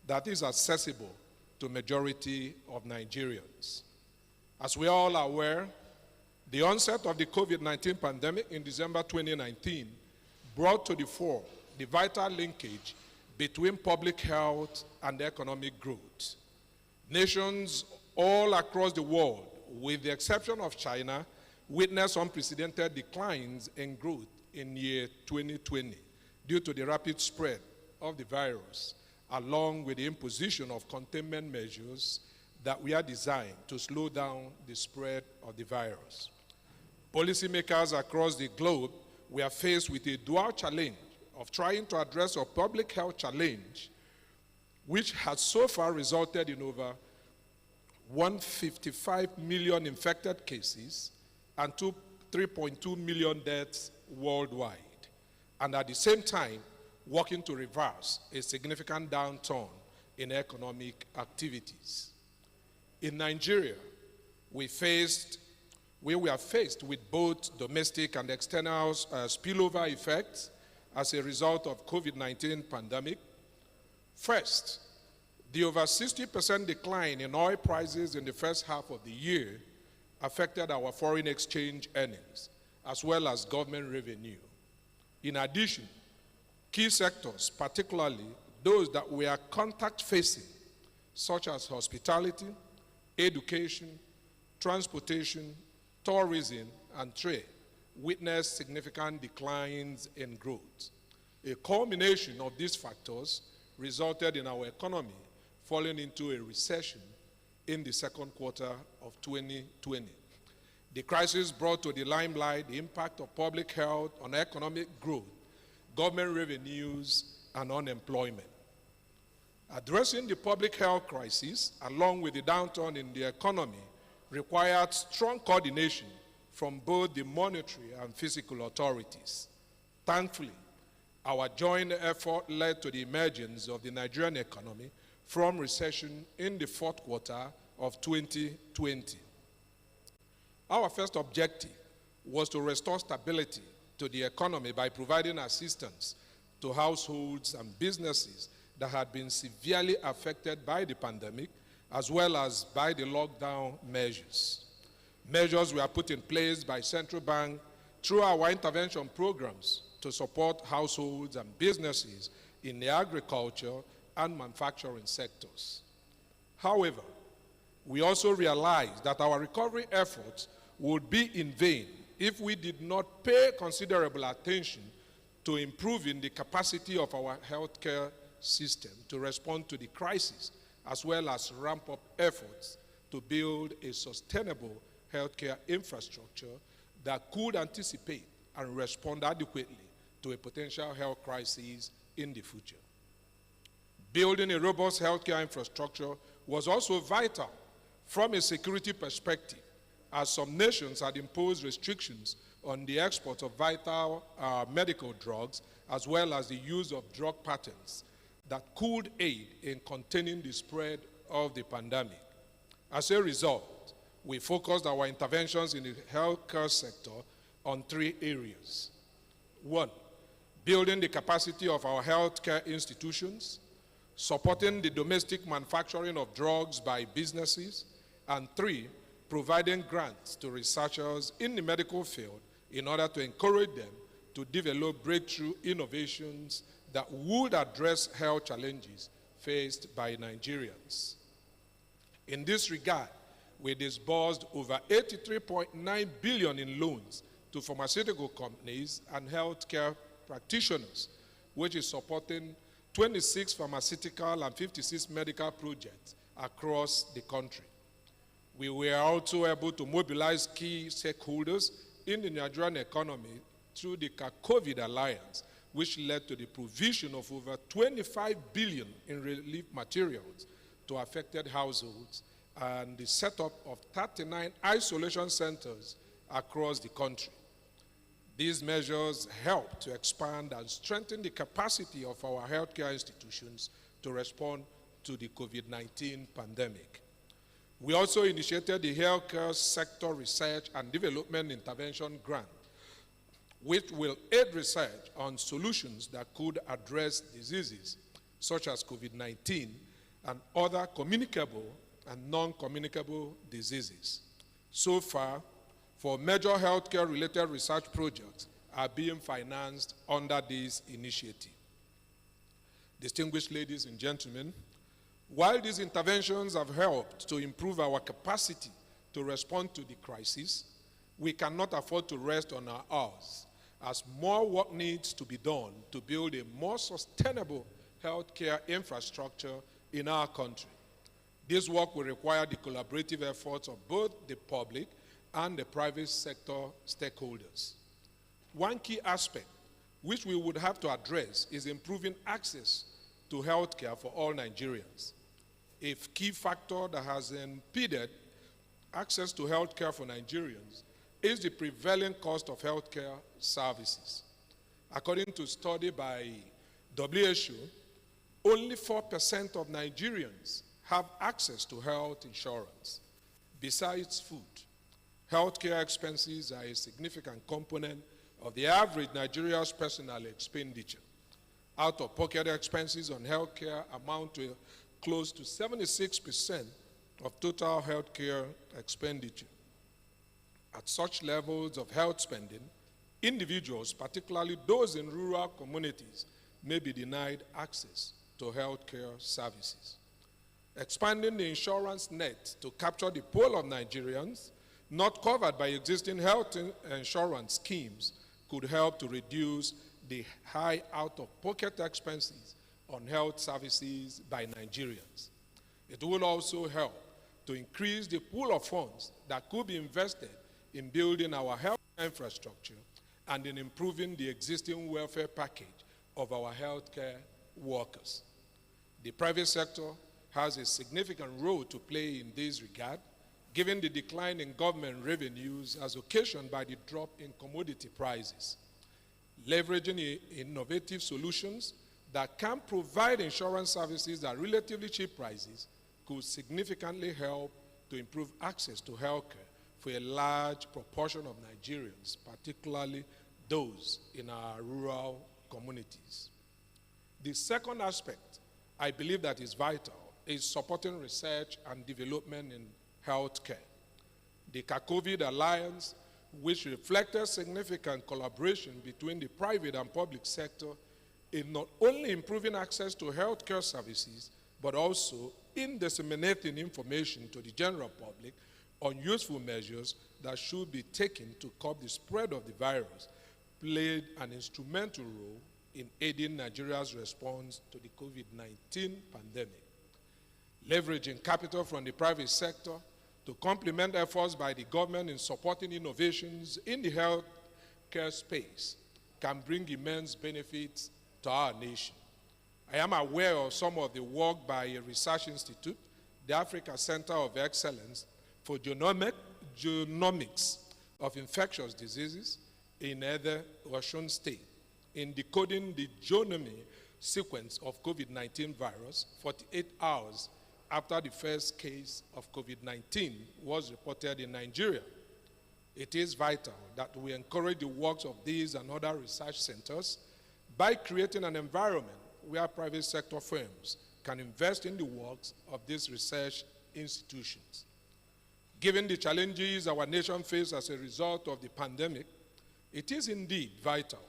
that is accessible to majority of Nigerians. As we are all aware, the onset of the COVID-19 pandemic in December 2019 brought to the fore the vital linkage between public health and economic growth. Nations all across the world, with the exception of China, witnessed unprecedented declines in growth in year 2020 due to the rapid spread of the virus, along with the imposition of containment measures that were designed to slow down the spread of the virus. Policymakers across the globe were faced with a dual challenge of trying to address a public health challenge, which has so far resulted in over 155 million infected cases and 3.2 million deaths worldwide, and at the same time, working to reverse a significant downturn in economic activities. In Nigeria, we were faced with both domestic and external spillover effects as a result of COVID-19 pandemic. First, the over 60% decline in oil prices in the first half of the year affected our foreign exchange earnings, as well as government revenue. In addition, key sectors, particularly those that were contact-facing, such as hospitality, education, transportation, tourism, and trade, witnessed significant declines in growth. A culmination of these factors resulted in our economy falling into a recession in the second quarter of 2020. The crisis brought to the limelight the impact of public health on economic growth, government revenues, and unemployment. Addressing the public health crisis, along with the downturn in the economy, required strong coordination from both the monetary and fiscal authorities. Thankfully, our joint effort led to the emergence of the Nigerian economy from recession in the fourth quarter of 2020. Our first objective was to restore stability to the economy by providing assistance to households and businesses that had been severely affected by the pandemic, as well as by the lockdown measures. Measures were put in place by central bank through our intervention programs to support households and businesses in the agriculture and manufacturing sectors. However, we also realized that our recovery efforts would be in vain if we did not pay considerable attention to improving the capacity of our healthcare system to respond to the crisis, as well as ramp up efforts to build a sustainable healthcare infrastructure that could anticipate and respond adequately to a potential health crisis in the future. Building a robust healthcare infrastructure was also vital from a security perspective, as some nations had imposed restrictions on the export of vital medical drugs, as well as the use of drug patents that could aid in containing the spread of the pandemic. As a result, we focused our interventions in the healthcare sector on three areas. One, building the capacity of our healthcare institutions, supporting the domestic manufacturing of drugs by businesses, and three, providing grants to researchers in the medical field in order to encourage them to develop breakthrough innovations that would address health challenges faced by Nigerians. In this regard, we disbursed over 83.9 billion in loans to pharmaceutical companies and healthcare practitioners, which is supporting 26 pharmaceutical and 56 medical projects across the country. We were also able to mobilize key stakeholders in the Nigerian economy through the COVID Alliance, which led to the provision of over 25 billion in relief materials to affected households and the setup of 39 isolation centers across the country. These measures help to expand and strengthen the capacity of our healthcare institutions to respond to the COVID-19 pandemic. We also initiated the Healthcare Sector Research and Development Intervention Grant, which will aid research on solutions that could address diseases such as COVID-19 and other communicable and non-communicable diseases. So far, 4 major healthcare-related research projects are being financed under this initiative. Distinguished ladies and gentlemen, while these interventions have helped to improve our capacity to respond to the crisis, we cannot afford to rest on our oars, as more work needs to be done to build a more sustainable healthcare infrastructure in our country. This work will require the collaborative efforts of both the public and the private sector stakeholders. One key aspect which we would have to address is improving access to healthcare for all Nigerians. A key factor that has impeded access to healthcare for Nigerians is the prevailing cost of healthcare services. According to a study by WHO, only 4% of Nigerians have access to health insurance. Besides food, healthcare expenses are a significant component of the average Nigerian's personal expenditure. Out-of-pocket expenses on healthcare amount to close to 76% of total healthcare expenditure. At such levels of health spending, individuals, particularly those in rural communities, may be denied access to healthcare services. Expanding the insurance net to capture the pool of Nigerians not covered by existing health insurance schemes could help to reduce the high out-of-pocket expenses on health services by Nigerians. It will also help to increase the pool of funds that could be invested in building our health infrastructure and in improving the existing welfare package of our healthcare workers. The private sector has a significant role to play in this regard, given the decline in government revenues as occasioned by the drop in commodity prices. Leveraging innovative solutions that can provide insurance services at relatively cheap prices could significantly help to improve access to healthcare for a large proportion of Nigerians, particularly those in our rural communities. The second aspect I believe that is vital is supporting research and development in healthcare. The COVID Alliance, which reflected significant collaboration between the private and public sector in not only improving access to healthcare services, but also in disseminating information to the general public on useful measures that should be taken to curb the spread of the virus, played an instrumental role in aiding Nigeria's response to the COVID-19 pandemic. Leveraging capital from the private sector to complement efforts by the government in supporting innovations in the healthcare space can bring immense benefits to our nation. I am aware of some of the work by a research institute, the Africa Center of Excellence for Genomics of Infectious Diseases in Osun State, in decoding the genome sequence of COVID-19 virus 48 hours after the first case of COVID-19 was reported in Nigeria. It is vital that we encourage the works of these and other research centers by creating an environment where private sector firms can invest in the works of these research institutions. Given the challenges our nation faces as a result of the pandemic, it is indeed vital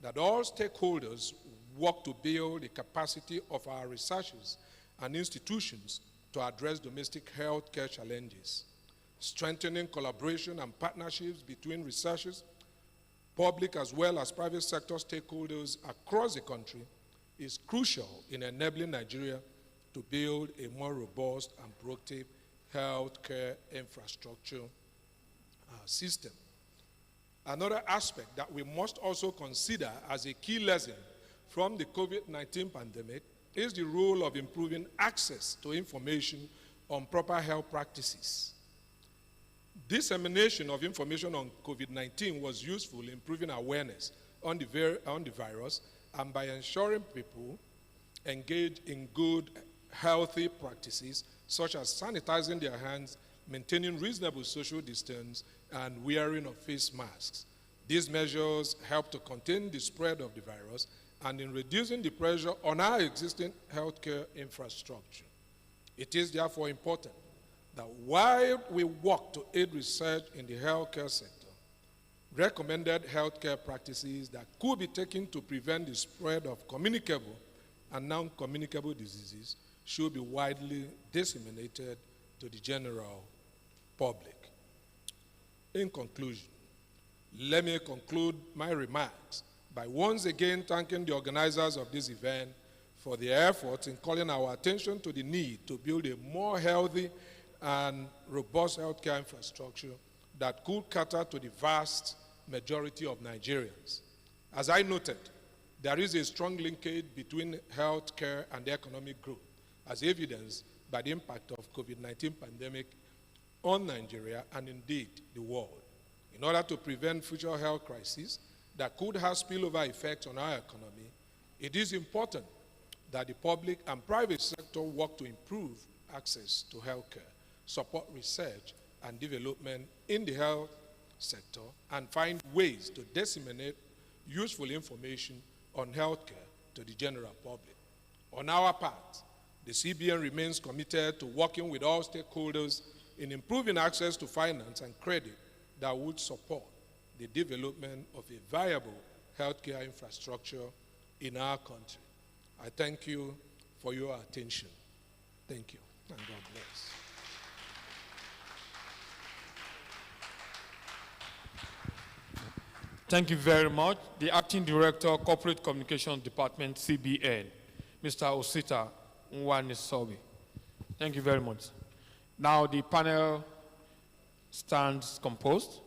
that all stakeholders work to build the capacity of our researchers and institutions to address domestic healthcare challenges. Strengthening collaboration and partnerships between researchers, public as well as private sector stakeholders across the country is crucial in enabling Nigeria to build a more robust and proactive healthcare infrastructure system. Another aspect that we must also consider as a key lesson from the COVID-19 pandemic is the role of improving access to information on proper health practices. Dissemination of information on COVID-19 was useful in improving awareness on the virus and by ensuring people engage in good, healthy practices such as sanitizing their hands, maintaining reasonable social distance, and wearing of face masks. These measures help to contain the spread of the virus and in reducing the pressure on our existing healthcare infrastructure. It is therefore important that while we work to aid research in the healthcare sector, recommended healthcare practices that could be taken to prevent the spread of communicable and non-communicable diseases should be widely disseminated to the general public. In conclusion, let me conclude my remarks by once again thanking the organizers of this event for their efforts in calling our attention to the need to build a more healthy and robust healthcare infrastructure that could cater to the vast majority of Nigerians. As I noted, there is a strong linkage between healthcare and economic growth, as evidenced by the impact of COVID-19 pandemic on Nigeria and indeed the world. In order to prevent future health crises that could have spillover effects on our economy, it is important that the public and private sector work to improve access to healthcare, support research and development in the health sector, and find ways to disseminate useful information on healthcare to the general public. On our part, the CBN remains committed to working with all stakeholders in improving access to finance and credit that would support the development of a viable healthcare infrastructure in our country. I thank you for your attention. Thank you, and God bless. Thank you very much. The Acting Director, Corporate Communications Department, CBN, Mr. Osita Nwanisobi. Thank you very much. Now the panel stands composed.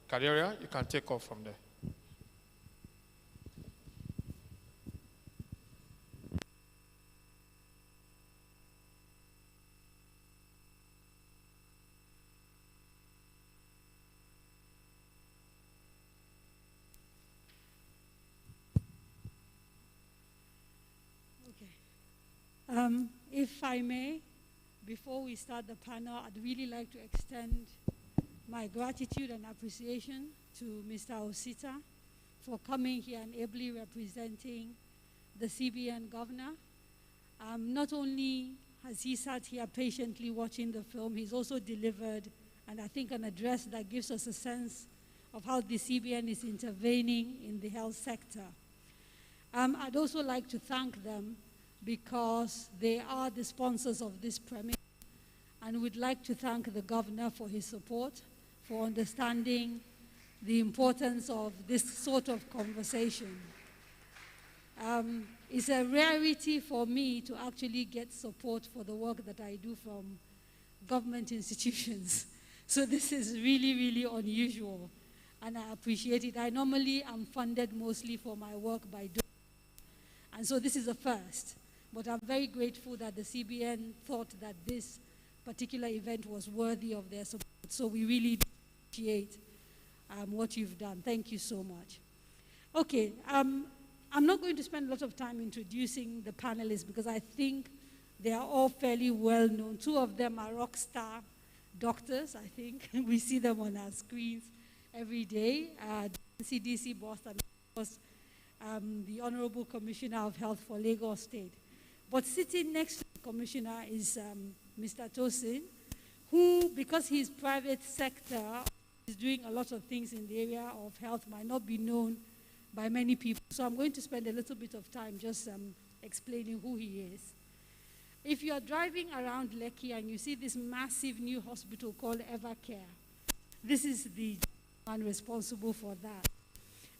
Kadaria, you can take off from there. If I may, before we start the panel, I'd really like to extend my gratitude and appreciation to Mr. Osita for coming here and ably representing the CBN governor. Not only has he sat here patiently watching the film, he's also delivered, and I think an address that gives us a sense of how the CBN is intervening in the health sector. I'd also like to thank them because they are the sponsors of this premise, and would like to thank the governor for his support, for understanding the importance of this sort of conversation. It's a rarity for me to actually get support for the work that I do from government institutions. So this is really, really unusual, and I appreciate it. I normally am funded mostly for my work by donors, and so this is a first. But I'm very grateful that the CBN thought that this particular event was worthy of their support. So we really appreciate what you've done. Thank you so much. Okay, I'm not going to spend a lot of time introducing the panelists because I think they are all fairly well known. Two of them are rock star doctors, I think. We see them on our screens every day. NCDC boss and of course, the Honorable Commissioner of Health for Lagos State. But sitting next to the Commissioner is Mr. Tosin, who, because he's private sector, is doing a lot of things in the area of health, might not be known by many people. So I'm going to spend a little bit of time just explaining who he is. If you are driving around Lekki and you see this massive new hospital called Evercare, this is the man responsible for that.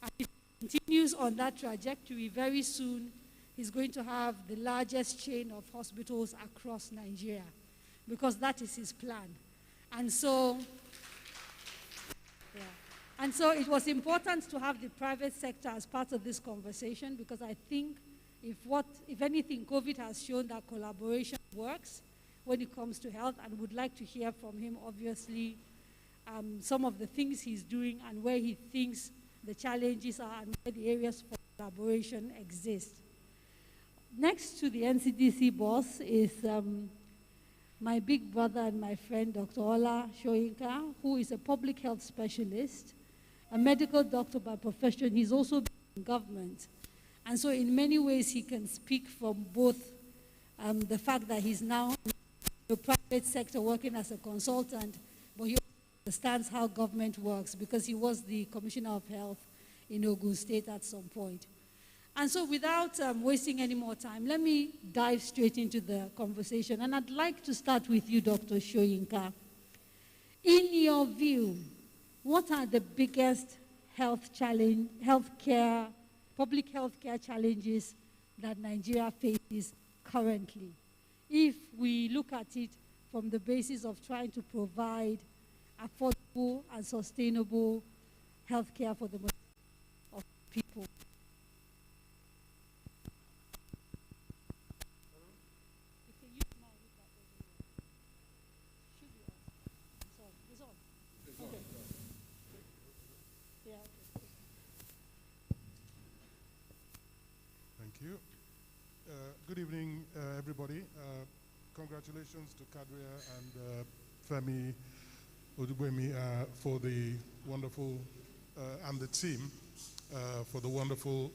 And if he continues on that trajectory, very soon he's going to have the largest chain of hospitals across Nigeria, because that is his plan. And so it was important to have the private sector as part of this conversation, because I think if anything, COVID has shown that collaboration works when it comes to health, and would like to hear from him, obviously, some of the things he's doing and where he thinks the challenges are and where the areas for collaboration exist. Next to the NCDC boss is my big brother and my friend, Dr. Ola Soyinka, who is a public health specialist, a medical doctor by profession. He's also been in government. And so in many ways, he can speak from both the fact that he's now in the private sector working as a consultant, but he understands how government works because he was the Commissioner of Health in Ogun State at some point. And so without wasting any more time, let me dive straight into the conversation. And I'd like to start with you, Dr. Soyinka. In your view, what are the biggest public healthcare challenges that Nigeria faces currently? If we look at it from the basis of trying to provide affordable and sustainable healthcare for the majority of people. Good evening, everybody. Congratulations to Kadaria and Femi Odugbemi for the wonderful, and the team for the wonderful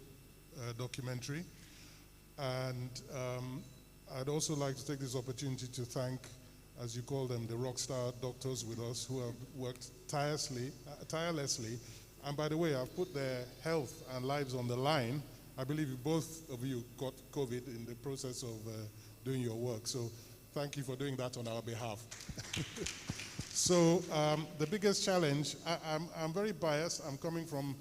documentary. And I'd also like to take this opportunity to thank, as you call them, the rockstar doctors with us who have worked tirelessly. And by the way, I've put their health and lives on the line. I believe both of you got COVID in the process of doing your work. So thank you for doing that on our behalf. So the biggest challenge, I'm very biased. I'm coming from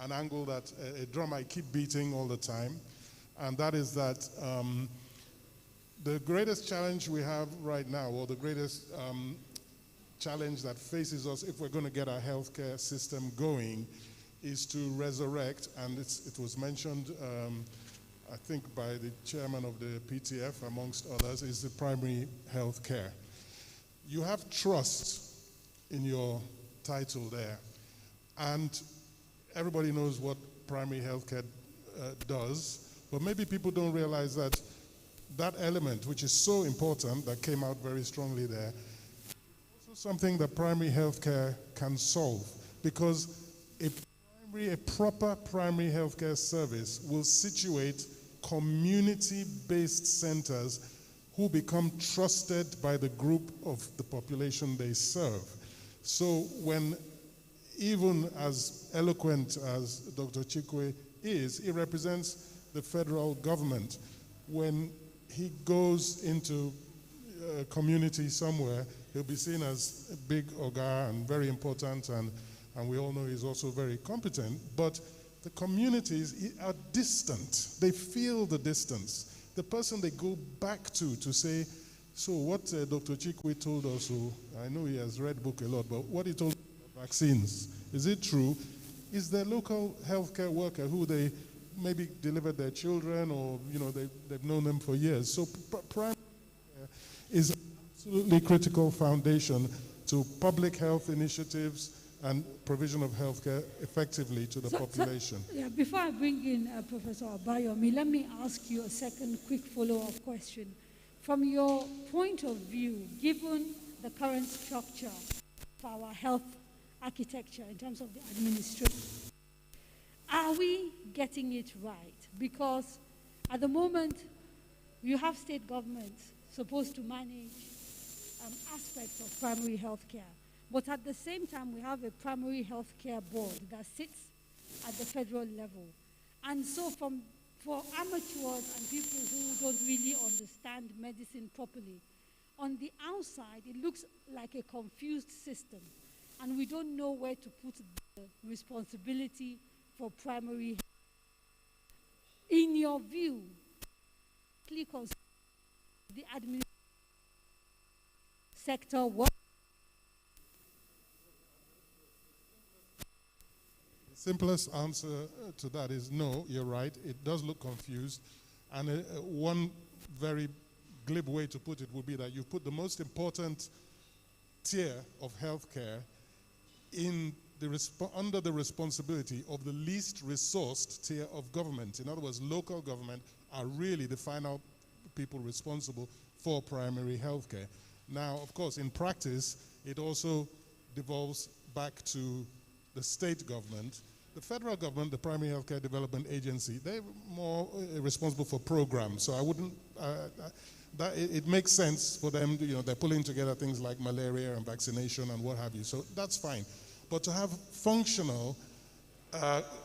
an angle that a drum I keep beating all the time. And that is that the greatest challenge we have right now, or the greatest challenge that faces us if we're going to get our healthcare system going, is to resurrect, and it was mentioned, I think, by the chairman of the PTF, amongst others, is the primary health care. You have trust in your title there, and everybody knows what primary health care does, but maybe people don't realize that that element, which is so important, that came out very strongly there, is also something that primary healthcare can solve, because a proper primary healthcare service will situate community-based centers who become trusted by the group of the population they serve. So when, even as eloquent as Dr. Chikwe is, he represents the federal government. When he goes into a community somewhere, he'll be seen as a big oga and very important, and we all know he's also very competent, but the communities are distant. They feel the distance. The person they go back to say, so what Dr. Chikwe told us, I know he has read book a lot, but what he told us about vaccines, is it true? Is their local healthcare worker who they maybe delivered their children, or they've known them for years. So primary care is an absolutely critical foundation to public health initiatives and provision of healthcare effectively to the population. Before I bring in Professor Abayomi, let me ask you a second quick follow-up question. From your point of view, given the current structure of our health architecture in terms of the administration, are we getting it right? Because at the moment, you have state governments supposed to manage aspects of primary health care. But at the same time, we have a primary health care board that sits at the federal level. And so for amateurs and people who don't really understand medicine properly, on the outside, it looks like a confused system. And we don't know where to put the responsibility for primary health. In your view, the administration sector work? The simplest answer to that is no, you're right. It does look confused. And one very glib way to put it would be that you put the most important tier of healthcare under the responsibility of the least resourced tier of government. In other words, local government are really the final people responsible for primary healthcare. Now, of course, in practice, it also devolves back to the state government. The federal government, the Primary Healthcare Development Agency, they're more responsible for programs. So I wouldn't, it makes sense for them, they're pulling together things like malaria and vaccination and what have you. So that's fine. But to have functional,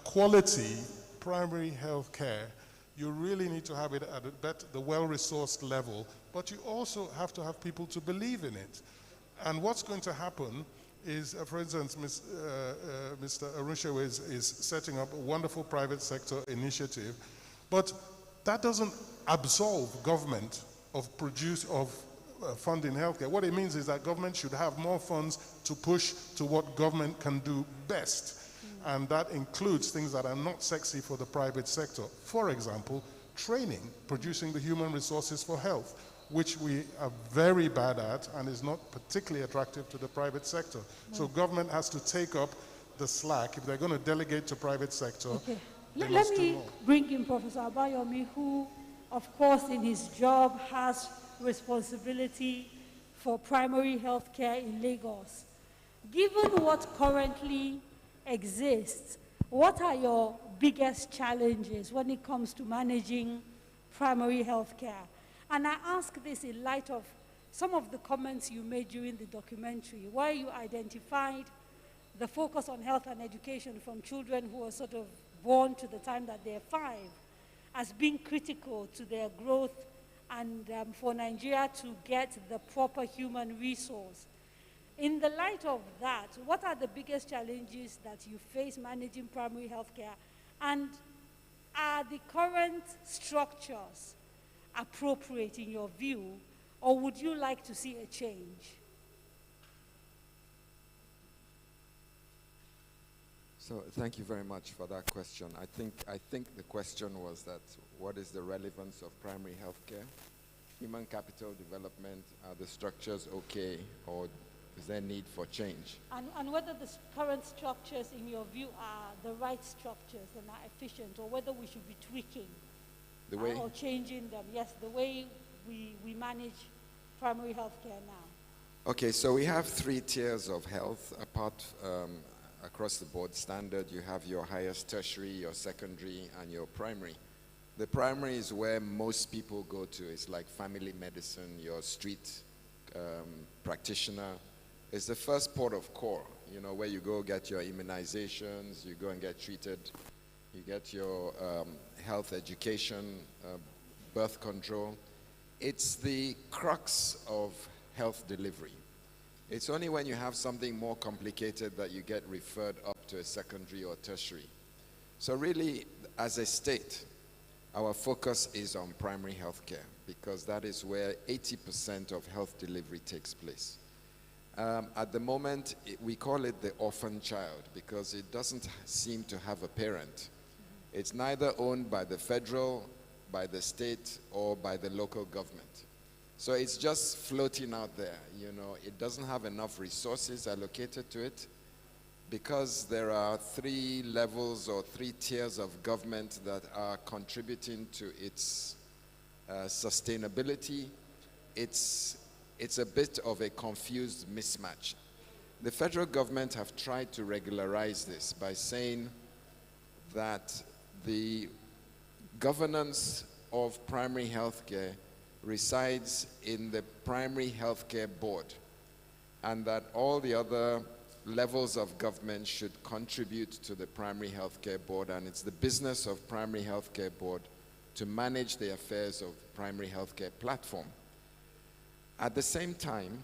quality primary health care, you really need to have it at the well-resourced level, but you also have to have people to believe in it. And what's going to happen is, for instance, Mr. Runsewe is setting up a wonderful private sector initiative, but that doesn't absolve government of funding healthcare. What it means is that government should have more funds to push to what government can do best. And that includes things that are not sexy for the private sector. For example, training, producing the human resources for health, which we are very bad at and is not particularly attractive to the private sector. So government has to take up the slack. If they're going to delegate to private sector, let me bring in Professor Abayomi, who, of course, in his job has responsibility for primary health care in Lagos. Given what currently exists, what are your biggest challenges when it comes to managing primary health care? And I ask this in light of some of the comments you made during the documentary, where you identified the focus on health and education from children who are sort of born to the time that they're 5 as being critical to their growth and for Nigeria to get the proper human resource. In the light of that, what are the biggest challenges that you face managing primary health care? And are the current structures appropriate in your view, or would you like to see a change? So thank you very much for that question. I think the question was that what is the relevance of primary health care? Human capital development, are the structures okay, or is there need for change? And whether the current structures, in your view, are the right structures and are efficient, or whether we should be tweaking. The way? Or changing them, yes, the way we manage primary health care now. Okay, so we have 3 tiers of health apart across the board. Standard, you have your highest tertiary, your secondary, and your primary. The primary is where most people go to. It's like family medicine, your street practitioner. It's the first port of call, you know, where you go get your immunizations, you go and get treated, you get your health education, birth control. It's the crux of health delivery. It's only when you have something more complicated that you get referred up to a secondary or tertiary. So really, as a state, our focus is on primary health care because that is where 80% of health delivery takes place. At the moment, we call it the orphan child because it doesn't seem to have a parent. It's neither owned by the federal, by the state, or by the local government. So it's just floating out there, you know. It doesn't have enough resources allocated to it because there are 3 levels or 3 tiers of government that are contributing to its sustainability. It's a bit of a confused mismatch. The federal government have tried to regularize this by saying that the governance of primary health care resides in the primary health care board and that all the other levels of government should contribute to the primary health care board, and it's the business of primary health care board to manage the affairs of primary health care platform. At the same time,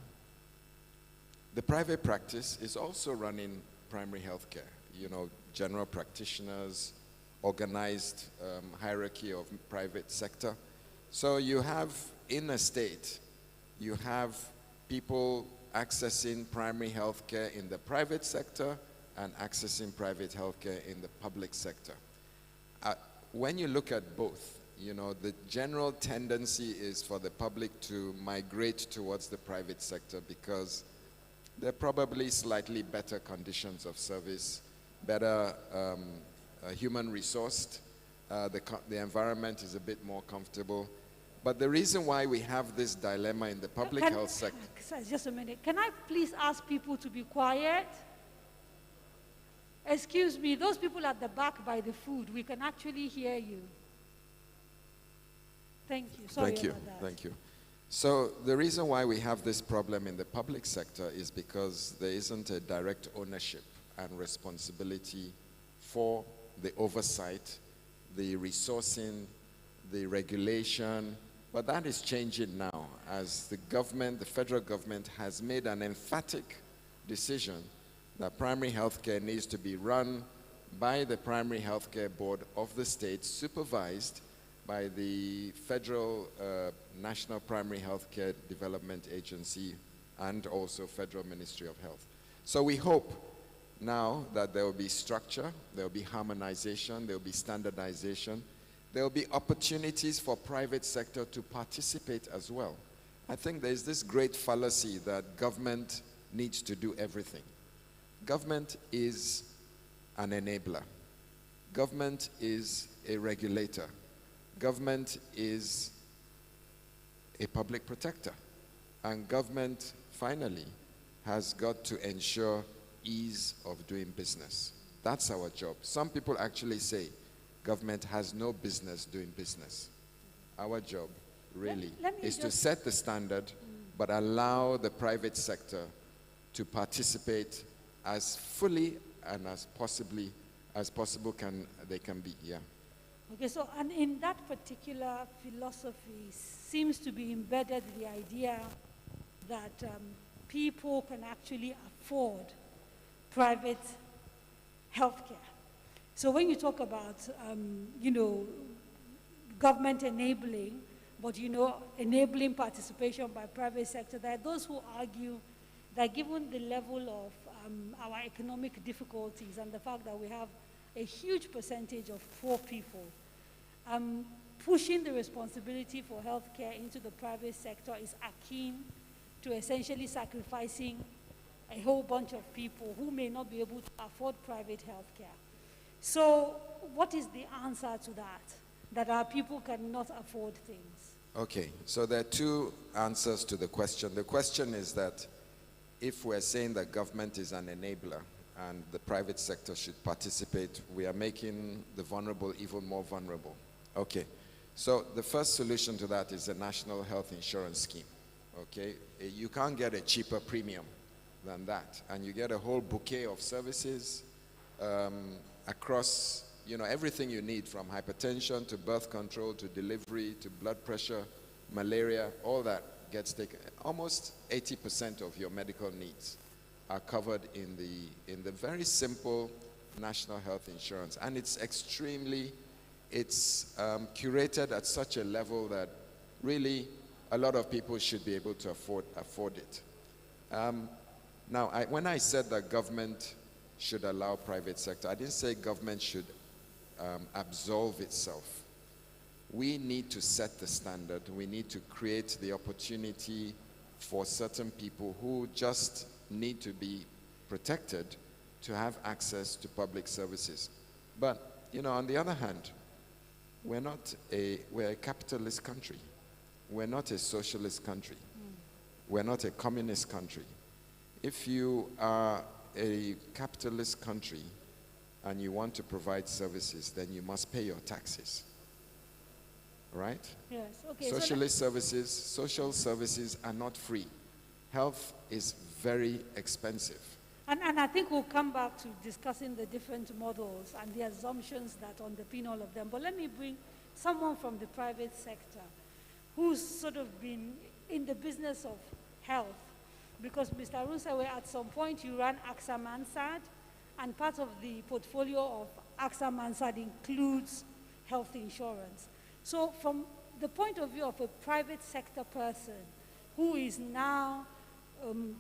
the private practice is also running primary health care, you know, general practitioners, organized hierarchy of private sector. So you have, in a state, you have people accessing primary health care in the private sector and accessing private health care in the public sector. When you look at both, you know, the general tendency is for the public to migrate towards the private sector because there are probably slightly better conditions of service, better human resourced, the environment is a bit more comfortable. But the reason why we have this dilemma in the public health sector... Just a minute. Can I please ask people to be quiet? Excuse me, those people at the back by the food, we can actually hear you. Thank you. Sorry Thank you. about that. Thank you. So the reason why we have this problem in the public sector is because there isn't a direct ownership and responsibility for the oversight, the resourcing, the regulation, but that is changing now as the government, the federal government, has made an emphatic decision that primary health care needs to be run by the primary health care board of the state, supervised by the federal National Primary Health Care Development Agency and also Federal Ministry of Health. So we hope now that there will be structure, there will be harmonization, there will be standardization, there will be opportunities for private sector to participate as well. I think there's this great fallacy that government needs to do everything. Government is an enabler. Government is a regulator. Government is a public protector. And government, finally, has got to ensure ease of doing business. That's our job. Some people actually say government has no business doing business. Our job, really, is to set the standard, but allow the private sector to participate as fully and as possible they can be here. Okay, so and in that particular philosophy seems to be embedded the idea that people can actually afford private healthcare. So when you talk about, you know, government enabling, but, you know, enabling participation by private sector, there are those who argue that given the level of our economic difficulties and the fact that we have a huge percentage of poor people, pushing the responsibility for healthcare into the private sector is akin to essentially sacrificing a whole bunch of people who may not be able to afford private healthcare. So what is the answer to that? that our people cannot afford things? Okay, so there are two answers to the question. The question is that if we're saying that government is an enabler and the private sector should participate, we are making the vulnerable even more vulnerable. Okay, so the first solution to that is a national health insurance scheme. Okay, you can't get a cheaper premium than that, and you get a whole bouquet of services across, you know, everything you need, from hypertension to birth control to delivery to blood pressure, malaria, all that gets taken. Almost 80% of your medical needs are covered in the very simple national health insurance, and it's curated at such a level that really a lot of people should be able to afford it. Now, when I said that government should allow private sector, I didn't say government should absolve itself. We need to set the standard. We need to create the opportunity for certain people who just need to be protected to have access to public services. But, you know, on the other hand, we're a capitalist country. We're not a socialist country. We're not a communist country. If you are a capitalist country and you want to provide services, then you must pay your taxes. Right? Yes. Okay. Social services are not free. Health is very expensive. And I think we'll come back to discussing the different models and the assumptions that underpin all of them. But let me bring someone from the private sector who's sort of been in the business of health. Because Mr. Runsewe, at some point you ran AXA Mansard, and part of the portfolio of AXA Mansard includes health insurance. So from the point of view of a private sector person who is now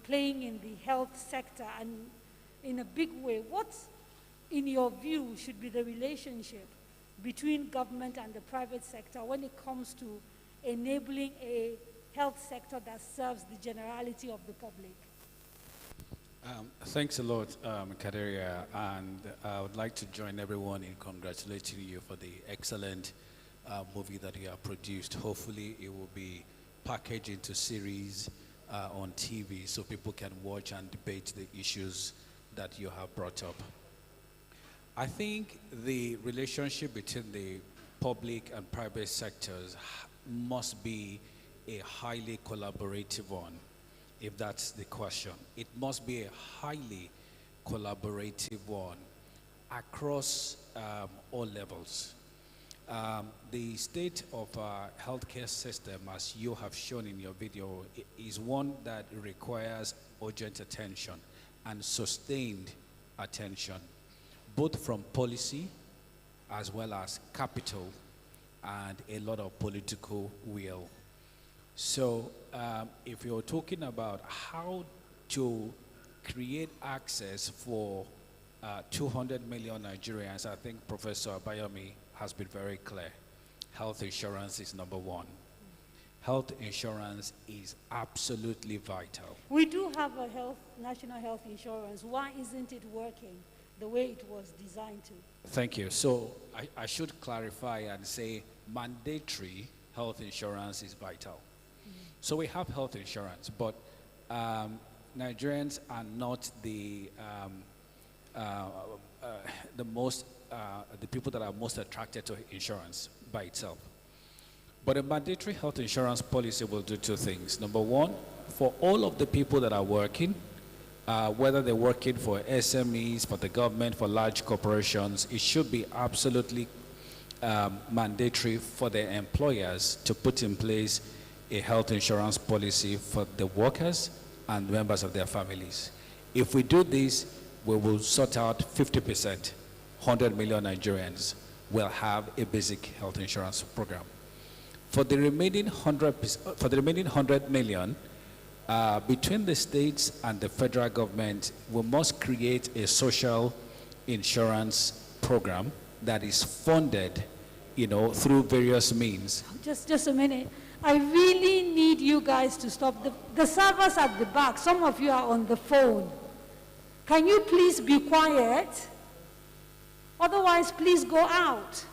playing in the health sector and in a big way, what, in your view, should be the relationship between government and the private sector when it comes to enabling a health sector that serves the generality of the public? Thanks a lot, Kadaria, and I would like to join everyone in congratulating you for the excellent movie that you have produced. Hopefully it will be packaged into series on TV so people can watch and debate the issues that you have brought up. I think the relationship between the public and private sectors must be a highly collaborative one, if that's the question. It must be a highly collaborative one across all levels. The state of our healthcare system, as you have shown in your video, is one that requires urgent attention and sustained attention, both from policy as well as capital and a lot of political will. So if you're talking about how to create access for 200 million Nigerians, I think Professor Abayomi has been very clear. Health insurance is number one. Health insurance is absolutely vital. We do have a national health insurance. Why isn't it working the way it was designed to? Thank you. So I should clarify and say mandatory health insurance is vital. So we have health insurance, but Nigerians are not the people that are most attracted to insurance by itself. But a mandatory health insurance policy will do two things. Number one, for all of the people that are working, whether they're working for SMEs, for the government, for large corporations, it should be absolutely mandatory for their employers to put in place a health insurance policy for the workers and members of their families. If we do this, we will sort out 50%, 100 million Nigerians will have a basic health insurance program. For the remaining 100 million, between the states and the federal government, we must create a social insurance program that is funded, through various means. Just a minute. I really need you guys to stop. The servers at the back, some of you are on the phone. Can you please be quiet? Otherwise, please go out.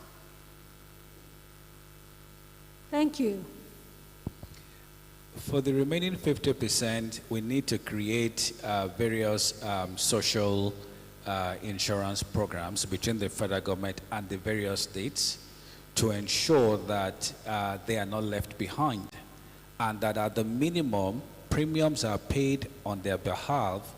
Thank you. For the remaining 50%, we need to create various social insurance programs between the federal government and the various states to ensure that they are not left behind, and that at the minimum, premiums are paid on their behalf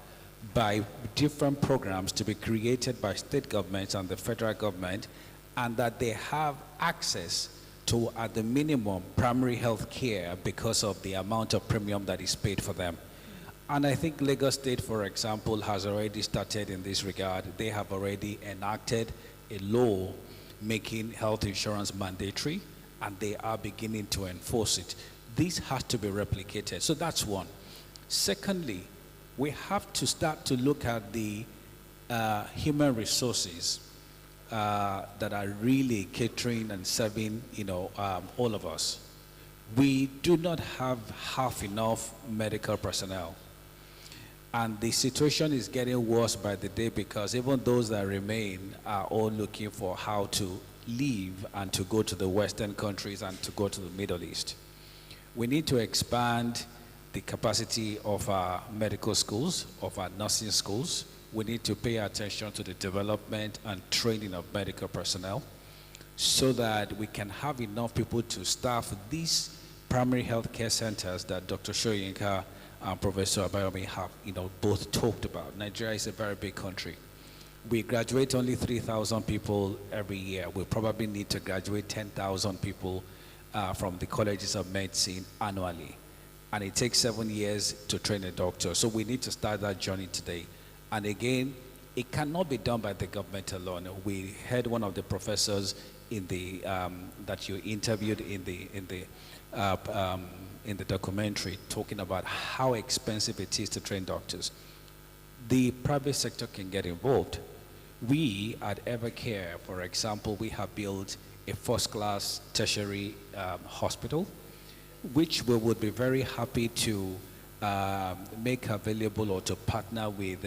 by different programs to be created by state governments and the federal government, and that they have access to, at the minimum, primary health care because of the amount of premium that is paid for them. And I think Lagos State, for example, has already started in this regard. They have already enacted a law making health insurance mandatory, and they are beginning to enforce it. This has to be replicated. So that's one. Secondly, we have to start to look at the human resources that are really catering and serving, all of us. We do not have half enough medical personnel. And the situation is getting worse by the day, because even those that remain are all looking for how to leave and to go to the Western countries and to go to the Middle East. We need to expand the capacity of our medical schools, of our nursing schools. We need to pay attention to the development and training of medical personnel so that we can have enough people to staff these primary health care centers that Dr. Shoyinka and Professor Abayomi have, both talked about. Nigeria is a very big country. We graduate only 3,000 people every year. We probably need to graduate 10,000 people from the colleges of medicine annually. And it takes 7 years to train a doctor. So we need to start that journey today. And again, it cannot be done by the government alone. We heard one of the professors in the that you interviewed in the documentary talking about how expensive it is to train doctors. The private sector can get involved. We at Evercare, for example, we have built a first-class tertiary hospital, which we would be very happy to make available or to partner with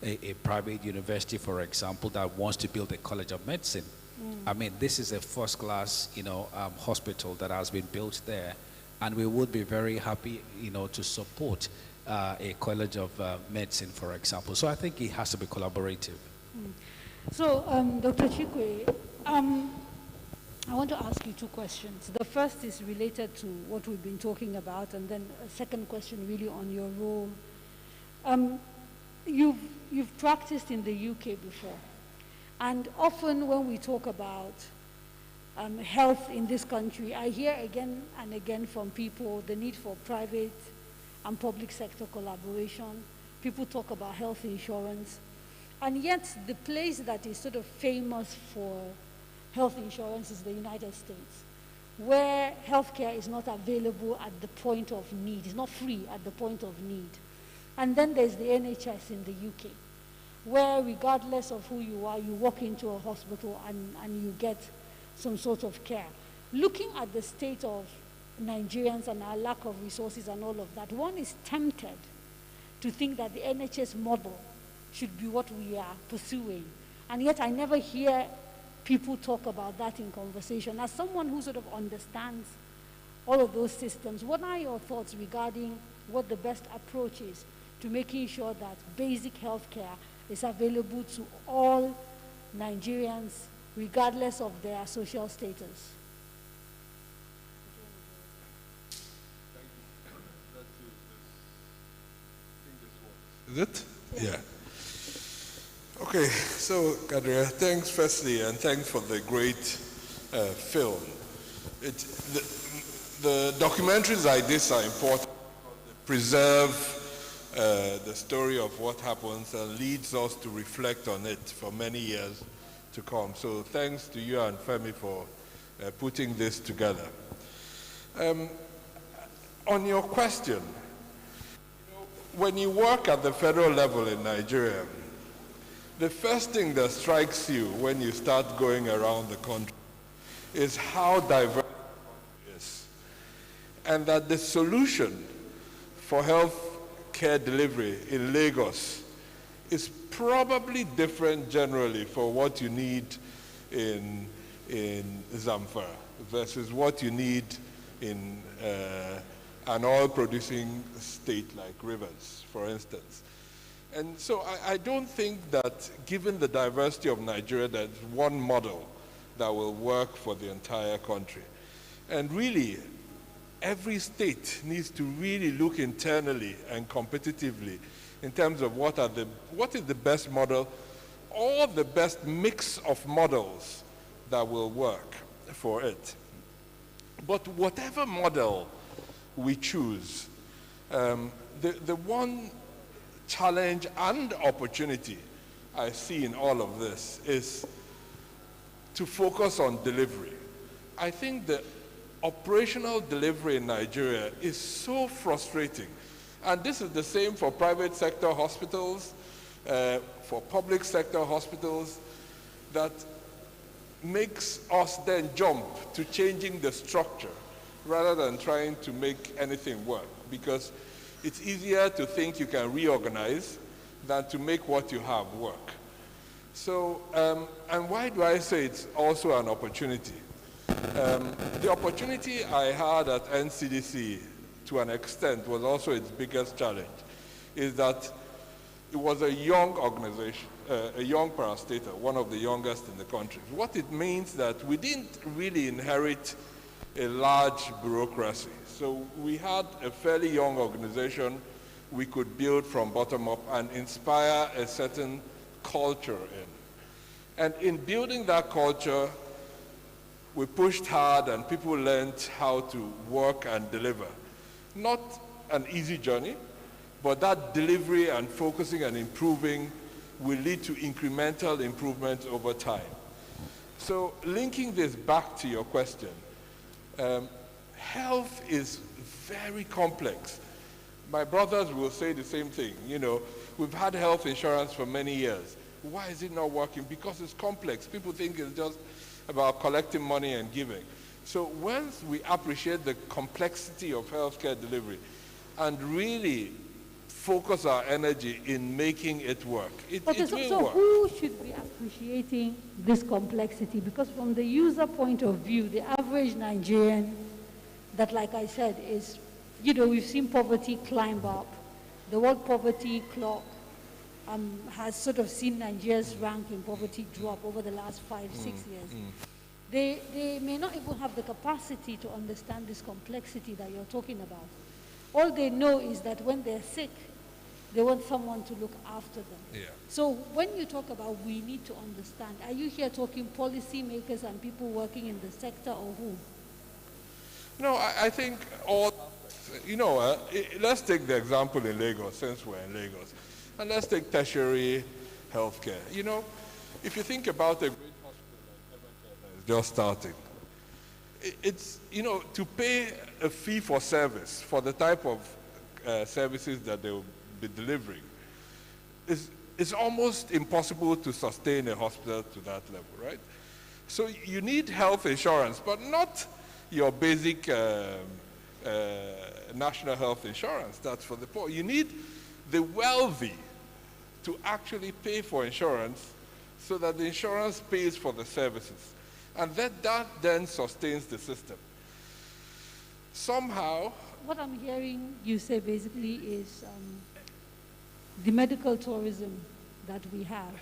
a private university, for example, that wants to build a college of medicine. I mean, this is a first-class, hospital that has been built there, and we would be very happy, to support a college of medicine, for example. So I think it has to be collaborative. So, Dr. Chikwe, I want to ask you two questions. The first is related to what we've been talking about, and then a second question really on your role. You've practiced in the UK before, and often when we talk about health in this country, I hear again and again from people the need for private and public sector collaboration. People talk about health insurance, and yet the place that is sort of famous for health insurance is the United States, where healthcare is not available at the point of need. It's not free at the point of need. And then there's the NHS in the UK, where regardless of who you are, you walk into a hospital and you get some sort of care. Looking at the state of Nigerians and our lack of resources and all of that, one is tempted to think that the NHS model should be what we are pursuing. And yet I never hear people talk about that in conversation. As someone who sort of understands all of those systems, what are your thoughts regarding what the best approach is to making sure that basic health care is available to all Nigerians, regardless of their social status? Is it? Yeah. Okay, so Kadaria, thanks firstly, and thanks for the great film. The documentaries like this are important. They preserve the story of what happens and leads us to reflect on it for many years to come. So thanks to you and Femi for putting this together. On your question, when you work at the federal level in Nigeria, the first thing that strikes you when you start going around the country is how diverse it is, and that the solution for health care delivery in Lagos is probably different generally for what you need in Zamfara versus what you need in an oil-producing state like Rivers, for instance. And so I don't think that, given the diversity of Nigeria, there's one model that will work for the entire country. And really, every state needs to really look internally and competitively in terms of what is the best model, or the best mix of models that will work for it. But whatever model we choose, the one challenge and opportunity I see in all of this is to focus on delivery. I think the operational delivery in Nigeria is so frustrating. And this is the same for private sector hospitals, for public sector hospitals, that makes us then jump to changing the structure rather than trying to make anything work, because it's easier to think you can reorganize than to make what you have work. So, and why do I say it's also an opportunity? The opportunity I had at NCDC, to an extent, was also its biggest challenge, is that it was a young organization, a young parastatal, one of the youngest in the country. What it means that we didn't really inherit a large bureaucracy. So we had a fairly young organization we could build from bottom up and inspire a certain culture in. And in building that culture, we pushed hard and people learned how to work and deliver. Not an easy journey, but that delivery and focusing and improving will lead to incremental improvements over time. So linking this back to your question, health is very complex. My brothers will say the same thing. You know, we've had health insurance for many years. Why is it not working? Because it's complex. People think it's just about collecting money and giving. So once we appreciate the complexity of healthcare delivery and really focus our energy in making it work, it will work. Who should be appreciating this complexity? Because from the user point of view, the average Nigerian, that, like I said, is, you know, we've seen poverty climb up. The World Poverty Clock has sort of seen Nigeria's rank in poverty drop over the last 5, 6 years. They may not even have the capacity to understand this complexity that you're talking about. All they know is that when they're sick, they want someone to look after them. Yeah. So when you talk about we need to understand, are you here talking policy makers and people working in the sector, or who? No, I think all, you know, let's take the example in Lagos, since we're in Lagos. And let's take tertiary healthcare. You know, if you think about a great hospital like Evercare that is just starting, it's, you know, to pay a fee for service for the type of services that they will be delivering, it's almost impossible to sustain a hospital to that level, right? So you need health insurance, but not your basic national health insurance. That's for the poor. You need the wealthy to actually pay for insurance so that the insurance pays for the services. And that then sustains the system. Somehow... What I'm hearing you say basically is the medical tourism that we have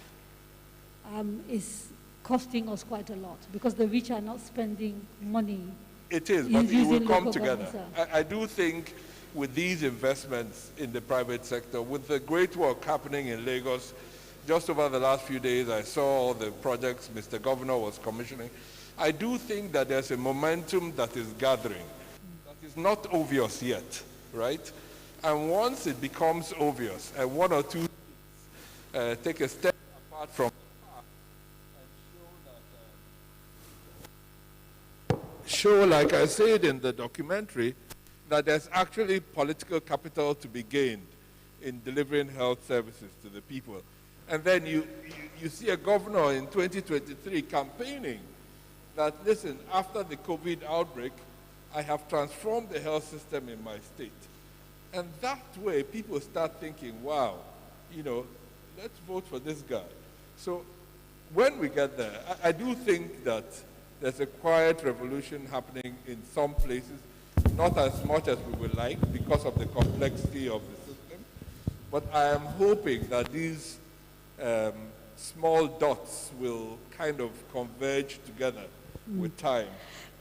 is costing us quite a lot because the rich are not spending money. It is, but it will come together. I do think with these investments in the private sector, with the great work happening in Lagos, just over the last few days, I saw all the projects Mr. Governor was commissioning. I do think that there's a momentum that is gathering. That is not obvious yet, right? And once it becomes obvious, and one or two take a step apart from the path and show, like I said in the documentary, that there's actually political capital to be gained in delivering health services to the people. And then you see a governor in 2023 campaigning that, listen, after the COVID outbreak, I have transformed the health system in my state. And that way, people start thinking, wow, you know, let's vote for this guy. So when we get there, I do think that there's a quiet revolution happening in some places, not as much as we would like because of the complexity of the system. But I am hoping that these small dots will kind of converge together with time.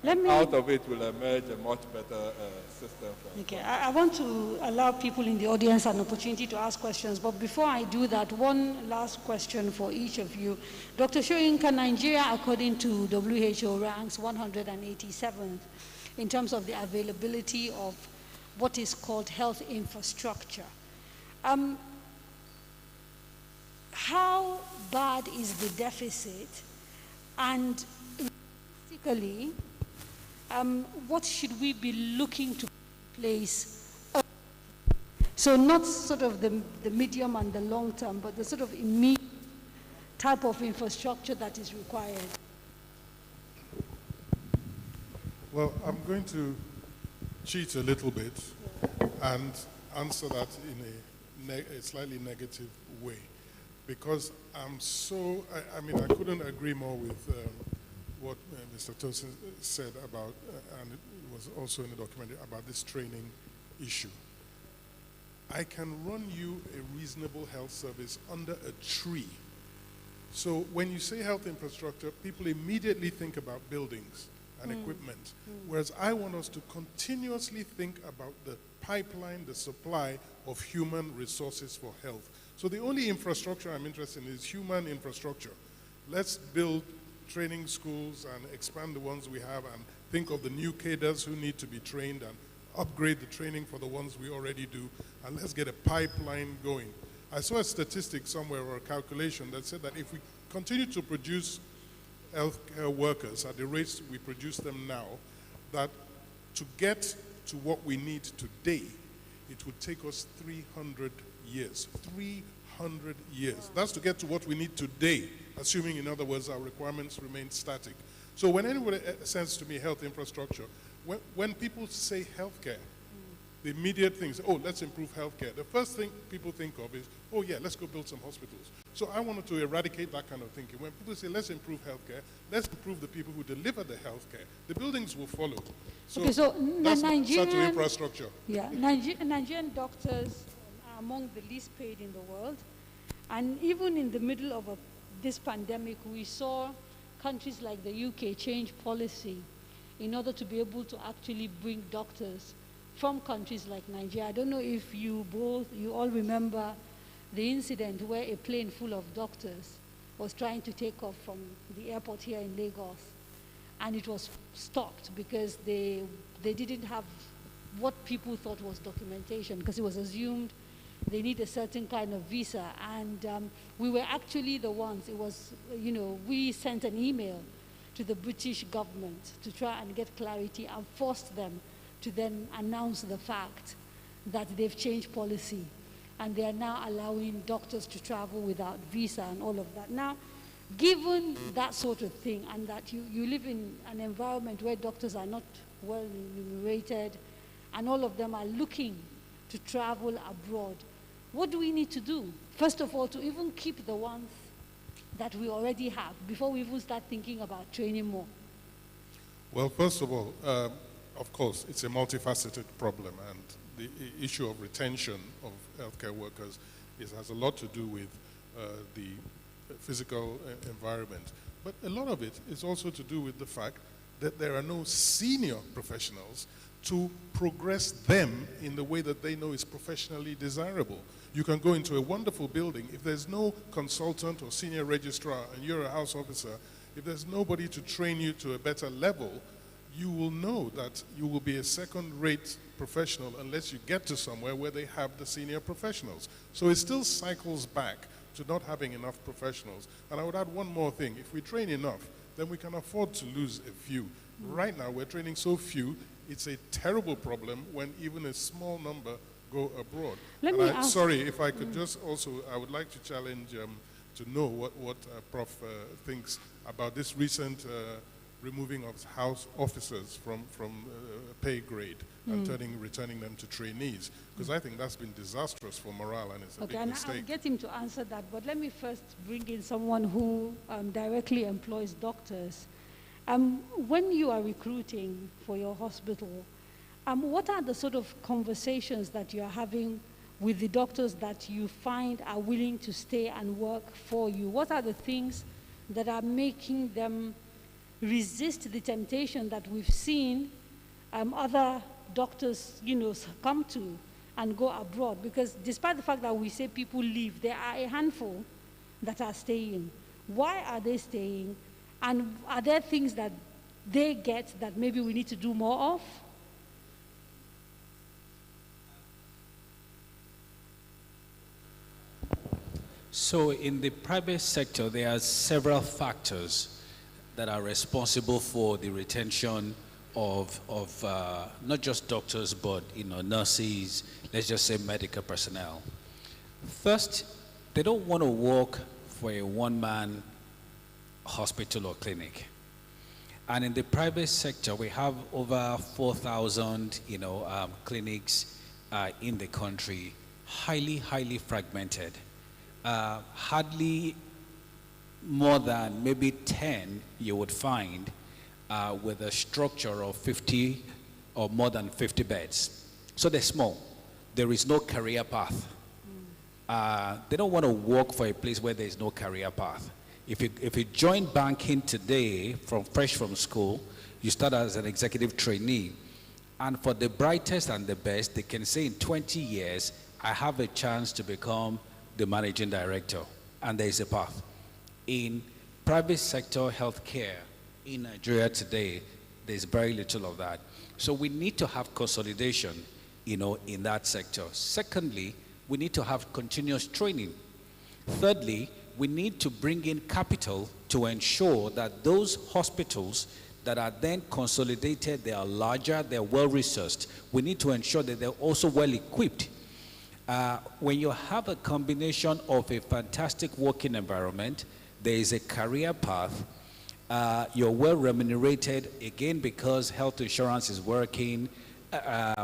Out of it will emerge a much better system. Okay, I want to allow people in the audience an opportunity to ask questions, but before I do that, one last question for each of you. Dr. Shoyinka, Nigeria, according to WHO, ranks 187th in terms of the availability of what is called health infrastructure. How bad is the deficit, and realistically, what should we be looking to place? So not sort of the medium and the long term, but the sort of immediate type of infrastructure that is required. Well, I'm going to cheat a little bit and answer that in a slightly negative way, because I'm so, I mean, I couldn't agree more with what Mr. Tosin said about, and it was also in the documentary, about this training issue. I can run you a reasonable health service under a tree. So when you say health infrastructure, people immediately think about buildings and equipment, whereas I want us to continuously think about the pipeline, the supply of human resources for health. So the only infrastructure I'm interested in is human infrastructure. Let's build training schools and expand the ones we have and think of the new cadres who need to be trained and upgrade the training for the ones we already do, and let's get a pipeline going. I saw a statistic somewhere or a calculation that said that if we continue to produce healthcare workers at the rates we produce them now, that to get to what we need today, it would take us 300 years. 300 years. That's to get to what we need today, assuming, in other words, our requirements remain static. So when anybody says to me health infrastructure, when people say healthcare, the immediate thing is, oh, let's improve healthcare. The first thing people think of is, oh yeah, let's go build some hospitals. So I wanted to eradicate that kind of thinking. When people say, let's improve healthcare, let's improve the people who deliver the healthcare. The buildings will follow. So, okay, so that's Nigerian infrastructure. Yeah, Nigerian doctors are among the least paid in the world. And even in the middle of this pandemic, we saw countries like the UK change policy in order to be able to actually bring doctors from countries like Nigeria. I don't know if you all remember the incident where a plane full of doctors was trying to take off from the airport here in Lagos, and it was stopped because they didn't have what people thought was documentation, because it was assumed they need a certain kind of visa, and we were actually the ones, it was, we sent an email to the British government to try and get clarity and forced them to then announce the fact that they've changed policy and they are now allowing doctors to travel without visa and all of that. Now, given that sort of thing, and that you live in an environment where doctors are not well remunerated and all of them are looking to travel abroad, what do we need to do? First of all, to even keep the ones that we already have before we even start thinking about training more. Well, first of all, of course, it's a multifaceted problem, and the issue of retention of healthcare workers has a lot to do with the physical environment. But a lot of it is also to do with the fact that there are no senior professionals to progress them in the way that they know is professionally desirable. You can go into a wonderful building. If there's no consultant or senior registrar and you're a house officer, if there's nobody to train you to a better level, you will know that you will be a second-rate professional unless you get to somewhere where they have the senior professionals. So it still cycles back to not having enough professionals. And I would add one more thing. If we train enough, then we can afford to lose a few. Right now, we're training so few, it's a terrible problem when even a small number go abroad. Sorry, if I could just also, I would like to challenge to know what Prof thinks about this recent removing of house officers from pay grade and returning them to trainees, because I think that's been disastrous for morale and it's a big mistake. I'll get him to answer that, but let me first bring in someone who directly employs doctors. When you are recruiting for your hospital, What are the sort of conversations that you are having with the doctors that you find are willing to stay and work for you? What are the things that are making them resist the temptation that we've seen other doctors, come to and go abroad? Because despite the fact that we say people leave, there are a handful that are staying. Why are they staying? And are there things that they get that maybe we need to do more of? So in the private sector, there are several factors that are responsible for the retention of not just doctors, but nurses, let's just say medical personnel. First, they don't want to work for a one-man hospital or clinic. And in the private sector, we have over 4,000 clinics in the country, highly fragmented. Hardly more than maybe 10 you would find with a structure of 50 or more than 50 beds. So they're small. There is no career path. They don't want to work for a place where there is no career path. If you join banking today, fresh from school, you start as an executive trainee. And for the brightest and the best, they can say in 20 years, I have a chance to become the managing director, and there is a path. In private sector healthcare in Nigeria today, there's very little of that. So we need to have consolidation, in that sector. Secondly, we need to have continuous training. Thirdly, we need to bring in capital to ensure that those hospitals that are then consolidated, they are larger, they're well-resourced. We need to ensure that they're also well-equipped. When you have a combination of a fantastic working environment, there is a career path, you're well remunerated, again, because health insurance is working.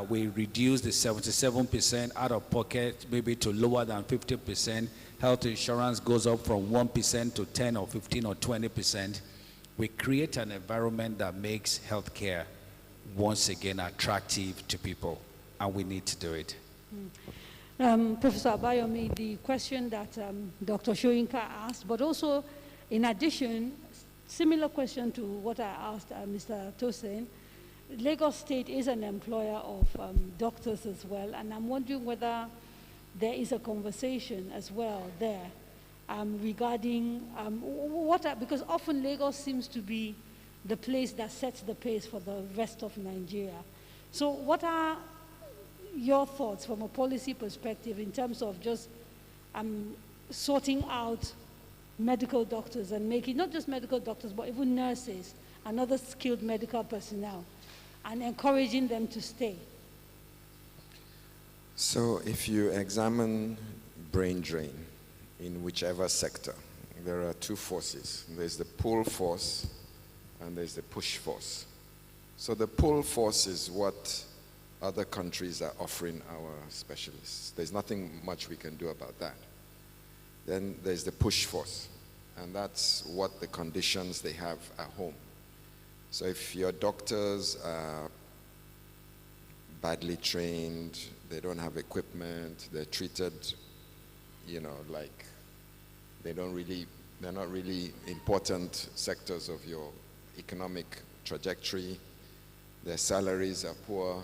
We reduce the 77% out of pocket maybe to lower than 50%. Health insurance goes up from 1% to 10 or 15 or 20%. We create an environment that makes healthcare once again attractive to people, and we need to do it. Professor Abayomi, the question that Dr. Soyinka asked, but also in addition, similar question to what I asked Mr. Tosin. Lagos State is an employer of doctors as well, and I'm wondering whether there is a conversation as well there regarding because often Lagos seems to be the place that sets the pace for the rest of Nigeria. So what are your thoughts from a policy perspective in terms of just sorting out medical doctors and making not just medical doctors but even nurses and other skilled medical personnel and encouraging them to stay? So if you examine brain drain in whichever sector, there are two forces. There's the pull force and there's the push force. So the pull force is what other countries are offering our specialists. There's nothing much we can do about that. Then there's the push force, and that's what the conditions they have at home. So if your doctors are badly trained, they don't have equipment, they're treated, like they're not really important sectors of your economic trajectory, their salaries are poor,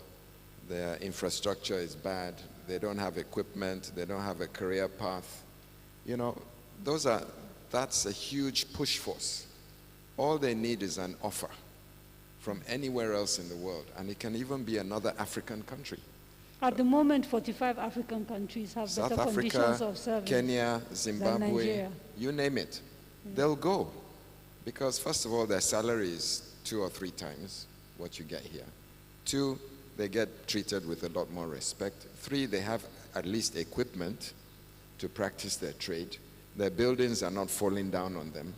their infrastructure is bad, they don't have equipment, they don't have a career path. That's a huge push force. All they need is an offer from anywhere else in the world, and it can even be another African country. At the moment, 45 African countries have South better Africa, conditions of service. Kenya, Zimbabwe, you name it. They'll go. Because first of all, their salary is 2 or 3 times what you get here. 2, they get treated with a lot more respect. 3, they have at least equipment to practice their trade. Their buildings are not falling down on them.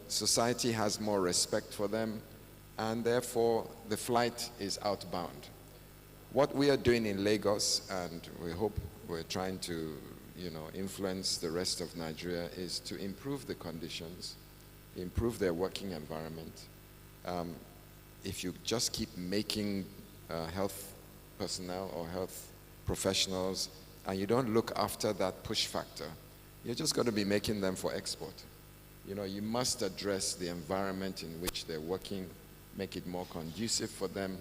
Society has more respect for them, and therefore the flight is outbound. What we are doing in Lagos, and we hope we're trying to, influence the rest of Nigeria, is to improve the conditions, improve their working environment. if you just keep making health personnel or health professionals and you don't look after that push factor, you're just going to be making them for export. You know, you must address the environment in which they're working, make it more conducive for them.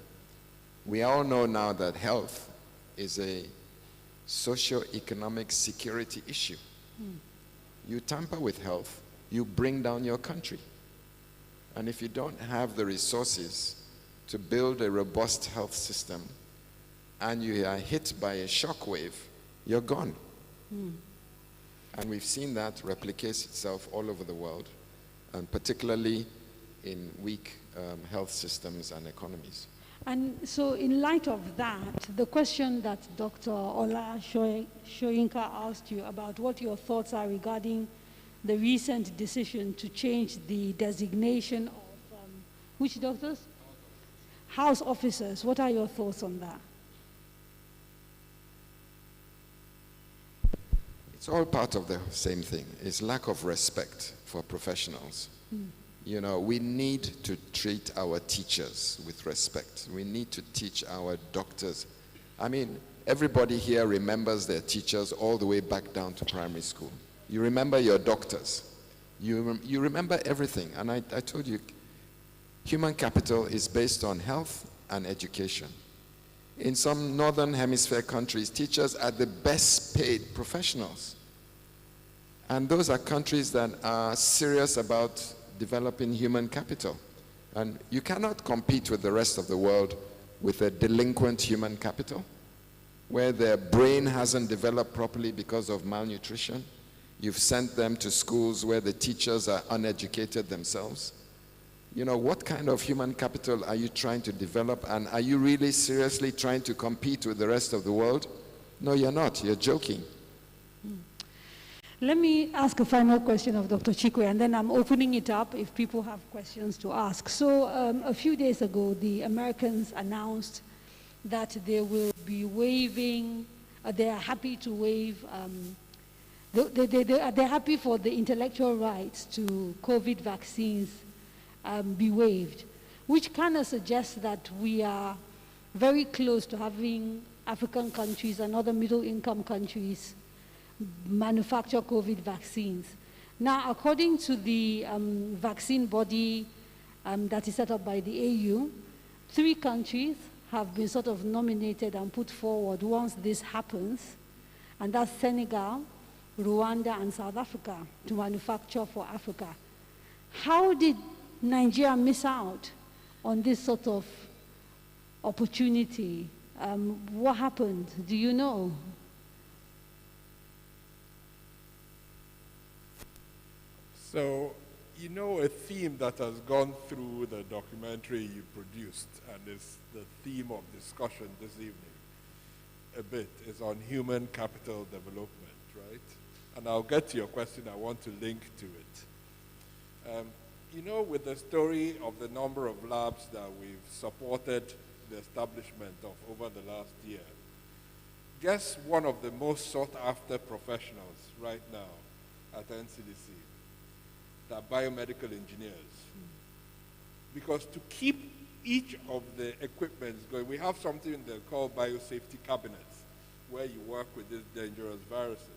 We all know now that health is a socio-economic security issue. You tamper with health, you bring down your country. And if you don't have the resources to build a robust health system and you are hit by a shock wave, you're gone. And we've seen that replicates itself all over the world, and particularly in weak health systems and economies. And so in light of that, the question that Dr. Ola Soyinka asked you about what your thoughts are regarding the recent decision to change the designation of which doctors? House officers. What are your thoughts on that? It's all part of the same thing. It's lack of respect for professionals. You know, we need to treat our teachers with respect. We need to teach our doctors. I mean, everybody here remembers their teachers all the way back down to primary school. You remember your doctors. You remember everything. And I told you, human capital is based on health and education. In some northern hemisphere countries, teachers are the best paid professionals. And those are countries that are serious about developing human capital. And you cannot compete with the rest of the world with a delinquent human capital, where their brain hasn't developed properly because of malnutrition. You've sent them to schools where the teachers are uneducated themselves. You know, what kind of human capital are you trying to develop, and are you really seriously trying to compete with the rest of the world? No, you're not. You're joking. Let me ask a final question of Dr. Chikwe, and then I'm opening it up if people have questions to ask. So a few days ago, the Americans announced that they will be waiving, they are happy to waive, they're happy for the intellectual rights to COVID vaccines be waived, which kind of suggests that we are very close to having African countries and other middle-income countries manufacture COVID vaccines. Now, according to the vaccine body that is set up by the AU, 3 countries have been sort of nominated and put forward once this happens, and that's Senegal, Rwanda, and South Africa to manufacture for Africa. How did Nigeria miss out on this sort of opportunity? What happened? Do you know? So, you know, a theme that has gone through the documentary you produced, and is the theme of discussion this evening a bit, is on human capital development, right? And I'll get to your question. I want to link to it. You know, with the story of the number of labs that we've supported the establishment of over the last year, guess one of the most sought-after professionals right now at NCDC? They're biomedical engineers. Because to keep each of the equipments going, we have something they call biosafety cabinets, where you work with these dangerous viruses.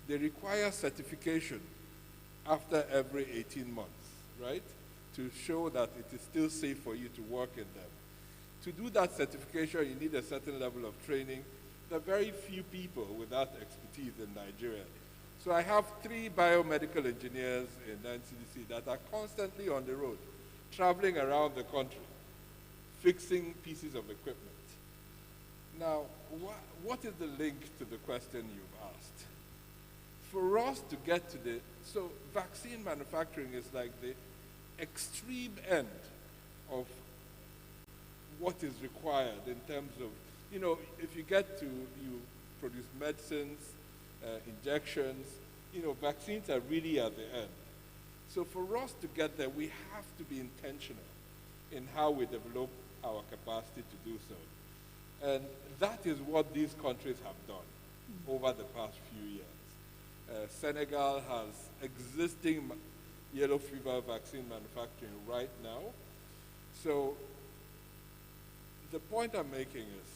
They require certification after every 18 months, right? To show that it is still safe for you to work in them. To do that certification, you need a certain level of training. There are very few people with that expertise in Nigeria. So I have 3 biomedical engineers in NCDC that are constantly on the road, traveling around the country, fixing pieces of equipment. Now, what is the link to the question you've asked? For us to get to so vaccine manufacturing is like the extreme end of what is required in terms of, you know, if you produce medicines, injections, you know, vaccines are really at the end. So for us to get there, we have to be intentional in how we develop our capacity to do so. And that is what these countries have done over the past few years. Senegal has existing yellow fever vaccine manufacturing right now. So The point I'm making is,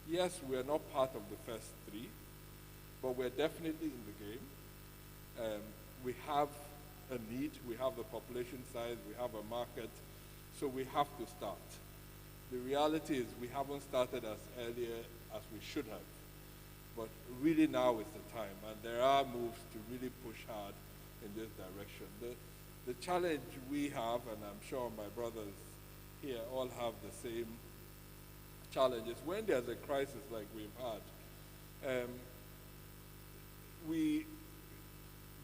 yes, we are not part of the first three, but we're definitely in the game. We have a need, we have the population size, we have a market, so we have to start. The reality is we haven't started as earlier as we should have, but really now is the time, and there are moves to really push hard in this direction. The challenge we have, and I'm sure my brothers here all have the same challenges, when there's a crisis like we've had, we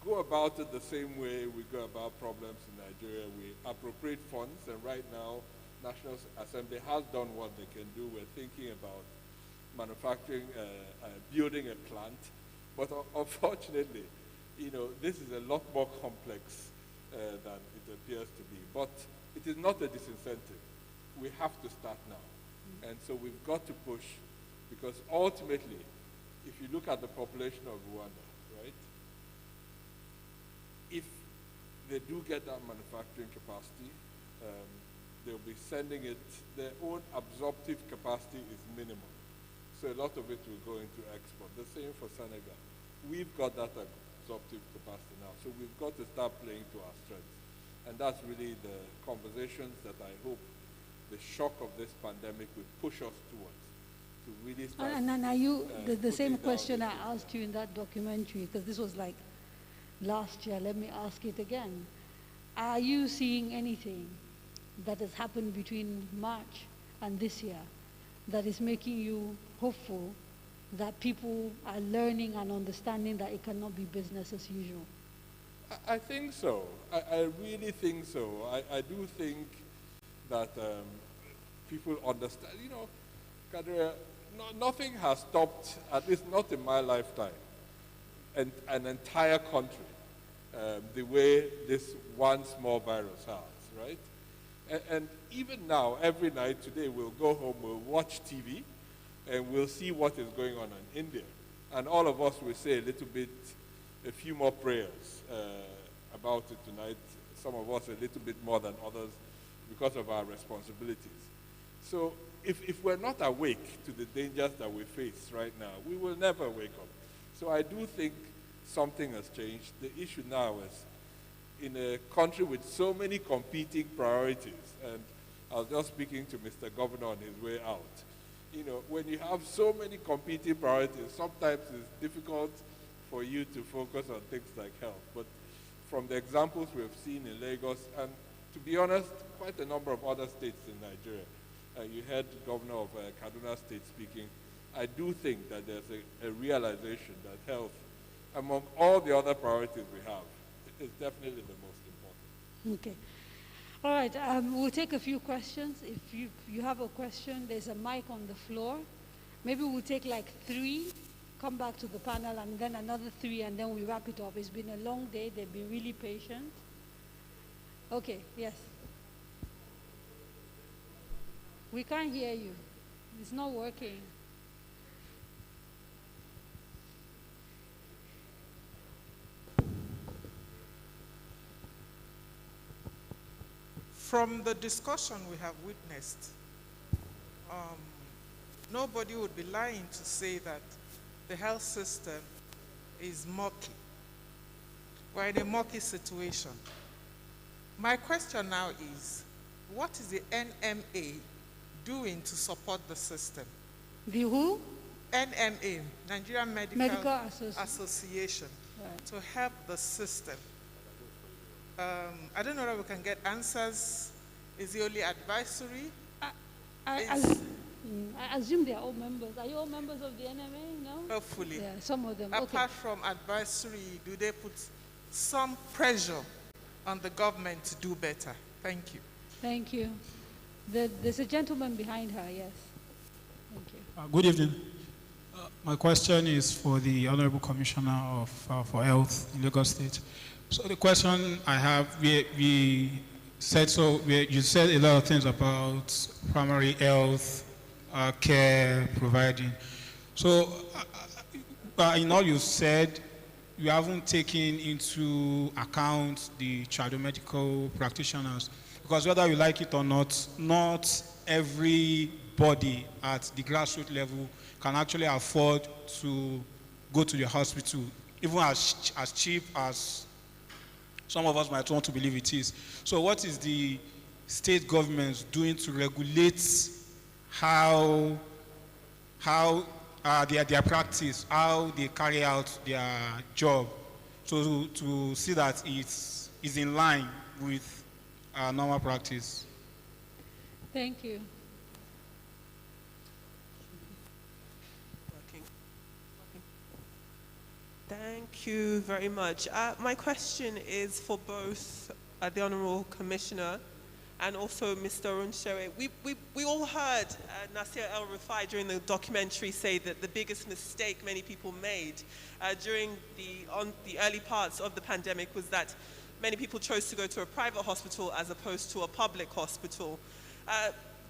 go about it the same way we go about problems in Nigeria. We appropriate funds, and right now, National Assembly has done what they can do. We're thinking about manufacturing, building a plant, but unfortunately, this is a lot more complex than it appears to be. But it is not a disincentive. We have to start now. And so we've got to push, because ultimately, if you look at the population of Rwanda, right, if they do get that manufacturing capacity, they'll be sending it, their own absorptive capacity is minimal. So a lot of it will go into export. The same for Senegal. We've got that absorptive capacity now, so we've got to start playing to our strengths. And that's really the conversations that I hope the shock of this pandemic will push us towards, to really start. And are you, the same question I asked you in that documentary, because this was like last year, let me ask it again. Are you seeing anything that has happened between March and this year that is making you hopeful that people are learning and understanding that it cannot be business as usual? I think so. I really think so. I do think that people understand. Kadaria, nothing has stopped, at least not in my lifetime, an entire country the way this one small virus has, right? And even now, every night today, we'll go home, we'll watch TV, and we'll see what is going on in India. And all of us will say a few more prayers about it tonight. Some of us a little bit more than others because of our responsibilities. So if we're not awake to the dangers that we face right now, we will never wake up. So I do think something has changed. The issue now is, in a country with so many competing priorities, and I was just speaking to Mr. Governor on his way out, when you have so many competing priorities, sometimes it's difficult for you to focus on things like health. But from the examples we've seen in Lagos, and to be honest, quite a number of other states in Nigeria, you heard the governor of Kaduna State speaking, I do think that there's a realization that health, among all the other priorities we have, is definitely the most important. Okay. All right, we'll take a few questions. If you have a question, there's a mic on the floor. Maybe we'll take like 3, come back to the panel, and then another 3, and then we wrap it up. It's been a long day. They've been really patient. Okay, yes. We can't hear you. It's not working. From the discussion we have witnessed, nobody would be lying to say that the health system is murky. We're in a murky situation. My question now is, what is the NMA doing to support the system? The who? NMA, Nigerian Medical Association, right, to help the system. I don't know if we can get answers. Is it only advisory? I assume they are all members. Are you all members of the NMA? No? Hopefully. Yeah, some of them. Apart from advisory, do they put some pressure on the government to do better? Thank you. Thank you. There's a gentleman behind her, yes. Thank you. Good evening. My question is for the Honorable Commissioner for Health in Lagos State. So the question I have, you said a lot of things about primary health care providing. So in all you said, you haven't taken into account the child medical practitioners, because whether you like it or not every everybody at the grassroots level can actually afford to go to the hospital, even as cheap as some of us might want to believe it is. So what is the state governments doing to regulate how their practice, how they carry out their job, to see that it's in line with normal practice? Thank you. Thank you very much. My question is for both the Honourable Commissioner and also Mr. Runsewe. We all heard Nasir El-Rufai during the documentary say that the biggest mistake many people made during the early parts of the pandemic was that many people chose to go to a private hospital as opposed to a public hospital.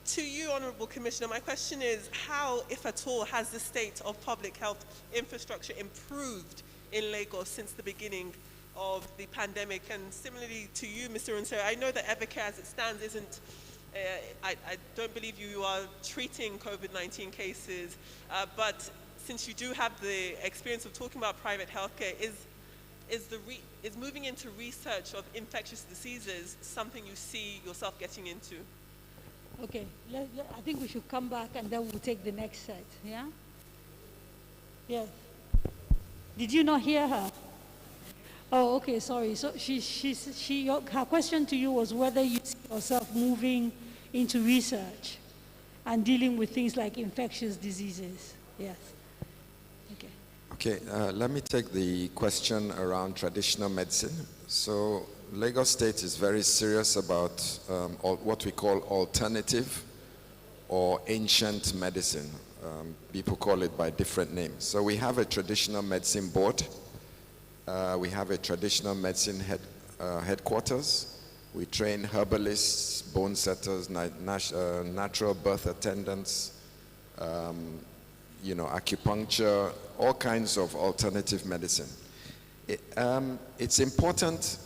To you, Honourable Commissioner, my question is how, if at all, has the state of public health infrastructure improved in Lagos since the beginning of the pandemic? And similarly to you, Mr. Runsewe, I know that Evercare as it stands isn't, I don't believe you are treating COVID-19 cases, but since you do have the experience of talking about private healthcare, is moving into research of infectious diseases something you see yourself getting into? Okay, I think we should come back and then we'll take the next set, yeah? Yes. Did you not hear her? Oh, okay, sorry. So her question to you was whether you see yourself moving into research and dealing with things like infectious diseases. Yes. Okay. Okay, let me take the question around traditional medicine. So Lagos State is very serious about what we call alternative or ancient medicine. People call it by different names. So we have a traditional medicine board. We have a traditional medicine headquarters. We train herbalists, bone setters, natural birth attendants, acupuncture, all kinds of alternative medicine. It's important,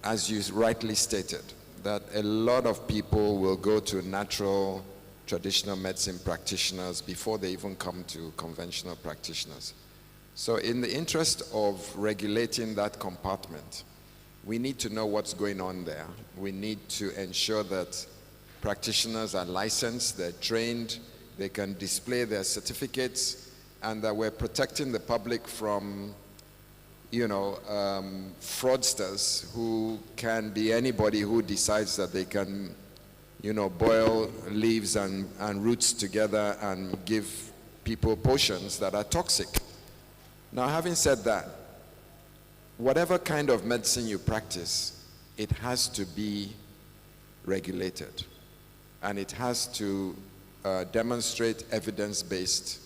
as you rightly stated, that a lot of people will go to natural traditional medicine practitioners before they even come to conventional practitioners. So in the interest of regulating that compartment, we need to know what's going on there. We need to ensure that practitioners are licensed, they're trained, they can display their certificates, and that we're protecting the public from fraudsters who can be anybody who decides that they can, boil leaves and roots together and give people potions that are toxic. Now, having said that, whatever kind of medicine you practice, it has to be regulated, and it has to demonstrate evidence-based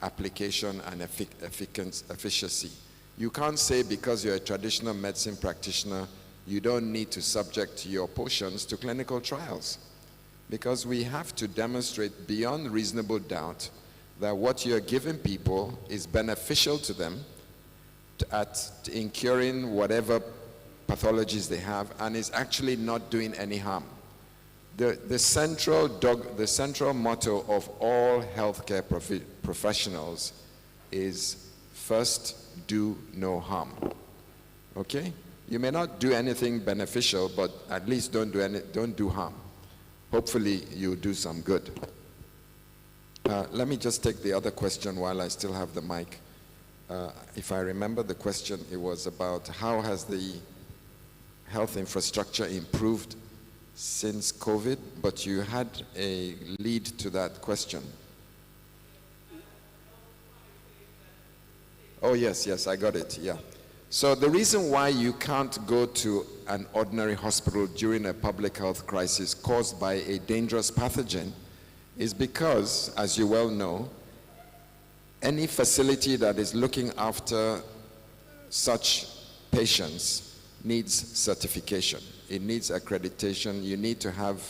application and efficacy. You can't say because you're a traditional medicine practitioner, you don't need to subject your potions to clinical trials. Because we have to demonstrate beyond reasonable doubt that what you're giving people is beneficial to them in curing whatever pathologies they have, and is actually not doing any harm. The central motto of all healthcare professionals is first, do no harm. Okay? You may not do anything beneficial, but at least don't do harm. Hopefully you do some good. Let me just take the other question while I still have the mic. If I remember the question, it was about how has the health infrastructure improved since COVID, but you had a lead to that question. Oh, yes, I got it, yeah. So the reason why you can't go to an ordinary hospital during a public health crisis caused by a dangerous pathogen is because, as you well know, any facility that is looking after such patients needs certification. It needs accreditation. You need to have,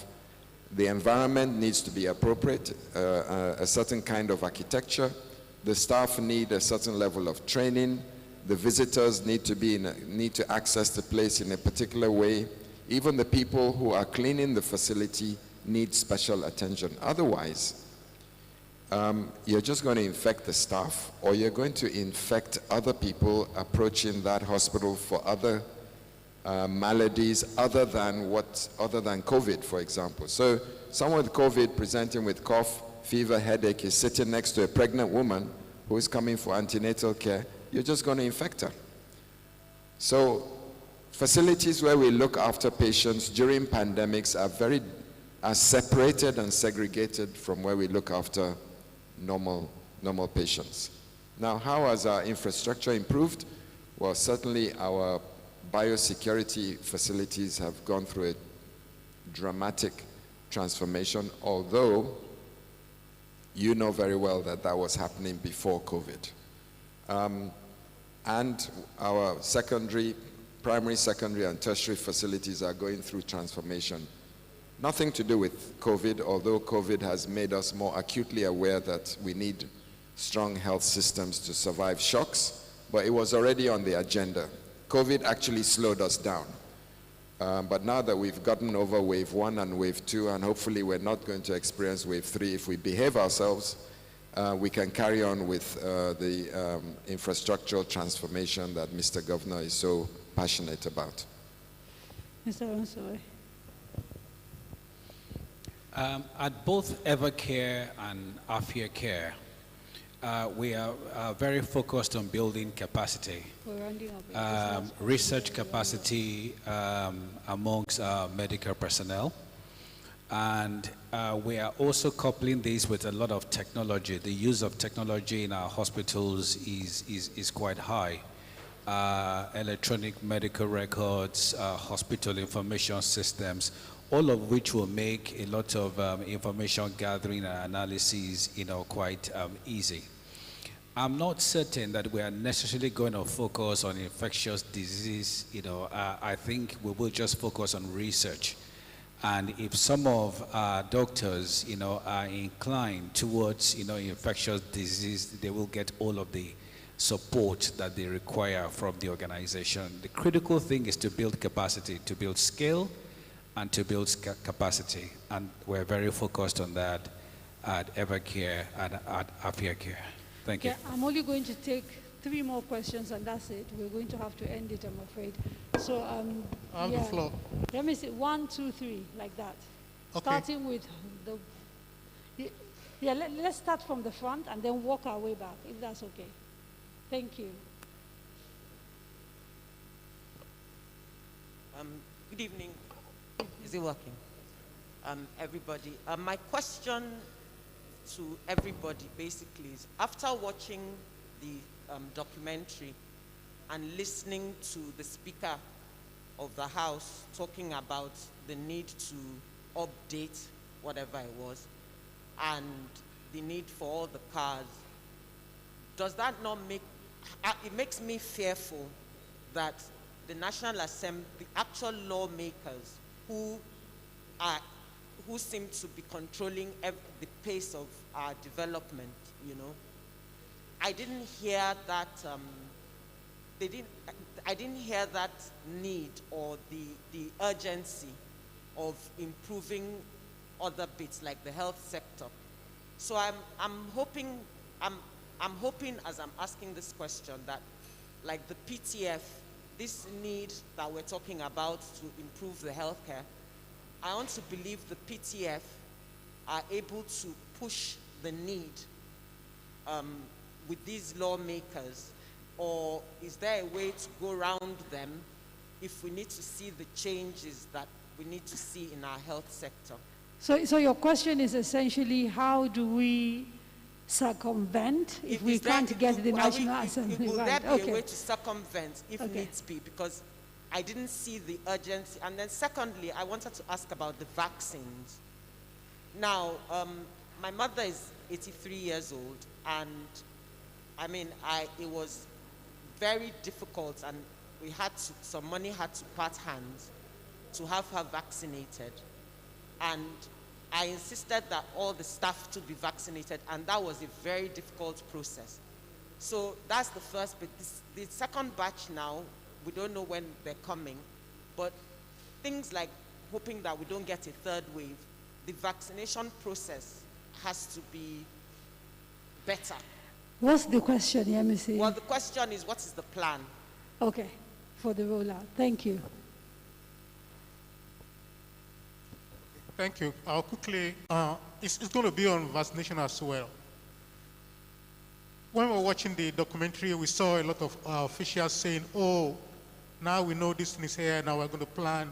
the environment needs to be appropriate, a certain kind of architecture. The staff need a certain level of training. The visitors need to access the place in a particular way. Even the people who are cleaning the facility need special attention. Otherwise, you're just going to infect the staff, or you're going to infect other people approaching that hospital for other maladies other than COVID, for example. So someone with COVID presenting with cough, fever, headache is sitting next to a pregnant woman who is coming for antenatal care. You're just going to infect her. So facilities where we look after patients during pandemics are separated and segregated from where we look after normal patients. Now, how has our infrastructure improved? Well, certainly our biosecurity facilities have gone through a dramatic transformation, although you know very well that that was happening before COVID. And our primary, secondary, and tertiary facilities are going through transformation. Nothing to do with COVID, although COVID has made us more acutely aware that we need strong health systems to survive shocks, but it was already on the agenda. COVID actually slowed us down. But now that we've gotten over wave 1 and wave 2, and hopefully we're not going to experience wave 3, if we behave ourselves, we can carry on with the infrastructural transformation that Mr. Governor is so passionate about. Mr. Runsewe. At both Evercare and Ihekweazu, we are very focused on building capacity, research capacity amongst medical personnel. And we are also coupling this with a lot of technology. The use of technology in our hospitals is quite high. Electronic medical records, hospital information systems, all of which will make a lot of information gathering and analysis, quite easy. I'm not certain that we are necessarily going to focus on infectious disease. I think we will just focus on research. And if some of our doctors, are inclined towards, infectious disease, they will get all of the support that they require from the organization. The critical thing is to build capacity, to build scale, and to build capacity. And we're very focused on that at Evercare and at Ihekweazu. Thank you. Yeah, I'm only going to take 3 more questions and that's it. We're going to have to end it, I'm afraid. So, on the floor. Let me see, 1, 2, 3, like that. Okay. Starting with let's start from the front and then walk our way back, if that's okay. Thank you. Good evening. Is it working? Everybody. My question to everybody basically is, after watching the documentary and listening to the Speaker of the House talking about the need to update whatever it was and the need for all the cars, does that not it makes me fearful that the National Assembly, the actual lawmakers who seem to be controlling the pace of our development, I didn't hear that. I didn't hear that need or the urgency of improving other bits like the health sector. So I'm hoping as I'm asking this question that, like the PTF, this need that we're talking about to improve the healthcare, I want to believe the PTF are able to push the need with these lawmakers, or is there a way to go around them if we need to see the changes that we need to see in our health sector? So your question is essentially, how do we circumvent if we can't get the National Assembly? Will there be a way to circumvent if needs be? Because I didn't see the urgency. And then secondly, I wanted to ask about the vaccines. Now, my mother is 83 years old, and I mean, it was very difficult, and some money had to part hands to have her vaccinated. And I insisted that all the staff to be vaccinated, and that was a very difficult process. So that's the first bit. The second batch now, we don't know when they're coming, but things like hoping that we don't get a third wave, the vaccination process has to be better. What's the question, MEC? Well, the question is, what is the plan? Okay, for the rollout. Thank you. Thank you. I'll quickly, it's going to be on vaccination as well. When we were watching the documentary, we saw a lot of officials saying, oh, now we know this thing is here, now we're going to plan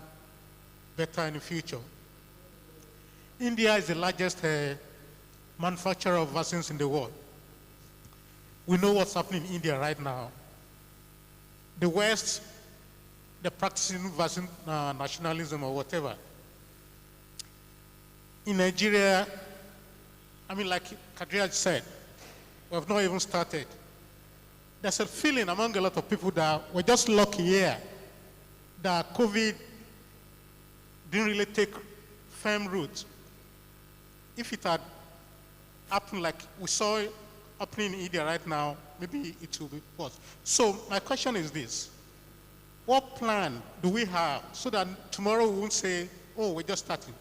better in the future. India is the largest manufacturer of vaccines in the world. We know what's happening in India right now. The West, they're practicing vaccine nationalism or whatever. In Nigeria, I mean, like Kadaria said, we have not even started. There's a feeling among a lot of people that we're just lucky here that COVID didn't really take firm root. If it had happened like we saw it happening in India right now, maybe it will be worse. So my question is this: what plan do we have so that tomorrow we won't say, oh, we're just starting,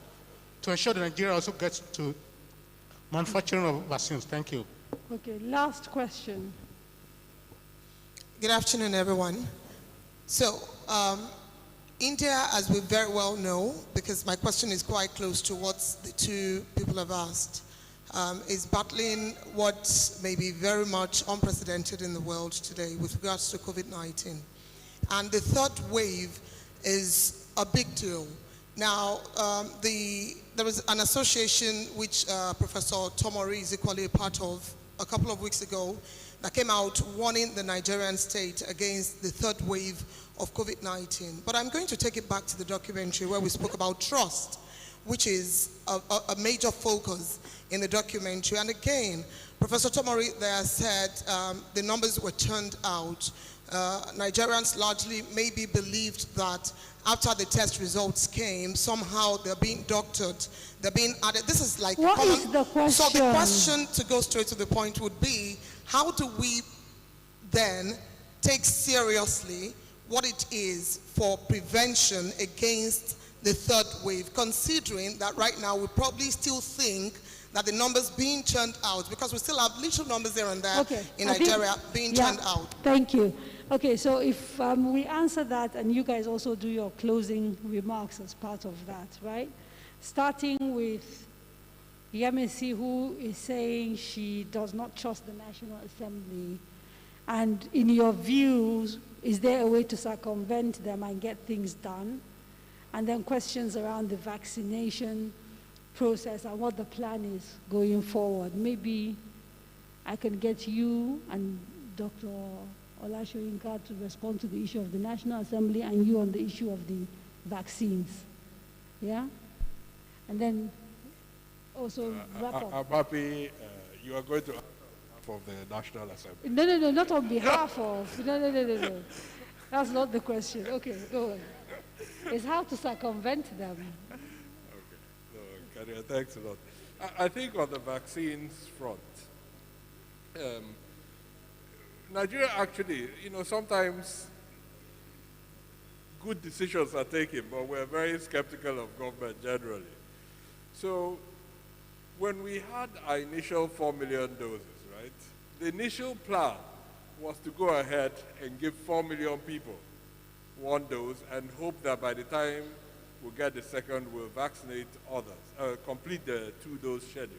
to ensure that Nigeria also gets to manufacturing of vaccines? Thank you. Okay, last question. Good afternoon, everyone. So, India, as we very well know, because my question is quite close to what the two people have asked, is battling what may be very much unprecedented in the world today with regards to COVID-19. And the third wave is a big deal. Now, there was an association which Professor Tomori is equally a part of a couple of weeks ago that came out warning the Nigerian state against the third wave of COVID-19. But I'm going to take it back to the documentary where we spoke about trust, which is a major focus in the documentary. And again, Professor Tomori there said the numbers were turned out. Nigerians largely maybe believed that after the test results came, somehow they're being doctored, they're being added. This is like what is the question? So the question, to go straight to the point, would be, how do we then take seriously what it is for prevention against the third wave, considering that right now we probably still think that the numbers being churned out, because we still have little numbers here and there in Nigeria being churned out. Thank you. Okay, so if we answer that and you guys also do your closing remarks as part of that, right? Starting with Yemisi, who is saying she does not trust the National Assembly. And in your views, is there a way to circumvent them and get things done? And then questions around the vaccination process and what the plan is going forward. Maybe I can get you and Dr. Olashoyinka to respond to the issue of the National Assembly and you on the issue of the vaccines. Yeah? And then also wrap up. I'm happy you are going to answer on behalf of the National Assembly. No, not on behalf of. No. That's not the question. Okay, go on. It's how to circumvent them. Okay. No, thanks a lot. I think on the vaccines front, Nigeria actually, sometimes good decisions are taken, but we're very skeptical of government generally. So when we had our initial 4 million doses, right, the initial plan was to go ahead and give 4 million people one dose and hope that by the time we get the second, we'll vaccinate others, complete the 2-dose schedule.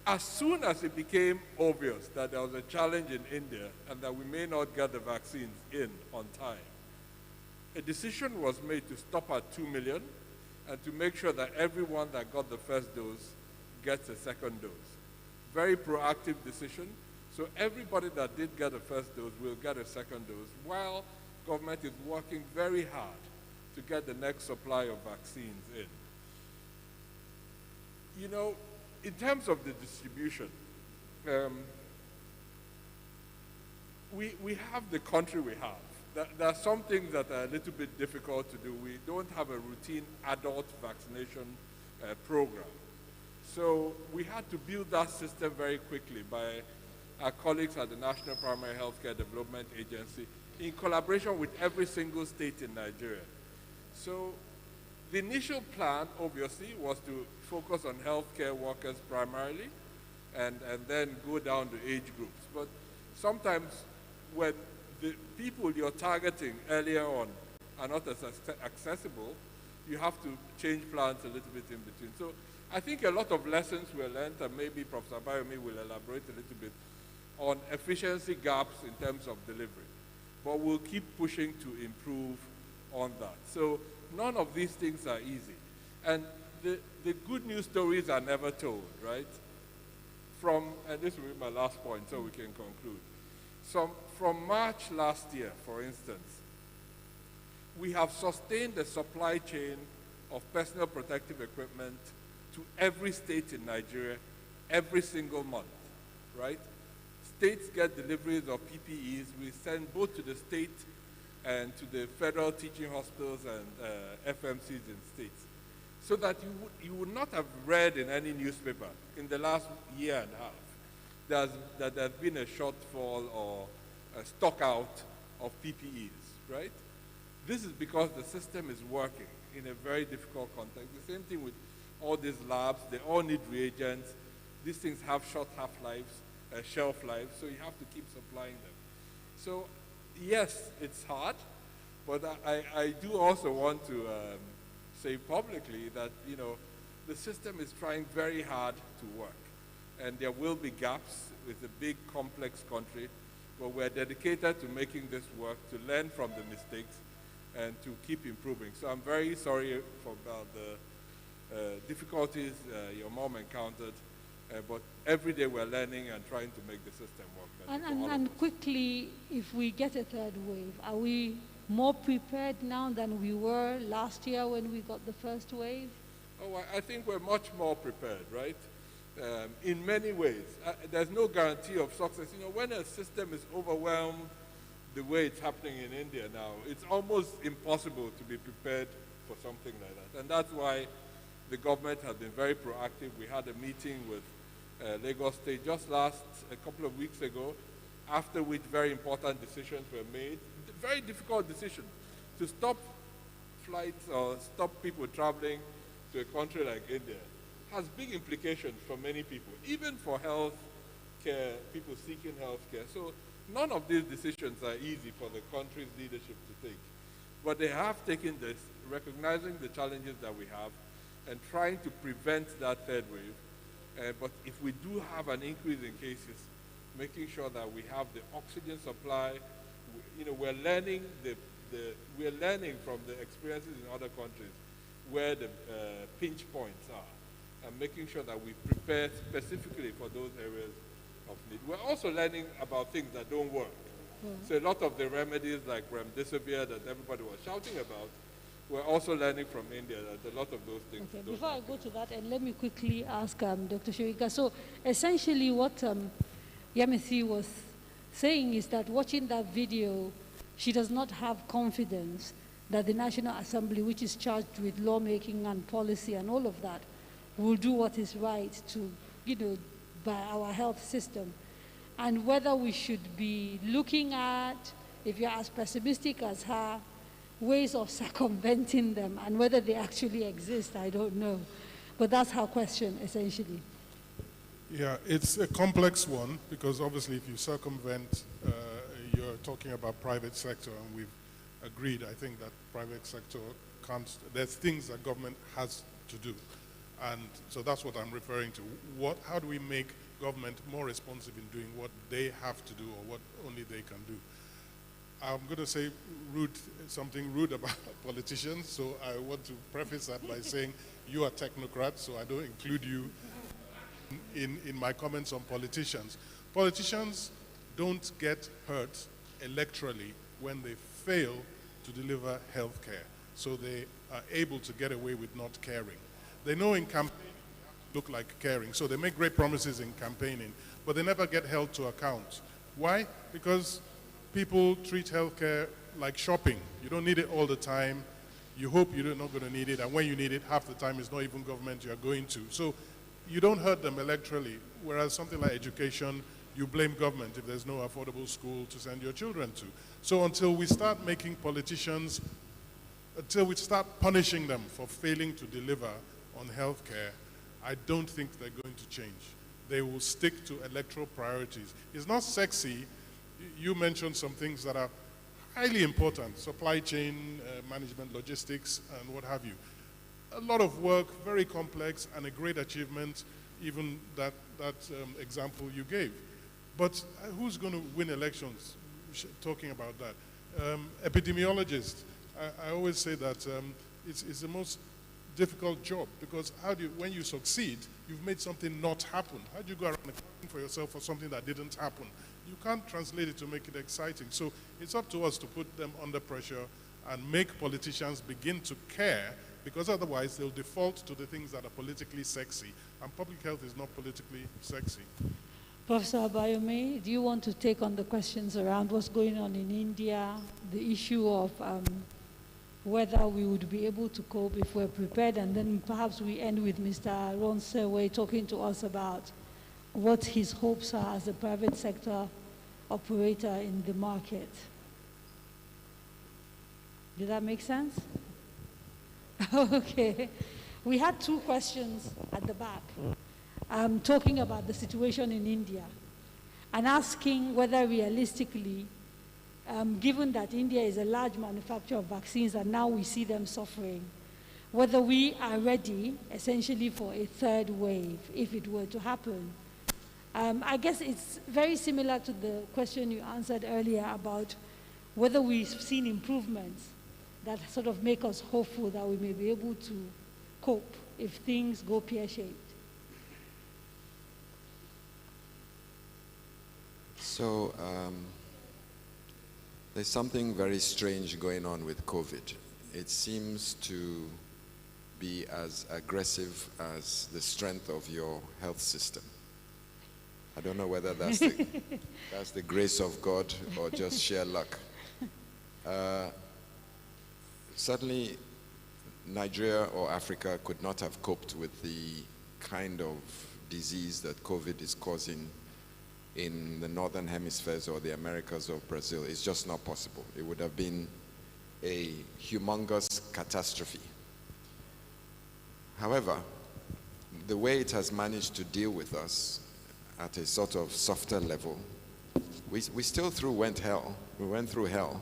As soon as it became obvious that there was a challenge in India and that we may not get the vaccines in on time, a decision was made to stop at 2 million and to make sure that everyone that got the first dose gets a second dose. Very proactive decision. So everybody that did get a first dose will get a second dose, while government is working very hard to get the next supply of vaccines in. In terms of the distribution, we have the country we have. There are some things that are a little bit difficult to do. We don't have a routine adult vaccination program. So we had to build that system very quickly by our colleagues at the National Primary Healthcare Development Agency in collaboration with every single state in Nigeria. So the initial plan, obviously, was to focus on healthcare workers primarily, and then go down to age groups. But sometimes when the people you're targeting earlier on are not as accessible, you have to change plans a little bit in between. So I think a lot of lessons were learned, and maybe Prof. Abayomi will elaborate a little bit on efficiency gaps in terms of delivery. But we'll keep pushing to improve on that. So none of these things are easy. And the good news stories are never told, right? And this will be my last point so we can conclude. From March last year, for instance, we have sustained the supply chain of personal protective equipment to every state in Nigeria every single month, right? States get deliveries of PPEs. We send both to the state and to the federal teaching hospitals and FMCs in states. So that you would not have read in any newspaper in the last year and a half that there's been a shortfall or a stock out of PPEs, right? This is because the system is working in a very difficult context. The same thing with all these labs. They all need reagents. These things have short half-lives, shelf lives, so you have to keep supplying them. So yes, it's hard, but I do also want to say publicly that, you know, the system is trying very hard to work. And there will be gaps with a big, complex country, but we're dedicated to making this work, to learn from the mistakes, and to keep improving. So I'm very sorry about the difficulties your mom encountered, but every day we're learning and trying to make the system work better. And quickly, if we get a third wave, are we more prepared now than we were last year when we got the first wave? Oh, I think we're much more prepared, right? In many ways. There's no guarantee of success. You know, when a system is overwhelmed the way it's happening in India now, it's almost impossible to be prepared for something like that. And that's why the government has been very proactive. We had a meeting with Lagos State just a couple of weeks ago, after which very important decisions were made. Very difficult decision to stop flights or stop people traveling to a country like India has big implications for many people, even for health care, people seeking health care. So none of these decisions are easy for the country's leadership to take. But they have taken this, recognizing the challenges that we have and trying to prevent that third wave. But if we do have an increase in cases, making sure that we have the oxygen supply. You know, we're learning from the experiences in other countries where the pinch points are, and making sure that we prepare specifically for those areas of need. We're also learning about things that don't work. So a lot of the remedies like remdesivir that everybody was shouting about, we're also learning from India that a lot of those things don't Before work. I go to that, and let me quickly ask Dr. Shoika. So essentially what Yamithi was saying is that watching that video, she does not have confidence that the National Assembly, which is charged with lawmaking and policy and all of that, will do what is right to, you know, by our health system. And whether we should be looking at, if you're as pessimistic as her, ways of circumventing them, and whether they actually exist, I don't know. But that's her question, essentially. Yeah, it's a complex one, because obviously if you circumvent, you're talking about private sector, and we've agreed, I think, that private sector can't, there's things that government has to do. And so that's what I'm referring to. How do we make government more responsive in doing what they have to do or what only they can do? I'm going to say something rude about politicians, so I want to preface that by saying you are technocrats, so I don't include you in my comments on politicians. Politicians don't get hurt electorally when they fail to deliver health care, so they are able to get away with not caring. They know in campaigning they look like caring, so they make great promises in campaigning, but they never get held to account. Why? Because people treat healthcare like shopping. You don't need it all the time. You hope you're not going to need it, and when you need it, half the time it's not even government you're going to. So you don't hurt them electorally, whereas something like education, you blame government if there's no affordable school to send your children to. So until we start making politicians, until we start punishing them for failing to deliver on healthcare, I don't think they're going to change. they will stick to electoral priorities. It's not sexy. You mentioned some things that are highly important, supply chain management, logistics, and what have you. A lot of work, very complex, and a great achievement, even that example you gave. But who's going to win elections? Talking about that. Epidemiologists, I always say that it's the most difficult job, because when you succeed, you've made something not happen. How do you go around accounting for yourself for something that didn't happen? You can't translate it to make it exciting. So it's up to us to put them under pressure and make politicians begin to care, because otherwise they'll default to the things that are politically sexy, and public health is not politically sexy. Professor Abayomi, do you want to take on the questions around what's going on in India, the issue of whether we would be able to cope if we're prepared, and then perhaps we end with Mr. Runsewe talking to us about what his hopes are as a private sector operator in the market. Did that make sense? Okay. We had two questions at the back, talking about the situation in India and asking whether realistically, given that India is a large manufacturer of vaccines and now we see them suffering, whether we are ready essentially for a third wave if it were to happen. I guess it's very similar to the question you answered earlier about whether we've seen improvements that sort of make us hopeful that we may be able to cope if things go pear-shaped. So there's something very strange going on with COVID. It seems to be as aggressive as the strength of your health system. I don't know whether that's the grace of God or just sheer luck. Certainly, Nigeria or Africa could not have coped with the kind of disease that COVID is causing in the northern hemispheres or the Americas or Brazil. It's just not possible. It would have been a humongous catastrophe. However, the way it has managed to deal with us at a sort of softer level, we still went through hell,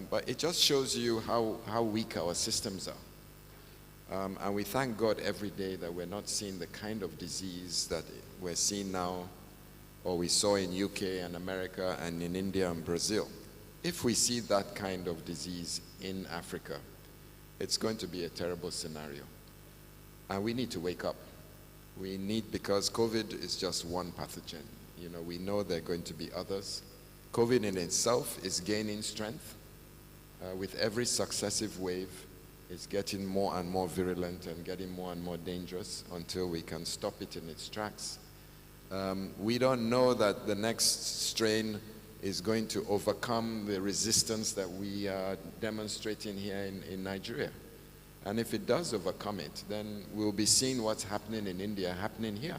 but it just shows you how weak our systems are. And we thank God every day that we're not seeing the kind of disease that we're seeing now, or we saw in UK and America and in India and Brazil. If we see that kind of disease in Africa, it's going to be a terrible scenario. And we need to wake up. Because COVID is just one pathogen. You know, we know there are going to be others. COVID in itself is gaining strength. With every successive wave, it's getting more and more virulent and getting more and more dangerous until we can stop it in its tracks. We don't know that the next strain is going to overcome the resistance that we are demonstrating here in Nigeria. And if it does overcome it, then we'll be seeing what's happening in India happening here.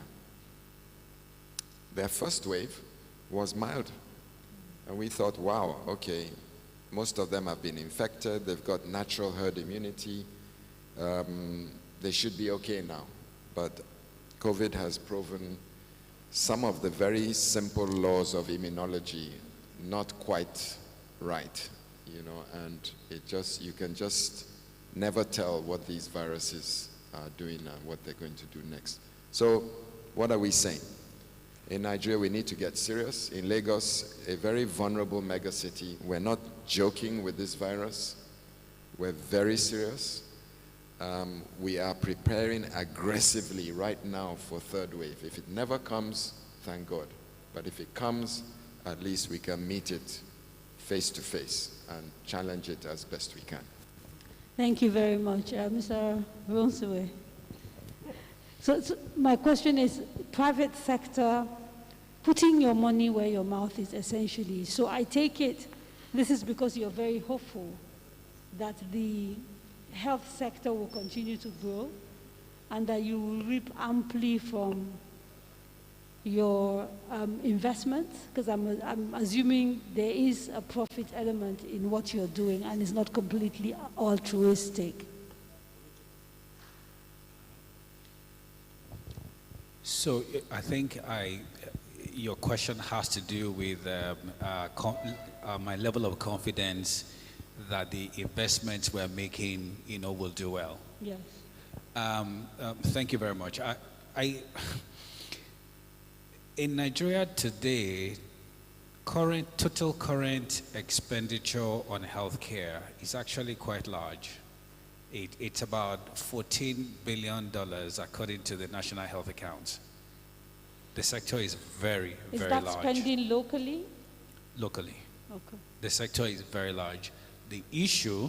Their first wave was mild. And we thought, wow, okay, most of them have been infected, they've got natural herd immunity, they should be okay now. But COVID has proven some of the very simple laws of immunology not quite right, you know, and you can just never tell what these viruses are doing and what they're going to do next. So what are we saying? In Nigeria, we need to get serious. In Lagos, a very vulnerable megacity, we're not joking with this virus. We're very serious. We are preparing aggressively right now for third wave. If it never comes, thank God. But if it comes, at least we can meet it face to face and challenge it as best we can. Thank you very much, Mr. Runsewe. So my question is, private sector, putting your money where your mouth is essentially. So I take it, this is because you're very hopeful that the health sector will continue to grow and that you will reap amply from your investments, because I'm assuming there is a profit element in what you're doing and it's not completely altruistic. So I think your question has to do with my level of confidence that the investments we're making, will do well. Yes. Thank you very much. In Nigeria today, total current expenditure on healthcare is actually quite large. It's about $14 billion according to the National Health Accounts. The sector is very, very large. Is that spending locally? Locally. Okay. The sector is very large. The issue,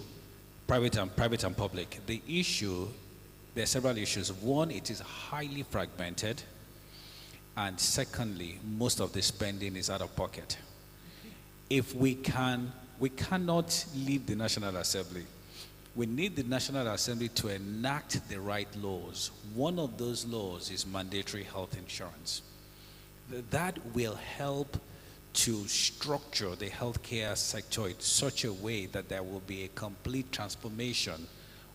private and public, there are several issues. One, it is highly fragmented. And secondly, most of the spending is out of pocket. If we cannot leave the National Assembly. We need the National Assembly to enact the right laws. One of those laws is mandatory health insurance. That will help to structure the healthcare sector in such a way that there will be a complete transformation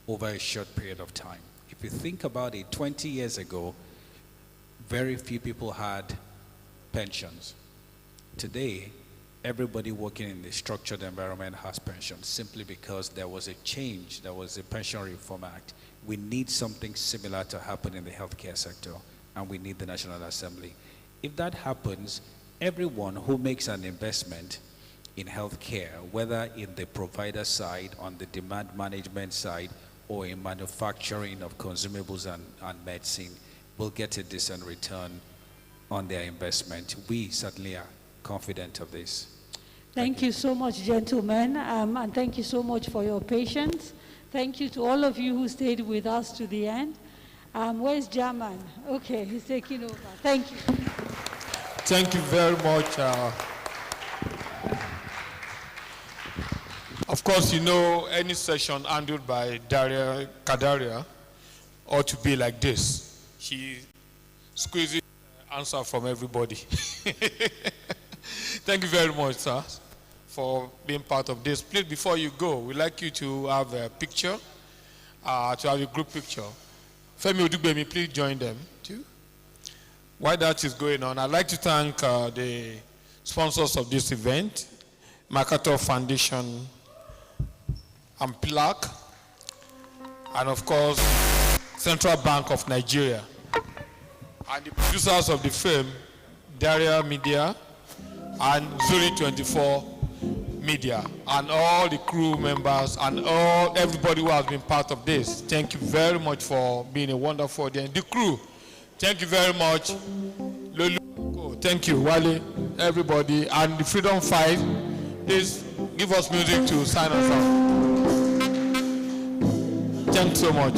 over a short period of time. If you think about it, 20 years ago, very few people had pensions. Today, everybody working in the structured environment has pensions simply because there was a change, there was a Pension Reform Act. We need something similar to happen in the healthcare sector, and we need the National Assembly. If that happens, everyone who makes an investment in healthcare, whether in the provider side, on the demand management side, or in manufacturing of consumables and medicine, will get a decent return on their investment. We certainly are confident of this. Thank you so much, gentlemen, and thank you so much for your patience. Thank you to all of you who stayed with us to the end. Where's Jaman? Okay, he's taking over. Thank you. Thank you very much. Of course, any session handled by Kadaria ought to be like this. She squeezes answer from everybody. Thank you very much, sir, for being part of this. Please, before you go, we'd like you to have a picture, to have a group picture. Femi Odugbemi, please join them too. While that is going on, I'd like to thank the sponsors of this event, Makato Foundation and PLAC, and of course, Central Bank of Nigeria, and the producers of the film, Daria Media, and Zuri 24 Media, and all the crew members, and everybody who has been part of this. Thank you very much for being a wonderful audience. The crew, thank you very much. Lulu, thank you, Wale, everybody, and the Freedom Fight. Please give us music to sign us out. Thanks so much.